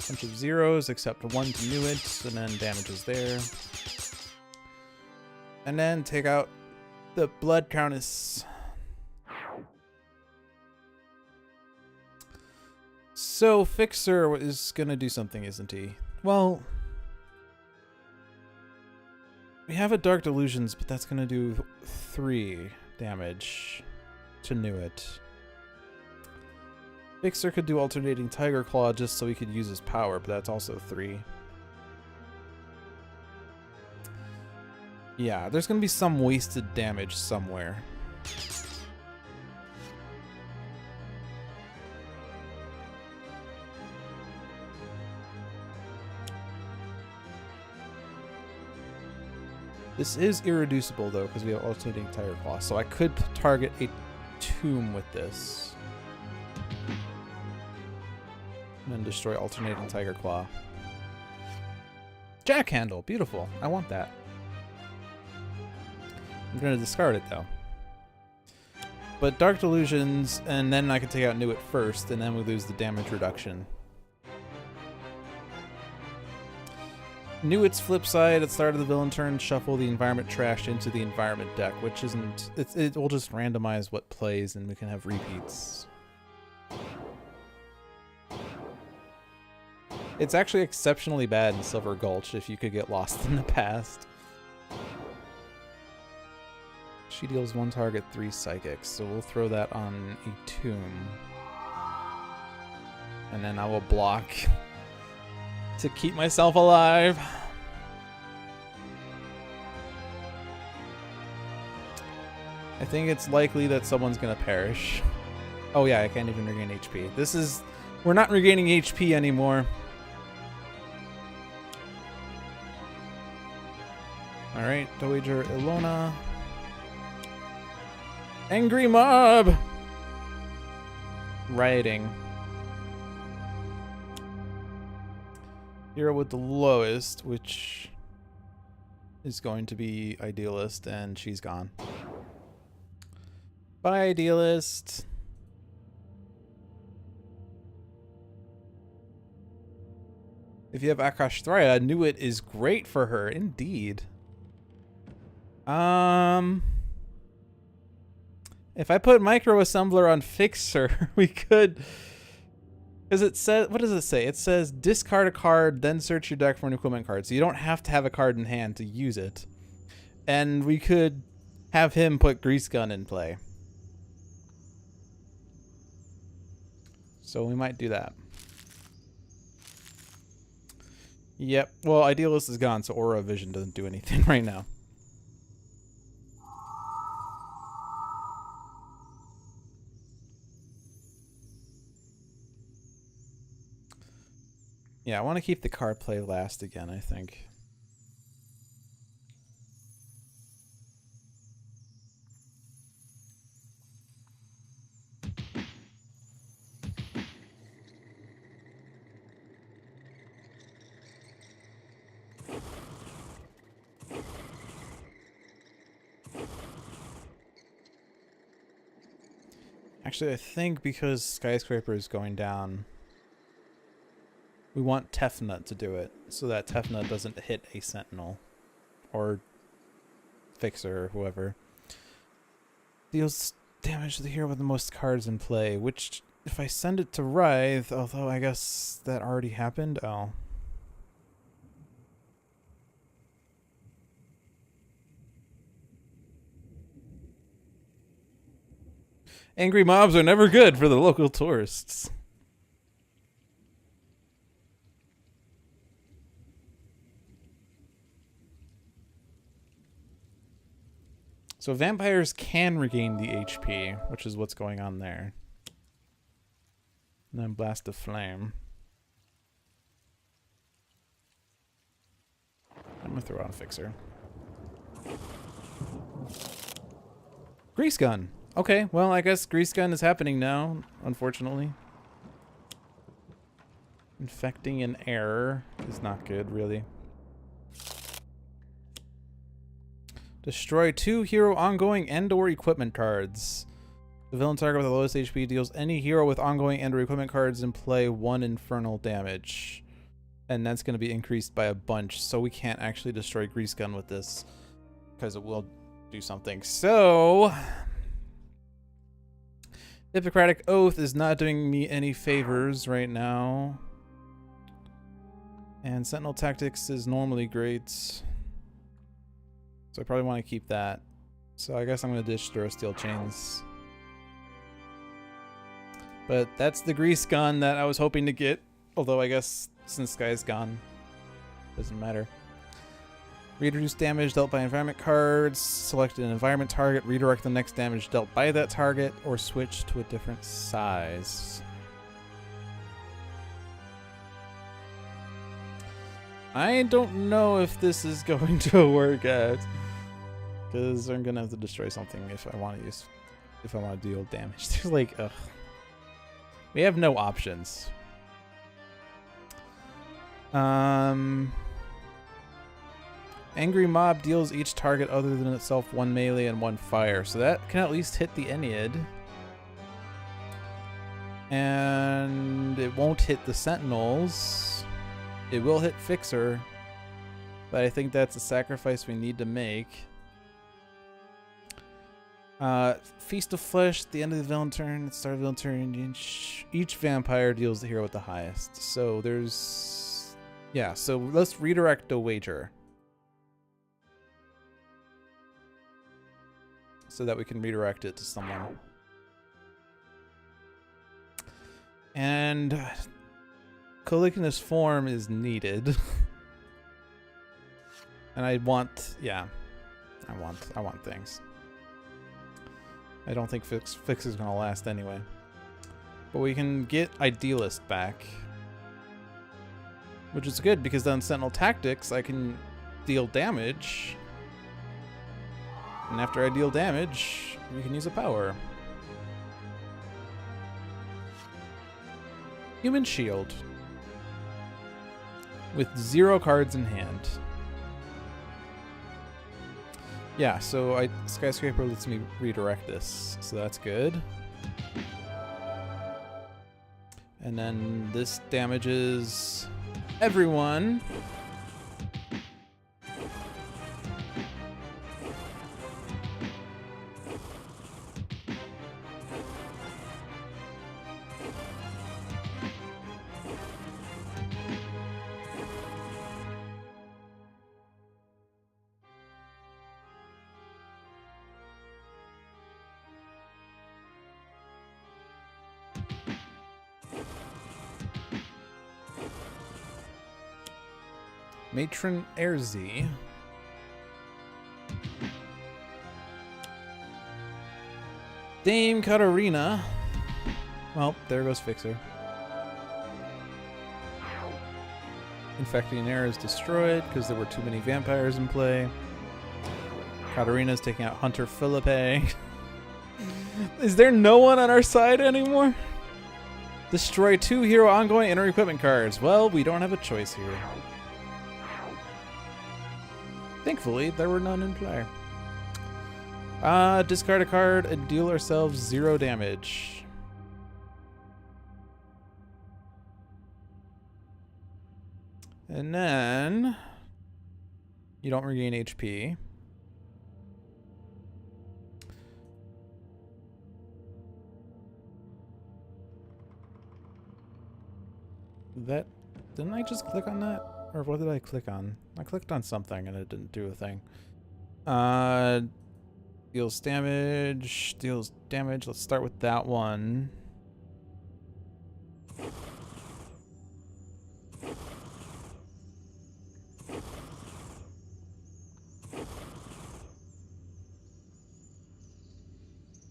B: bunch of zeros except 1 to Nuit, and then damages there. And then take out the Blood Countess. So Fixer is gonna do something, isn't he? Well, we have a Dark Delusions, but that's gonna do 3 damage to Nuit. Fixer could do Alternating Tiger Claw just so he could use his power, but that's also 3. Yeah, there's gonna be some wasted damage somewhere. This is irreducible though, because we have Alternating Tiger Claw, so I could target a tomb with this. And then destroy Alternating Tiger Claw. Jackhandle, beautiful. I want that. I'm gonna discard it though. But Dark Delusions, and then I can take out Nuit first, and then we lose the damage reduction. Nuit's flip side, at the start of the villain turn, shuffle the environment trash into the environment deck, which isn't... It will just randomize what plays, and we can have repeats. It's actually exceptionally bad in Silver Gulch if you could get lost in the past. She deals 1 target, 3 psychics, so we'll throw that on a tomb. And then I will block to keep myself alive. I think it's likely that someone's gonna perish. Oh yeah, I can't even regain HP. We're not regaining HP anymore. Alright, Dowager Ilona. Angry Mob! Rioting. Hero with the lowest, which is going to be Idealist, and she's gone. Bye, Idealist. If you have Akash Thraya, Nuit is great for her, indeed. If I put Micro Assembler on Fixer, we could... Because it says... What does it say? It says discard a card, then search your deck for an equipment card. So you don't have to have a card in hand to use it. And we could have him put Grease Gun in play. So we might do that. Yep. Well, Idealist is gone, so Aura of Vision doesn't do anything right now. Yeah, I want to keep the card play last again, I think. Actually, I think because Skyscraper is going down, we want Tefnut to do it, so that Tefnut doesn't hit a Sentinel. Or Fixer, or whoever. Deals damage to the hero with the most cards in play, which, if I send it to Writhe, although I guess that already happened, oh. Angry mobs are never good for the local tourists. So vampires can regain the HP, which is what's going on there. And then Blast of Flame. I'm gonna throw on Fixer. Grease Gun. Okay, well, I guess Grease Gun is happening now, unfortunately. Infecting an error is not good, really. Destroy 2 hero ongoing and/or equipment cards. The villain target with the lowest HP deals any hero with ongoing and/or equipment cards in play 1 infernal damage. And that's going to be increased by a bunch, so we can't actually destroy Grease Gun with this, because it will do something. So Hippocratic Oath is not doing me any favors right now. And Sentinel Tactics is normally great. So I probably want to keep that. So I guess I'm going to destroy Steel Chains. But that's the Grease Gun that I was hoping to get. Although I guess since Sky's gone, doesn't matter. Reduce damage dealt by environment cards. Select an environment target. Redirect the next damage dealt by that target. Or switch to a different size. I don't know if this is going to work out. Because I'm going to have to destroy something if I want to use... If I want to deal damage. There's like... Ugh. We have no options. Angry Mob deals each target other than itself 1 melee and 1 fire. So that can at least hit the Ennead. And it won't hit the Sentinels. It will hit Fixer. But I think that's a sacrifice we need to make. Feast of Flesh, at the end of the villain turn, start of the villain turn, each vampire deals the hero with the highest. So there's... Yeah, so let's redirect a wager. So that we can redirect it to someone. And... Caligulous Form is needed. And I want... Yeah. I want things. I don't think Fix is going to last anyway. But we can get Idealist back. Which is good, because then Sentinel Tactics, I can deal damage. And after I deal damage, we can use a power. Human Shield. With 0 cards in hand. Yeah, so Skyscraper lets me redirect this, so that's good. And then this damages everyone. Matron Erzi. Dame Katarina. Well, there goes Fixer. Infecting Air is destroyed because there were too many vampires in play. Katarina's taking out Hunter Philippe. Is there no one on our side anymore? Destroy 2 hero ongoing inner equipment cards. Well, we don't have a choice here. Thankfully, there were none in play. Discard a card and deal ourselves 0 damage. And then you don't regain HP. That didn't I just click on that? Or what did I click on? I clicked on something and it didn't do a thing. Deals damage. Deals damage. Let's start with that one.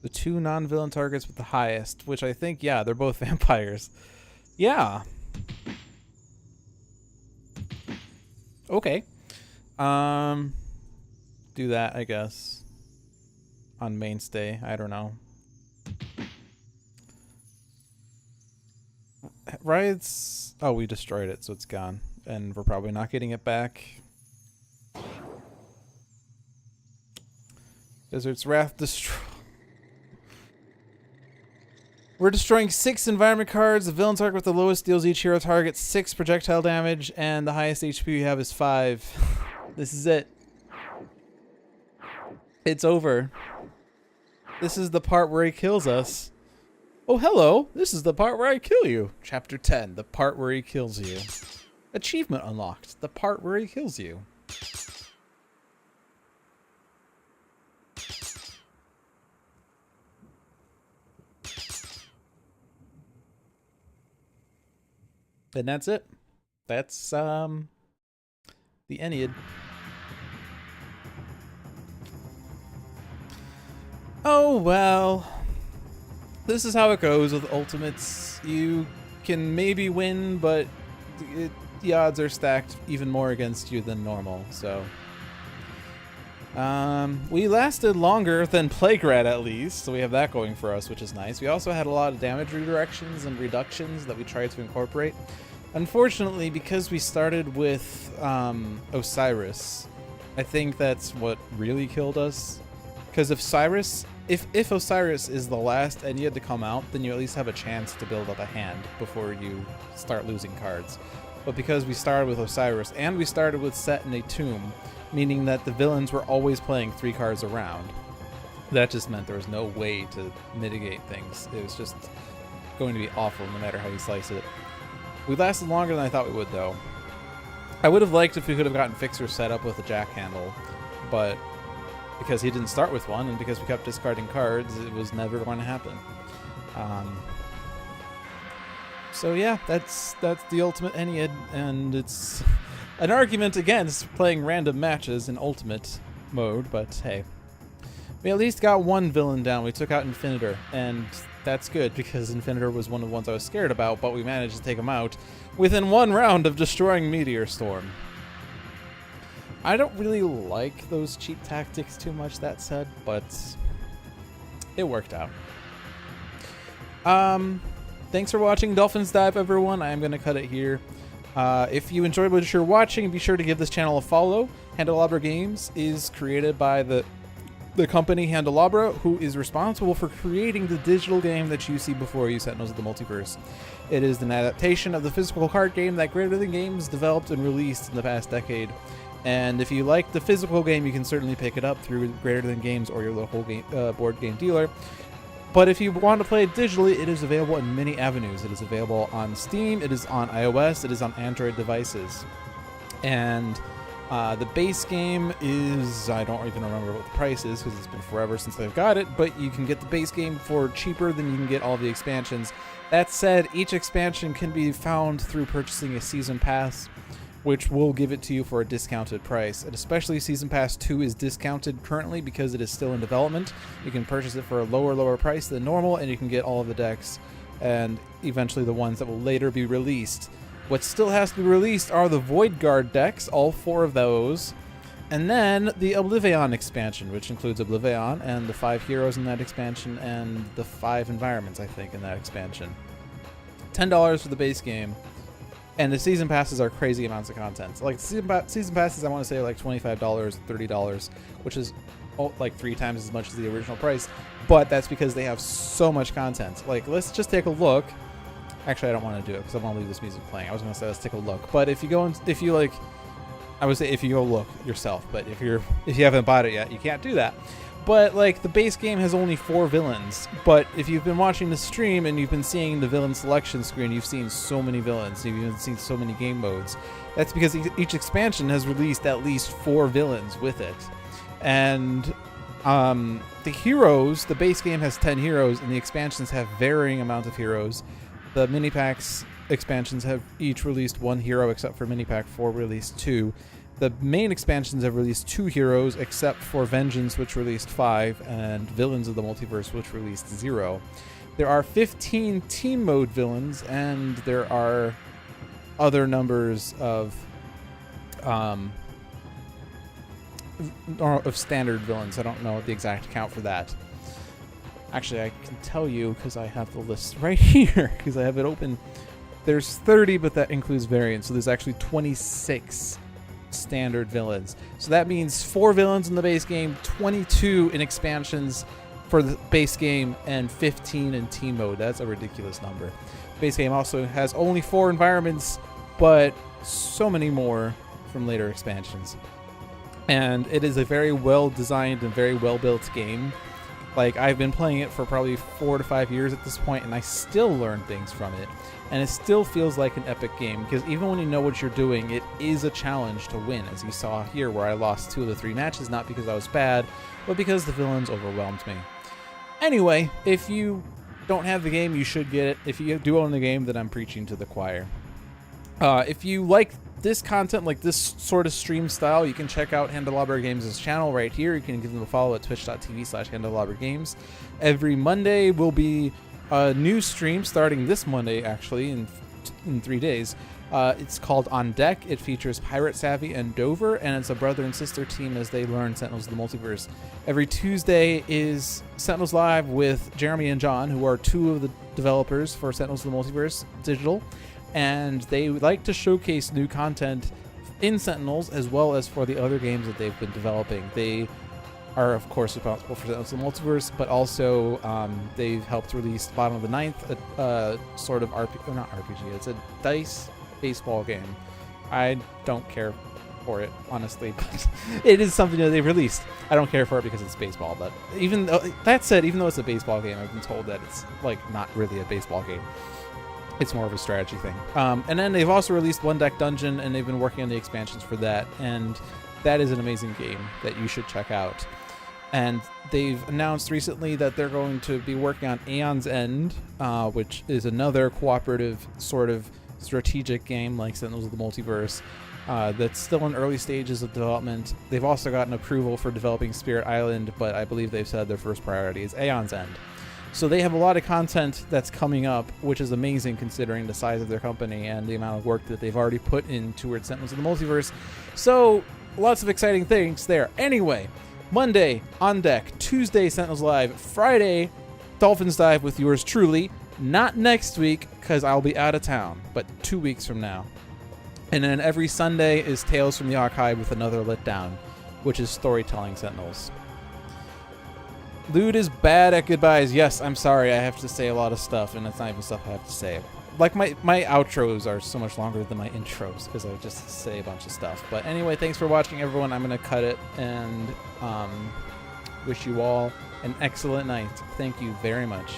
B: The two non-villain targets with the highest, which I think, yeah, they're both vampires. Yeah. Okay. Do that, I guess. On mainstay, I don't know. Riot's... Oh, we destroyed it, so it's gone. And we're probably not getting it back. Desert's Wrath destroy... We're destroying 6 environment cards. The villain target with the lowest deals each hero target 6 projectile damage, and the highest HP we have is 5. This is it. It's over. This is the part where he kills us. Oh, hello. This is the part where I kill you. Chapter 10, the part where he kills you. Achievement unlocked, the part where he kills you. And that's it. That's the Ennead. Oh well. This is how it goes with ultimates. You can maybe win, but the odds are stacked even more against you than normal, so we lasted longer than Plague Rat at least, so we have that going for us, which is nice. We also had a lot of damage redirections and reductions that we tried to incorporate. Unfortunately, because we started with Osiris, I think that's what really killed us. Because if Osiris is the last Ennead to come out, then you at least have a chance to build up a hand before you start losing cards. But because we started with Osiris and we started with Set in a Tomb, meaning that the villains were always playing 3 cards around, that just meant there was no way to mitigate things. It was just going to be awful no matter how you slice it. We lasted longer than I thought we would, though. I would have liked if we could have gotten Fixer set up with a Jack handle, but because he didn't start with one and because we kept discarding cards, it was never going to happen. So yeah, that's the ultimate Ennead, and it's an argument against playing random matches in ultimate mode, but hey. We at least got one villain down. We took out Infinitor, and that's good because Infinitor was one of the ones I was scared about, but we managed to take him out within one round of destroying Meteor Storm. I don't really like those cheap tactics too much, that said, but it worked out. Thanks for watching Dolphin's Dive, everyone. I am going to cut it here. If you enjoyed what you're watching, be sure to give this channel a follow. Handelabra Games is created by the company Handelabra, who is responsible for creating the digital game that you see before you, Sentinels of the Multiverse. It is an adaptation of the physical card game that Greater Than Games developed and released in the past decade. And if you like the physical game, you can certainly pick it up through Greater Than Games or your local board game dealer. But if you want to play it digitally, it is available in many avenues. It is available on Steam, it is on iOS, it is on Android devices. And the base game is, I don't even remember what the price is because it's been forever since I've got it, but you can get the base game for cheaper than you can get all the expansions. That said, each expansion can be found through purchasing a Season Pass, which will give it to you for a discounted price. And especially Season Pass 2 is discounted currently because it is still in development. You can purchase it for a lower price than normal, and you can get all of the decks and eventually the ones that will later be released. What still has to be released are the Void Guard decks, all 4 of those, and then the Oblivion expansion, which includes Oblivion and the 5 heroes in that expansion and the 5 environments, I think, in that expansion. $10 for the base game. And the season passes are crazy amounts of content. Like season passes, I want to say like $25, $30, which is like 3 times as much as the original price. But that's because they have so much content. Like, let's just take a look Actually, I don't want to do it because I want to leave this music playing. I was going to say let's take a look, but if you go if you like, I would say if you go look yourself. But if you haven't bought it yet, you can't do that. But like the base game has only 4 villains. But if you've been watching the stream and you've been seeing the villain selection screen, you've seen so many villains. You've even seen so many game modes. That's because each expansion has released at least 4 villains with it. And the heroes, the base game has 10 heroes, and the expansions have varying amounts of heroes. The mini packs expansions have each released 1 hero, except for mini pack 4 released 2. The main expansions have released 2 heroes, except for Vengeance, which released 5, and Villains of the Multiverse, which released 0. There are 15 team mode villains, and there are other numbers of standard villains. I don't know the exact count for that. Actually, I can tell you because I have the list right here because I have it open. There's 30, but that includes variants, so there's actually 26 standard villains. So that means 4 villains in the base game, 22 in expansions for the base game, and 15 in team mode. That's a ridiculous number. Base game also has only 4 environments, but so many more from later expansions. And it is a very well designed and very well built game. Like, I've been playing it for probably 4 to 5 years at this point, and I still learn things from it. And it still feels like an epic game, because even when you know what you're doing, it is a challenge to win, as you saw here, where I lost 2 of the 3 matches, not because I was bad, but because the villains overwhelmed me. Anyway, if you don't have the game, you should get it. If you do own the game, then I'm preaching to the choir. If you like this content, like this sort of stream style, you can check out Handelabra Games' channel right here. You can give them a follow at twitch.tv/Handelabra Games. Every Monday will be a new stream starting this Monday, actually, in 3 days. It's called On Deck. It features Pirate Savvy and Dover, and it's a brother and sister team as they learn Sentinels of the Multiverse. Every Tuesday is Sentinels Live with Jeremy and John, who are 2 of the developers for Sentinels of the Multiverse Digital. And they like to showcase new content in Sentinels as well as for the other games that they've been developing. They are, of course, responsible for Sentinels of the Multiverse, but also they've helped release Bottom of the Ninth, a sort of not RPG, it's a dice baseball game. I don't care for it, honestly, but it is something that they've released. I don't care for it because it's baseball, but even though, that said, even though it's a baseball game, I've been told that it's like not really a baseball game. It's more of a strategy thing. And then they've also released One Deck Dungeon, and they've been working on the expansions for that. And that is an amazing game that you should check out. And they've announced recently that they're going to be working on Aeon's End, which is another cooperative sort of strategic game like Sentinels of the Multiverse that's still in early stages of development. They've also gotten approval for developing Spirit Island, but I believe they've said their first priority is Aeon's End. So they have a lot of content that's coming up, which is amazing considering the size of their company and the amount of work that they've already put in towards Sentinels of the Multiverse. So lots of exciting things there. Anyway, Monday, On Deck. Tuesday, Sentinels Live. Friday, Dolphins Dive with yours truly. Not next week, because I'll be out of town, but 2 weeks from now. And then every Sunday is Tales from the Archive with another Lit Down, which is storytelling Sentinels. Lude is bad at goodbyes. Yes, I'm sorry. I have to say a lot of stuff, and it's not even stuff I have to say. Like, my outros are so much longer than my intros because I just say a bunch of stuff. But anyway, thanks for watching, everyone. I'm going to cut it and wish you all an excellent night. Thank you very much.